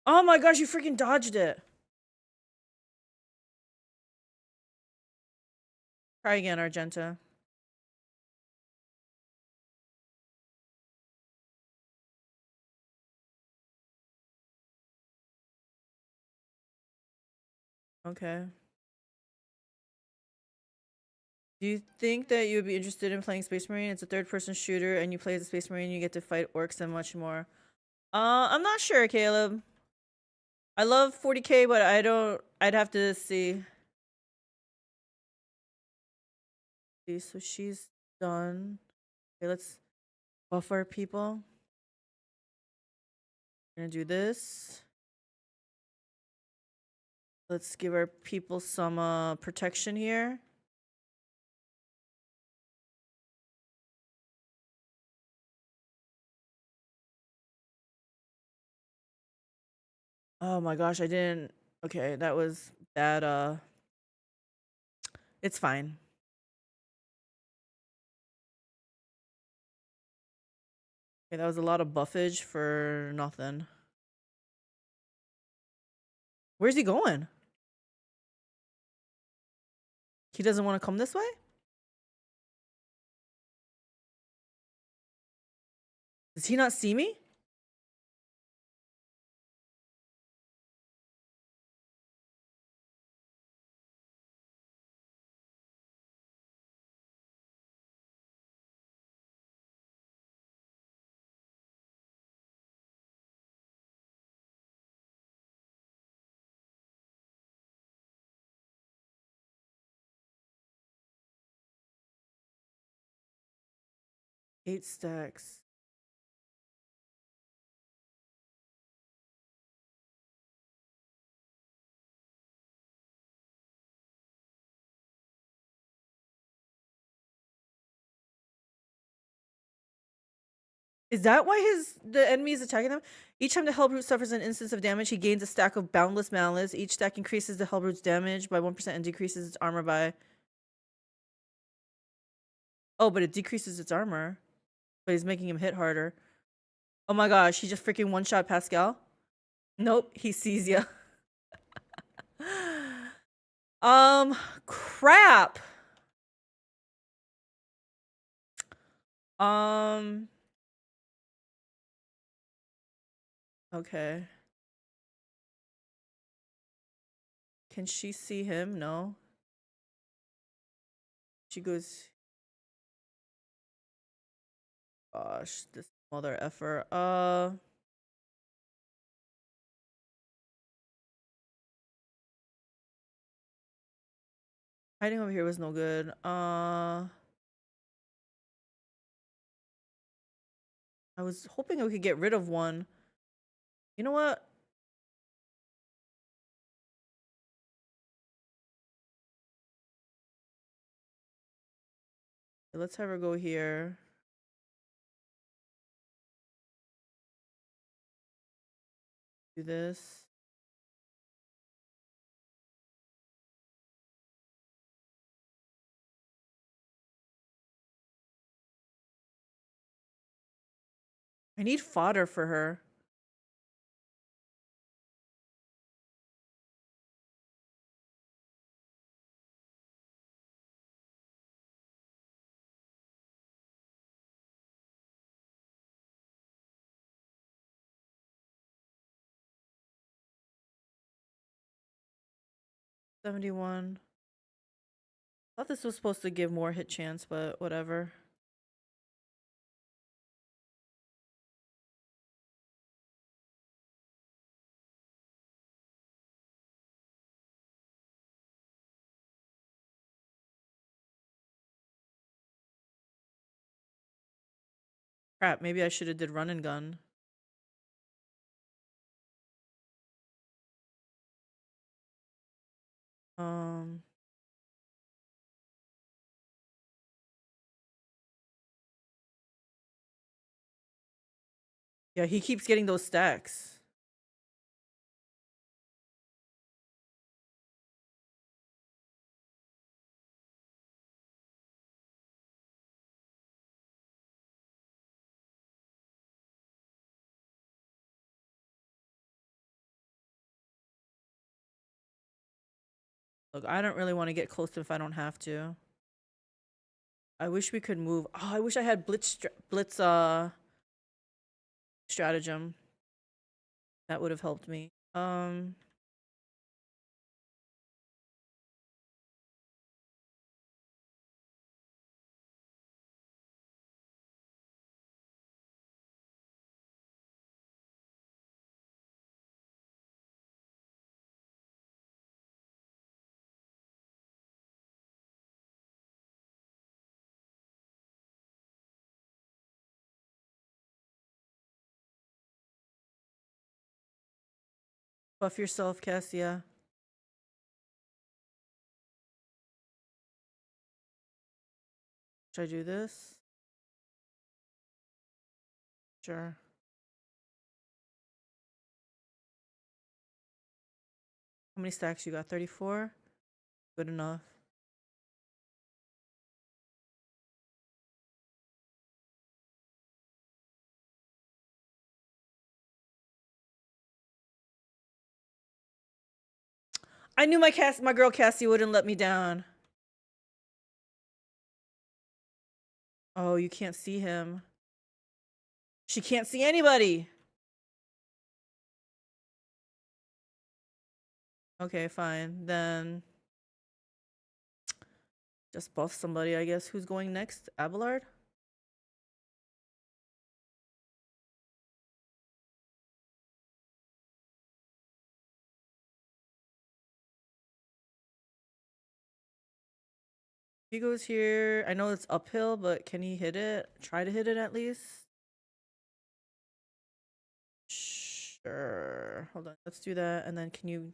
Oh my gosh, you freaking dodged it. Try again, Argenta. Okay. Do you think that you would be interested in playing Space Marine? It's a third-person shooter, and you play as a Space Marine, you get to fight orcs and much more. I'm not sure, Caleb. I love 40k, but I don't. I'd have to see. Okay, so she's done. Okay, let's buff our people. We're gonna do this. Let's give our people some protection here. Oh my gosh, I didn't. Okay, that was bad. It's fine. Okay, that was a lot of buffage for nothing. Where's he going? He doesn't want to come this way? Does he not see me? Eight stacks. Is that why the enemy is attacking them? Each time the Hellbrute suffers an instance of damage, he gains a stack of Boundless Malice. Each stack increases the Hellbrute's damage by 1% and decreases its armor by... Oh, but it decreases its armor. But he's making him hit harder. Oh my gosh, he just freaking one-shot Pascal? Nope, he sees ya. Crap. Okay. Can she see him? No. She goes... Gosh, this mother effer. Hiding over here was no good. I was hoping I could get rid of one. You know what? Let's have her go here. Do this. I need fodder for her. $71. Thought this was supposed to give more hit chance, but whatever. Crap, maybe I should have did run and gun. Yeah, he keeps getting those stacks. Look, I don't really want to get close to him if I don't have to. I wish we could move. Oh, I wish I had blitz stratagem. That would have helped me. Buff yourself, Cassia. Should I do this? Sure. How many stacks you got? 34? Good enough. I knew my girl Cassie wouldn't let me down. Oh, you can't see him. She can't see anybody. Okay, fine. Then just buff somebody, I guess. Who's going next? Abelard? He goes here. I know it's uphill, but can he hit it? Try to hit it at least. Sure. Hold on. Let's do that. And then can you...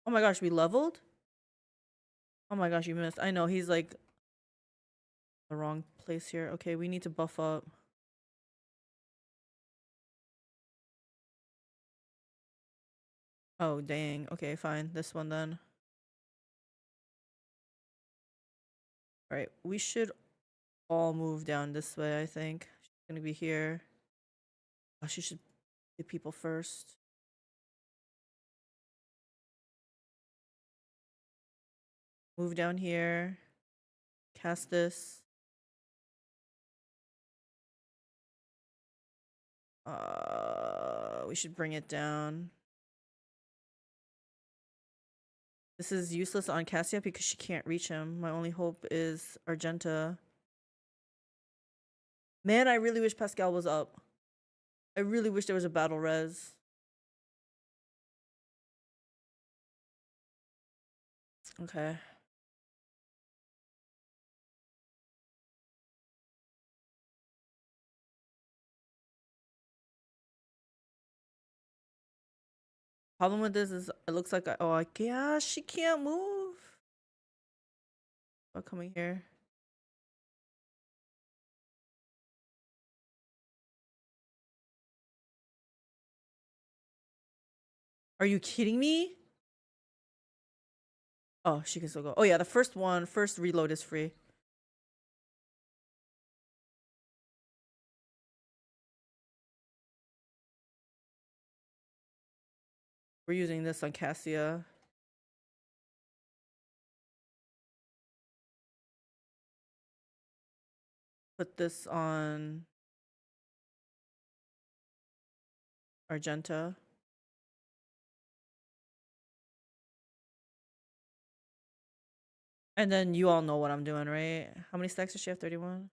Oh my gosh, we leveled? Oh my gosh, you missed. I know, he's like the wrong place here. Okay, we need to buff up. Oh, dang. Okay, fine. This one then. Alright, we should all move down this way, I think. She's gonna be here. Oh, she should hit people first. Move down here. Cast this. We should bring it down. This is useless on Cassia because she can't reach him. My only hope is Argenta. Man, I really wish Pascal was up. I really wish there was a battle res. Okay. Problem with this is it looks like yeah, she can't move. I'm coming here. Are you kidding me? Oh, she can still go. Oh yeah, the first reload is free. We're using this on Cassia. Put this on Argenta. And then you all know what I'm doing, right? How many stacks does she have? 31?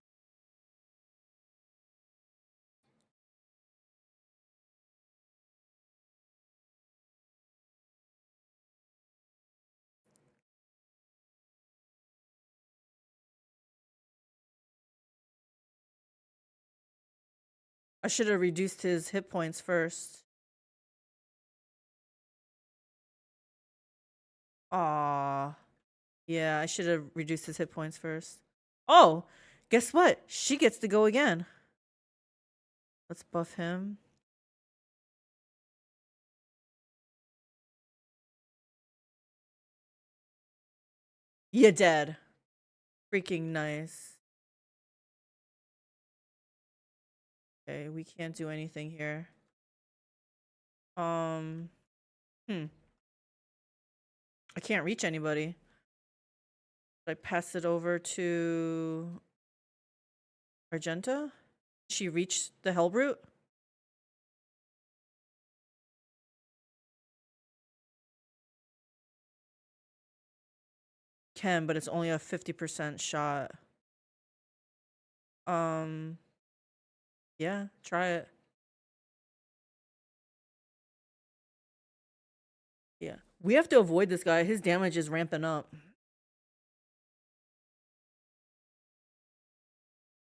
I should have reduced his hit points first. Aw. Yeah, I should have reduced his hit points first. Oh, guess what? She gets to go again. Let's buff him. You dead. Freaking nice. Okay, we can't do anything here. I can't reach anybody. I pass it over to Argenta. She reached the Hellbrute. Can, but it's only a 50% shot. Yeah, try it. Yeah. We have to avoid this guy. His damage is ramping up.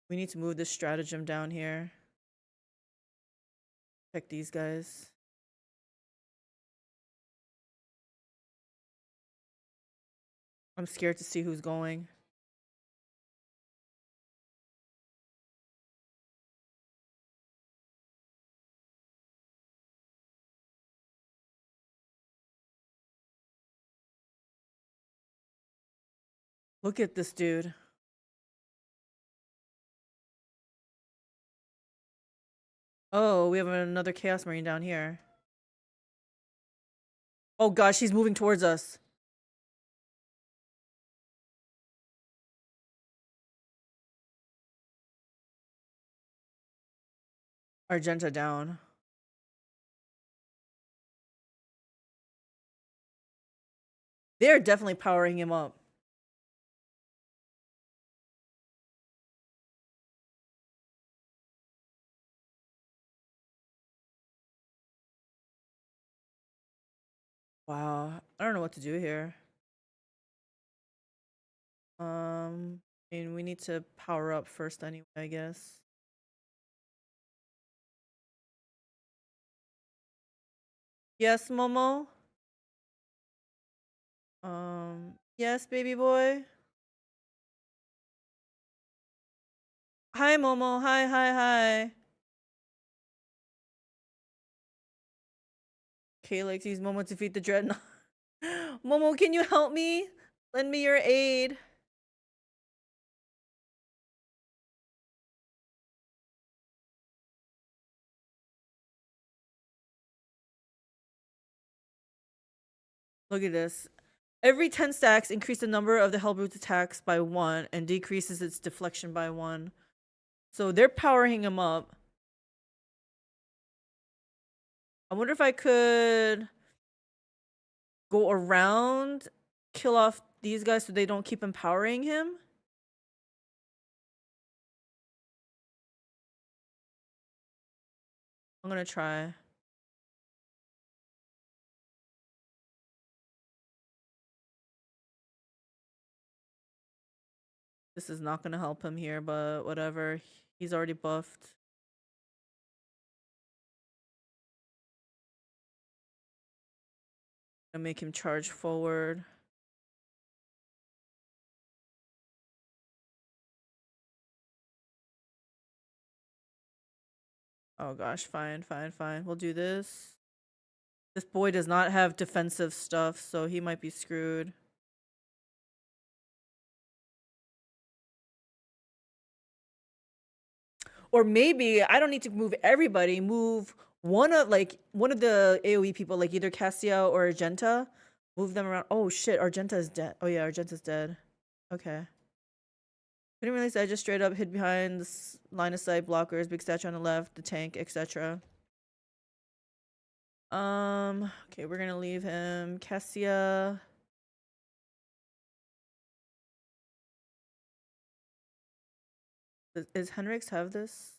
We need to move this stratagem down here. Check these guys. I'm scared to see who's going. Look at this dude. Oh, we have another Chaos Marine down here. Oh gosh, he's moving towards us. Argenta down. They're definitely powering him up. Wow. I don't know what to do here. I mean, we need to power up first anyway, I guess. Yes, Momo? Yes, baby boy? Hi, Momo. Hi, hi, hi. Calyx, use Momo to defeat the Dreadnought. Momo, can you help me? Lend me your aid. Look at this. Every 10 stacks, increase the number of the Hellbrute's attacks by 1 and decreases its deflection by 1. So they're powering him up. I wonder if I could go around, kill off these guys so they don't keep empowering him. I'm gonna try. This is not gonna help him here, but whatever. He's already buffed. Gonna make him charge forward. Oh gosh, fine, fine, fine. We'll do this. This boy does not have defensive stuff, so he might be screwed. Or maybe I don't need to move everybody. Move one of the AoE people, like either Castiel or Argenta. Move them around. Oh shit, Argenta is dead. Oh yeah, Argenta's dead. Okay. Couldn't realize I just straight up hid behind this line of sight blockers, big statue on the left, the tank, etc. Okay, we're gonna leave him. Cassia. Is Henrix have this?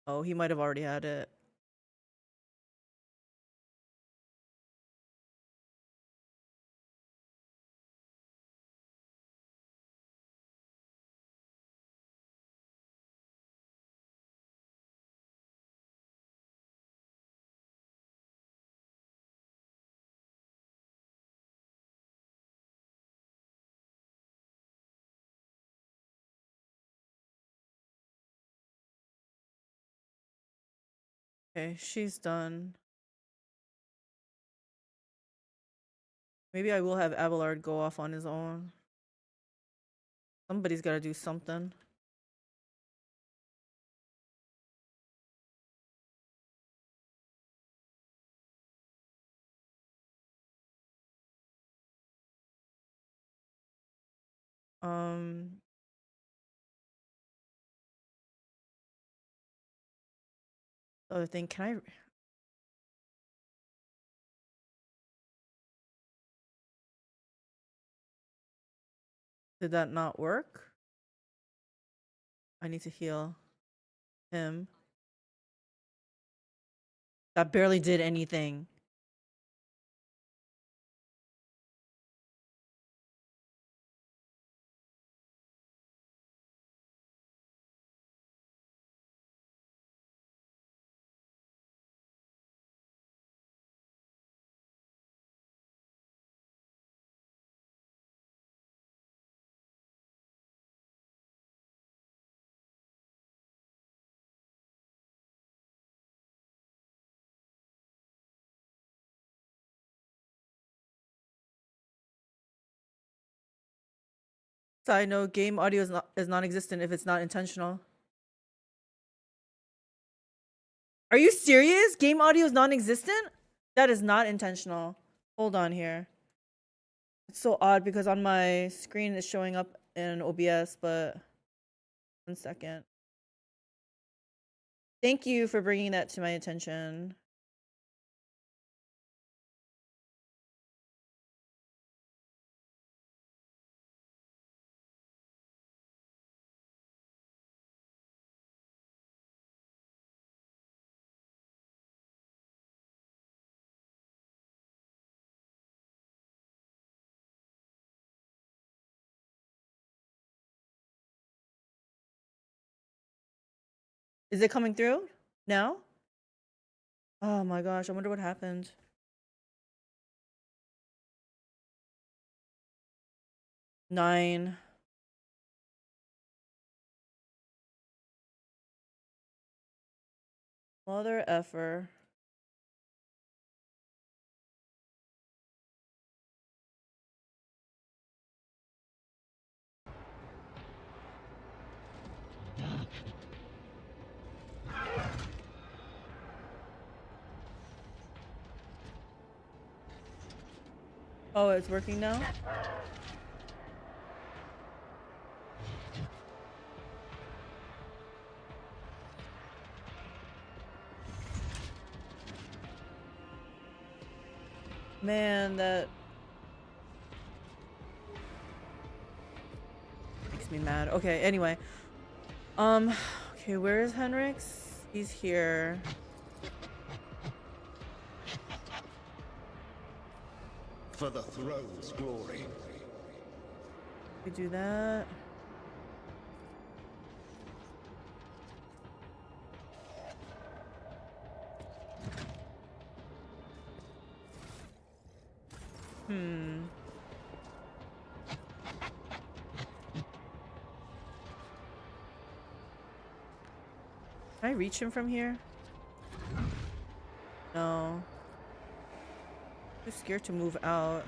Oh, he might have already had it. Okay, she's done. Maybe I will have Abelard go off on his own. Somebody's gotta do something. The other thing, can I? Did that not work? I need to heal him. That barely did anything. Side note, game audio is non-existent if it's not intentional. Are you serious? Game audio is non-existent? That is not intentional. Hold on here. It's so odd because on my screen it's showing up in OBS, but 1 second. Thank you for bringing that to my attention. Is it coming through now? Oh my gosh, I wonder what happened. Nine. Mother effer. Oh, it's working now? Man, that makes me mad. Okay, anyway. Okay, where is Henrix? He's here. For the throne's glory. We do that. Can I reach him from here? No. Too scared to move out.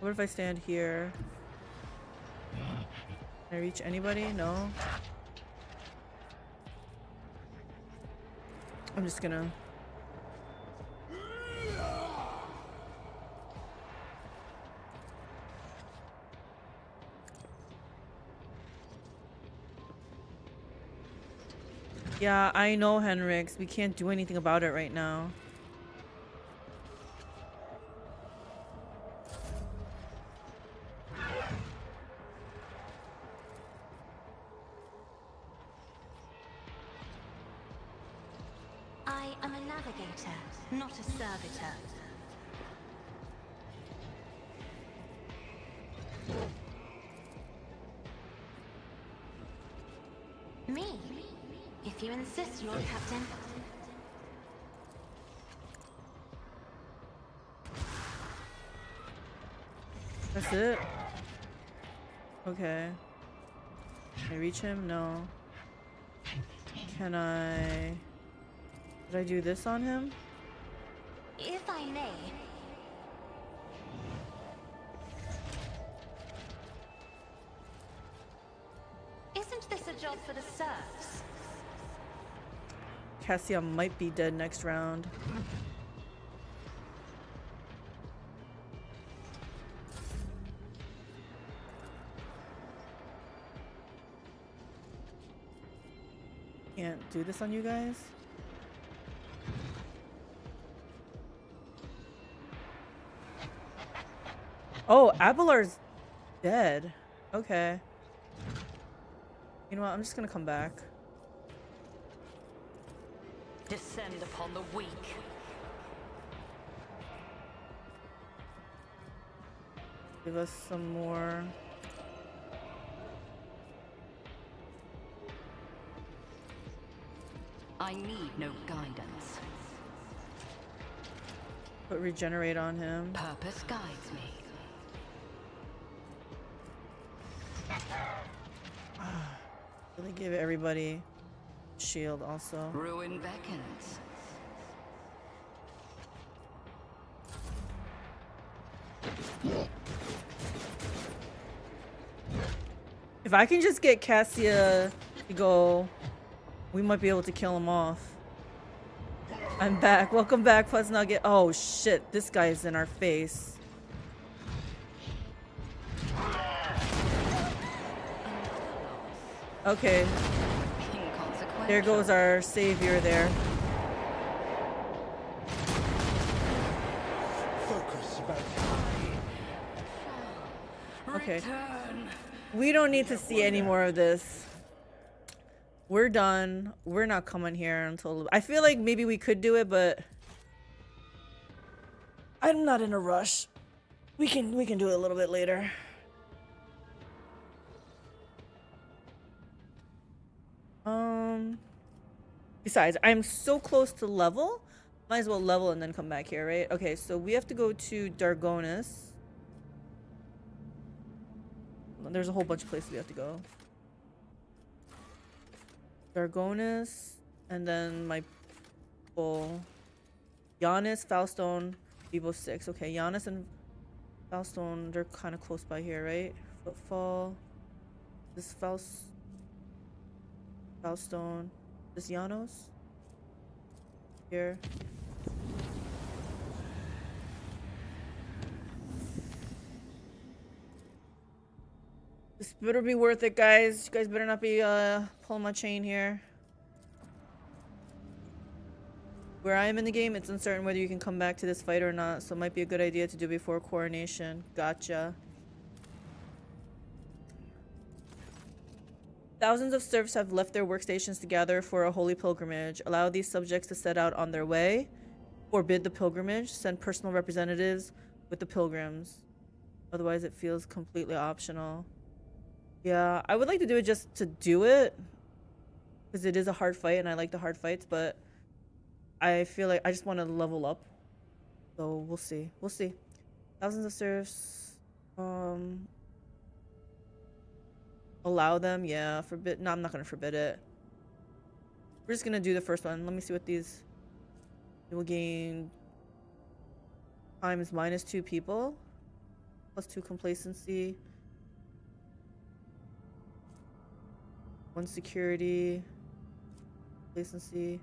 What if I stand here? Can I reach anybody? No. I'm just gonna... Yeah, I know, Henrix. We can't do anything about it right now. I am a navigator, not a servitor. Me? If you insist, Lord Captain. That's it. Okay. Can I reach him? No. Can I... Did I do this on him? If I may. Isn't this a job for the serfs? Cassia might be dead next round. Can't do this on you guys. Oh, Abelard's dead. Okay. You know what? I'm just gonna come back. Descend upon the weak. Give us some more. I need no guidance. Put regenerate on him. Purpose guides me. Really give everybody shield also. Ruin beckons. If I can just get Cassia to go, we might be able to kill him off. I'm back. Welcome back, Fuzz Nugget. Oh shit, this guy's in our face. Okay, there goes our savior there. Focus, baddie. Okay. We don't need to see any more of this. We're done. We're not coming here until... I feel like maybe we could do it, but... I'm not in a rush. We can do it a little bit later. Besides, I'm so close to level. Might as well level and then come back here, right? Okay, so we have to go to Dargonus. There's a whole bunch of places we have to go. Dargonus, and then my people. Giannis, Falstone, Vivo 6. Okay, Giannis and Falstone, they're kind of close by here, right? Footfall. This Falstone. This Janos. Here. This better be worth it, guys. You guys better not be pulling my chain here. Where I am in the game, it's uncertain whether you can come back to this fight or not, so it might be a good idea to do before coronation. Gotcha. Thousands of serfs have left their workstations to gather for a holy pilgrimage. Allow these subjects to set out on their way. Forbid the pilgrimage. Send personal representatives with the pilgrims. Otherwise, it feels completely optional. Yeah, I would like to do it just to do it. Because it is a hard fight and I like the hard fights, but I feel like I just want to level up. So we'll see. We'll see. Thousands of serfs. Allow them, yeah. Forbid. No, I'm not gonna forbid it. We're just gonna do the first one. Let me see what these. It will gain times -2 people, +2 complacency, 1 security, complacency,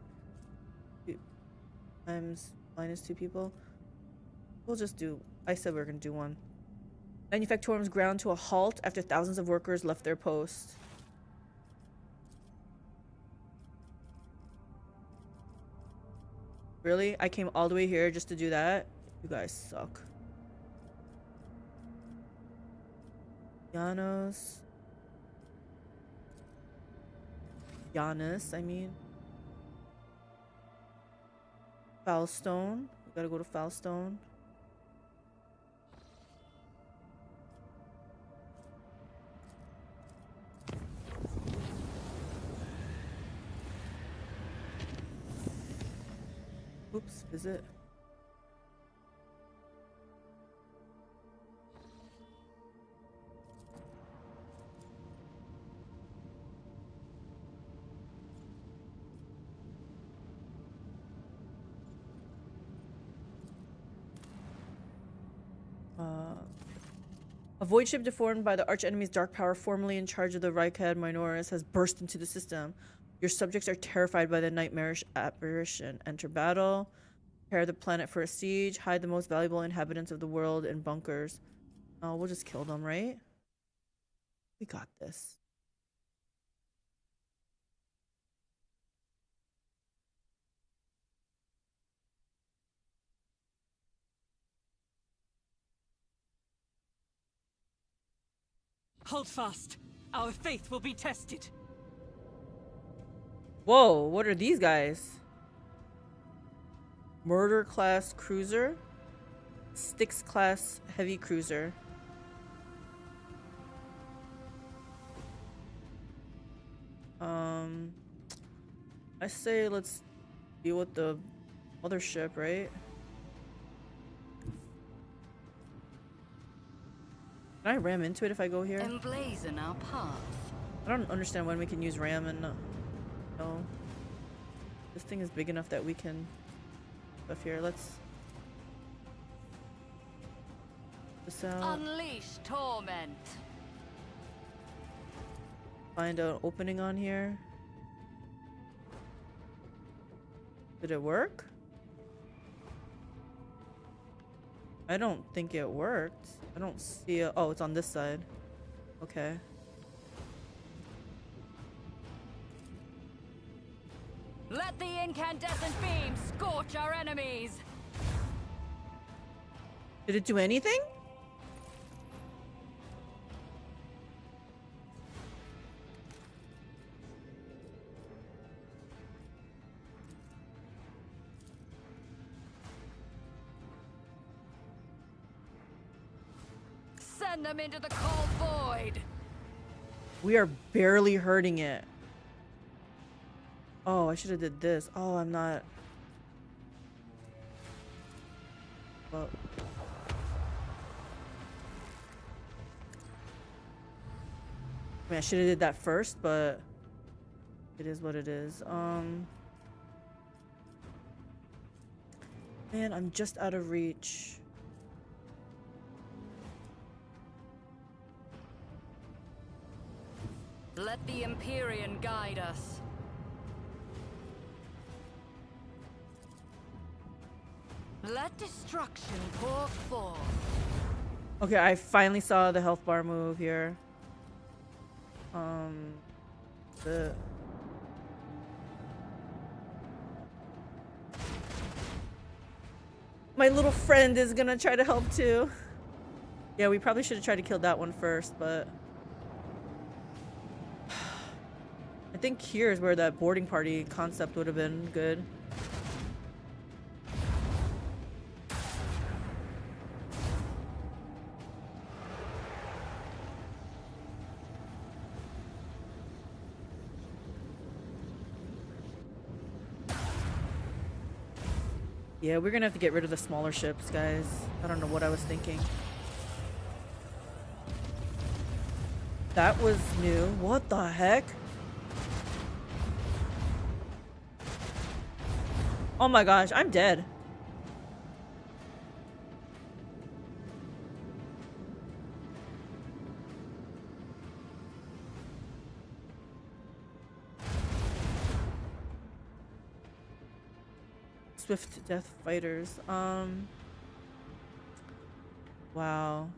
times -2 people. We'll just do. I said we were gonna do one. Manufactoriums ground to a halt after thousands of workers left their post. Really? I came all the way here just to do that? You guys suck. Giannis, I mean. Falstone. We gotta go to Falstone. Oops, visit. A void ship deformed by the archenemy's dark power, formerly in charge of the Rykad Minoris, has burst into the system. Your subjects are terrified by the nightmarish apparition. Enter battle. Prepare the planet for a siege. Hide the most valuable inhabitants of the world in bunkers. Oh, we'll just kill them, right? We got this. Hold fast. Our faith will be tested. Whoa, what are these guys? Murder class cruiser. Styx class heavy cruiser. I say let's deal with the mothership, right? Can I ram into it if I go here? Emblazon our path. I don't understand when we can use ram and no. This thing is big enough that we can stuff here. Let's this out. Unleash torment. Find an opening on here. Did it work? I don't think it worked. I don't see it. Oh, it's on this side. Okay. Let the incandescent beam scorch our enemies. Did it do anything? Send them into the cold void. We are barely hurting it. Oh, I should have did this. Oh, I'm not. Well. I mean, I should have did that first, but it is what it is. Man, I'm just out of reach. Let the Empyrean guide us. Let destruction pour forth. Okay, I finally saw the health bar move here. The my little friend is gonna try to help too. Yeah, we probably should have tried to kill that one first, but I think here's where that boarding party concept would have been good. Yeah, we're gonna have to get rid of the smaller ships, guys. I don't know what I was thinking. That was new. What the heck? Oh my gosh, I'm dead. Swift death fighters. Wow.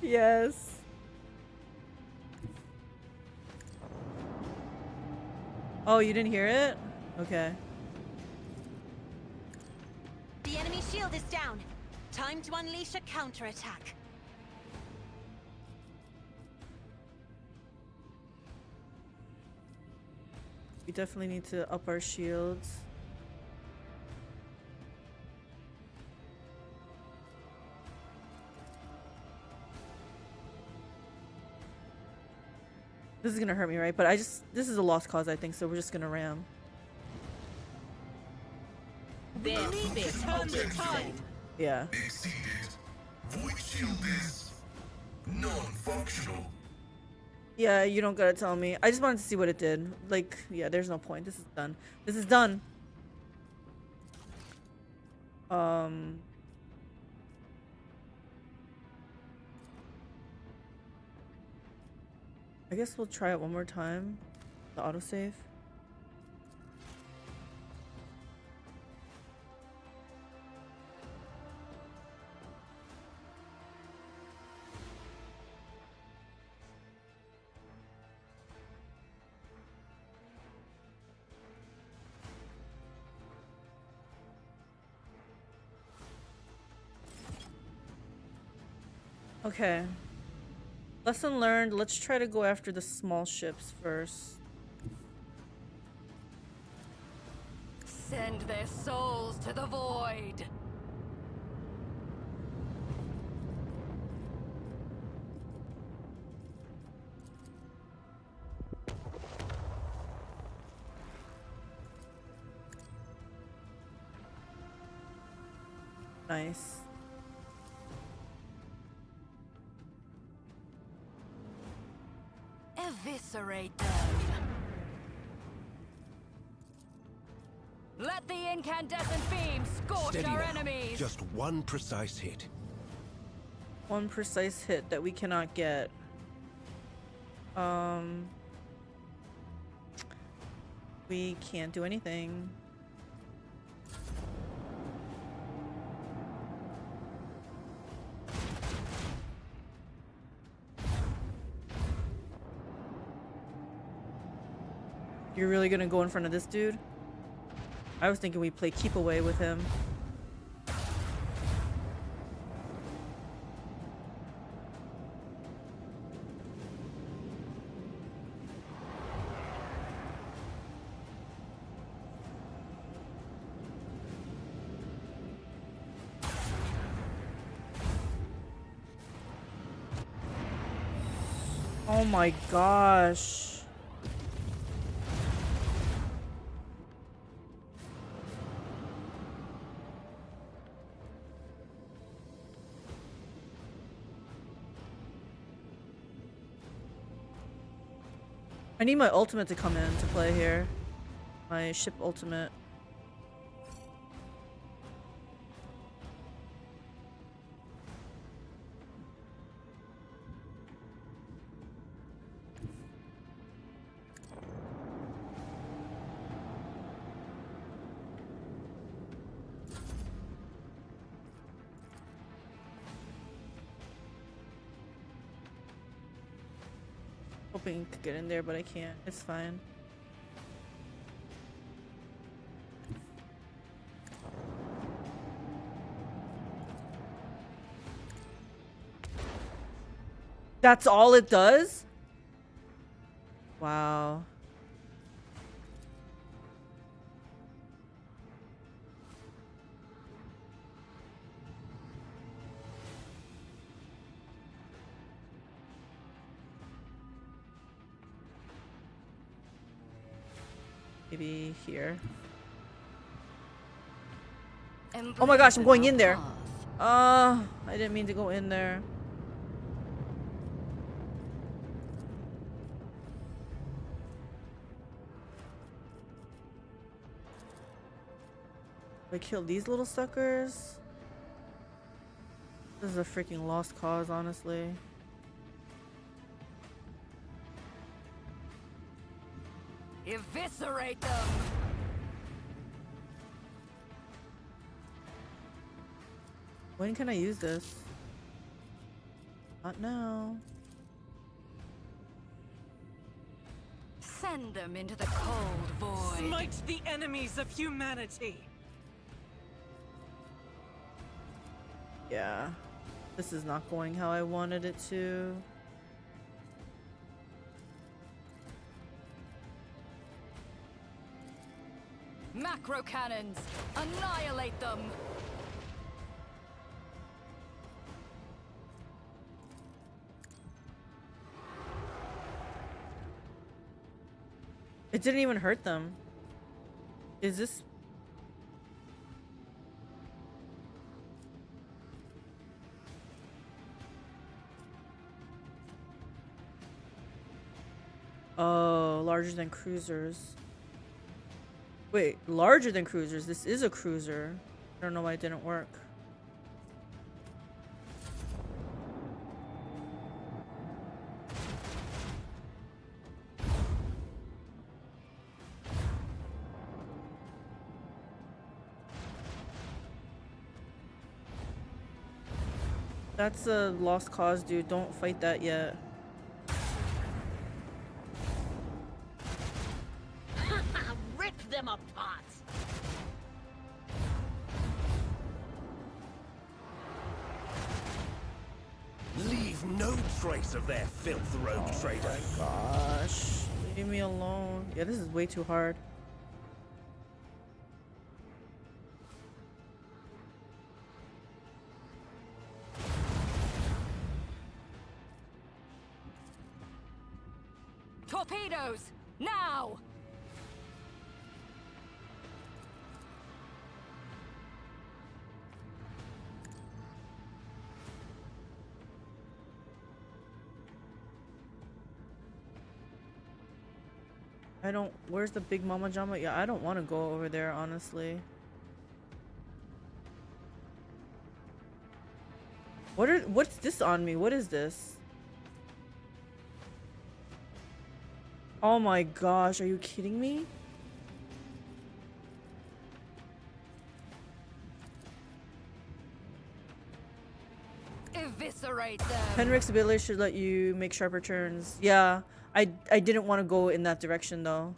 Yes. Oh, you didn't hear it? Okay. The enemy shield is down. Time to unleash a counterattack. We definitely need to up our shields. This is gonna hurt me, right? But this is a lost cause, I think, so we're just gonna ram. Yeah. Exceeded. Void shield is non-functional. Yeah, you don't gotta tell me. I just wanted to see what it did. Like, yeah, there's no point. This is done. This is done. I guess we'll try it one more time. The autosave. Okay. Lesson learned. Let's try to go after the small ships first. Send their souls to the void. Nice. Eviscerate them. Let the incandescent beam scorch Steady our now. enemies. Just one precise hit. One precise hit that we cannot get. We can't do anything. You're really gonna go in front of this dude? I was thinking we play keep away with him. Oh my gosh. I need my ultimate to come in to play here. My ship ultimate. Hoping to get in there, but I can't. It's fine. That's all it does? Wow. Maybe here. Oh my gosh, I'm going in there. I didn't mean to go in there. I killed these little suckers. This is a freaking lost cause, honestly. Eviscerate them. When can I use this? Not now. Send them into the cold void. Smite the enemies of humanity. Yeah. This is not going how I wanted it to. Macro cannons, annihilate them. It didn't even hurt them. Is this... Oh, larger than cruisers. Wait, larger than cruisers? This is a cruiser. I don't know why it didn't work. That's a lost cause, dude. Don't fight that yet. Rip them apart! Leave no trace of their filth, rogue trader. Gosh. Leave me alone. Yeah, this is way too hard. Torpedoes! Now! I don't. Where's the big mama jama? Yeah, I don't want to go over there, honestly. What's this on me? What is this? Oh my gosh, are you kidding me? Eviscerate them! Henrik's ability should let you make sharper turns. Yeah, I didn't want to go in that direction though.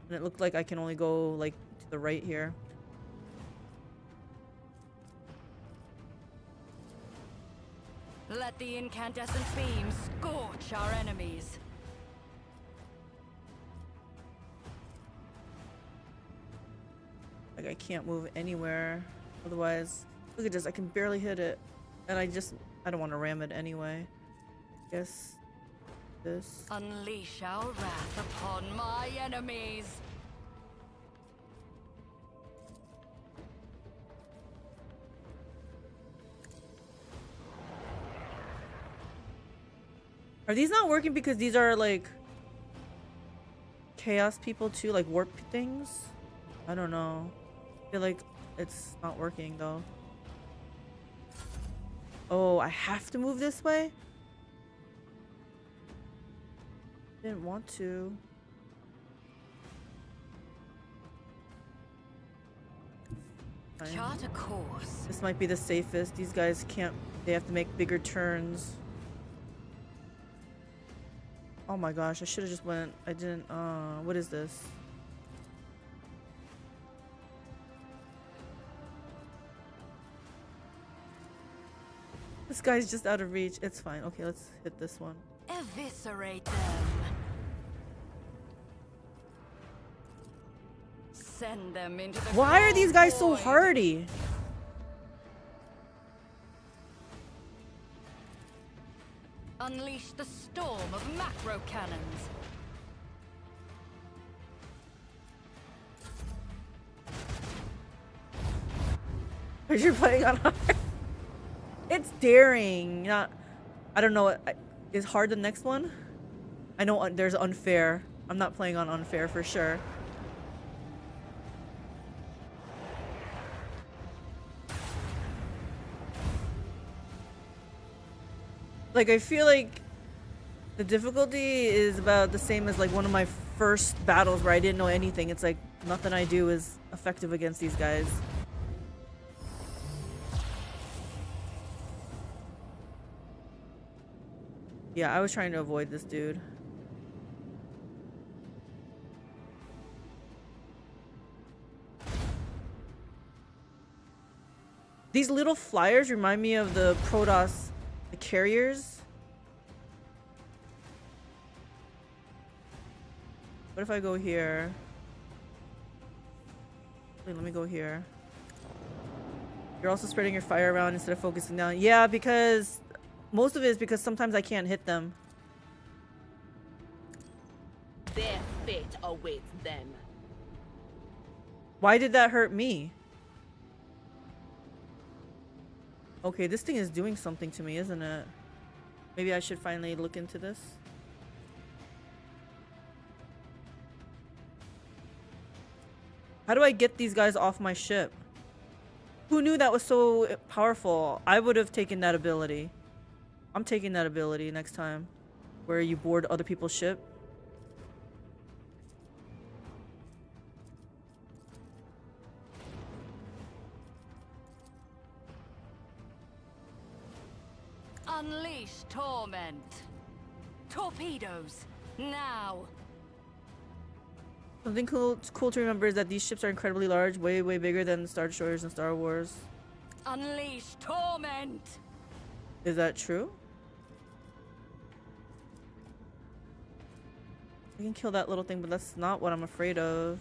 And it looked like I can only go like to the right here. Let the incandescent beams scorch our enemies. Like I can't move anywhere. Otherwise, look at this. I can barely hit it. And I don't want to ram it anyway. Guess this. Unleash our wrath upon my enemies. Are these not working because these are like chaos people too, like warp things? I don't know. I feel like it's not working though. Oh, I have to move this way? Didn't want to. Fine. Chart a course. This might be the safest. These guys can't, they have to make bigger turns. Oh my gosh, I should have just went. I didn't. What is this? This guy's just out of reach. It's fine. Okay, let's hit this one. Eviscerate them. Send them into the Why are these guys so void. hardy? Unleash the storm of macro cannons. Are you playing on hard? It's daring. Not. I don't know. Is hard the next one? I know there's unfair. I'm not playing on unfair for sure. Like, I feel like the difficulty is about the same as like one of my first battles where I didn't know anything. It's like nothing I do is effective against these guys. Yeah, I was trying to avoid this dude. These little flyers remind me of the Protoss, the carriers. What if I go here? Wait, let me go here. You're also spreading your fire around instead of focusing down. Yeah, because most of it is because sometimes I can't hit them. Their fate awaits them. Why did that hurt me? Okay, this thing is doing something to me, isn't it? Maybe I should finally look into this. How do I get these guys off my ship? Who knew that was so powerful? I would have taken that ability. I'm taking that ability next time. Where you board other people's ship. Unleash torment. Torpedoes, now. Something cool to remember is that these ships are incredibly large, way bigger than the Star Destroyers in Star Wars. Unleash torment. Is that true? I can kill that little thing, but that's not what I'm afraid of.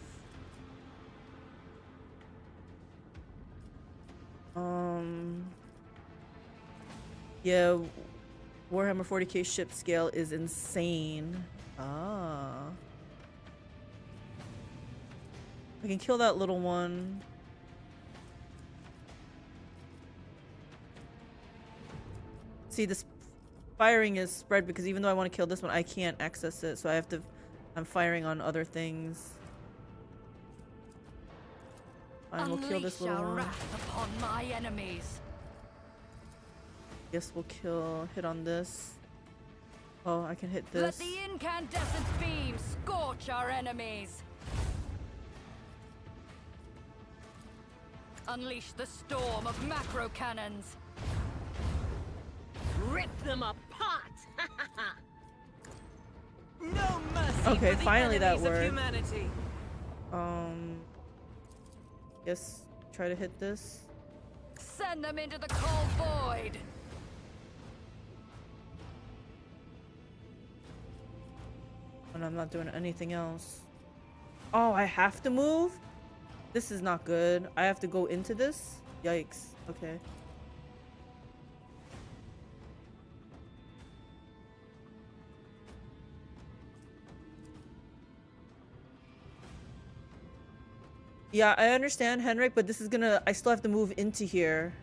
Yeah, Warhammer 40k ship scale is insane. Ah. I can kill that little one. See, this firing is spread because even though I want to kill this one, I can't access it, so I have to... I'm firing on other things. Fine, we'll kill this little one. Wrath upon my enemies. Guess we'll hit on this. Oh, I can hit this. Let the incandescent beam scorch our enemies. Unleash the storm of macro cannons. Rip them apart! No mercy Okay, for the finally that enemies of worked. humanity. Guess try to hit this. Send them into the cold void. And I'm not doing anything else. Oh, I have to move? This is not good. I have to go into this? Yikes. Okay. Yeah, I understand, Henrik, but this is gonna... I still have to move into here.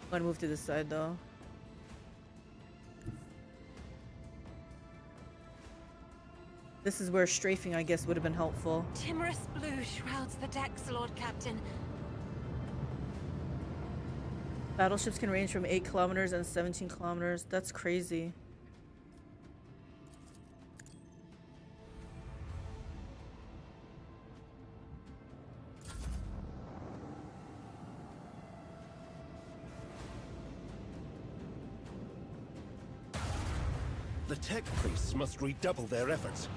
I'm gonna move to this side, though. This is where strafing, I guess, would have been helpful. Timorous blue shrouds the decks, Lord Captain. Battleships can range from 8 kilometers and 17 kilometers. That's crazy. The tech priests must redouble their efforts.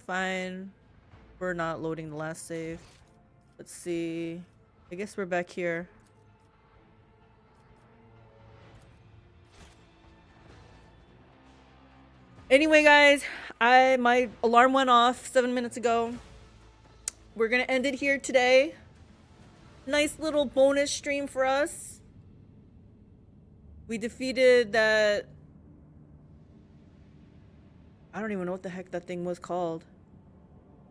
Fine. We're not loading the last save. Let's see. I guess we're back here. Anyway, guys, my alarm went off 7 minutes ago. We're gonna end it here today. Nice little bonus stream for us. We defeated that... I don't even know what the heck that thing was called.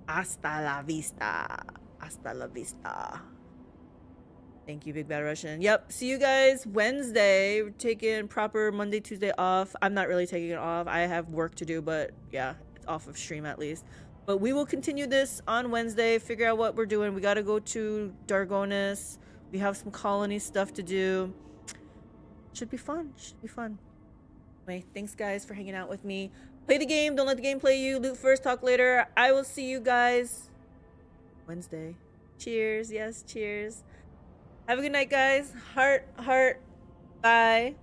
Hasta la vista. Hasta la vista. Thank you, Big Bad Russian. Yep, see you guys Wednesday. We're taking proper Monday, Tuesday off. I'm not really taking it off. I have work to do, but yeah, it's off of stream at least. But we will continue this on Wednesday, figure out what we're doing. We got to go to Dargonis. We have some colony stuff to do. Should be fun. Anyway, thanks guys for hanging out with me. Play the game. Don't let the game play you. Loot first, talk later. I will see you guys Wednesday. Cheers. Yes, cheers. Have a good night, guys. Heart. Bye.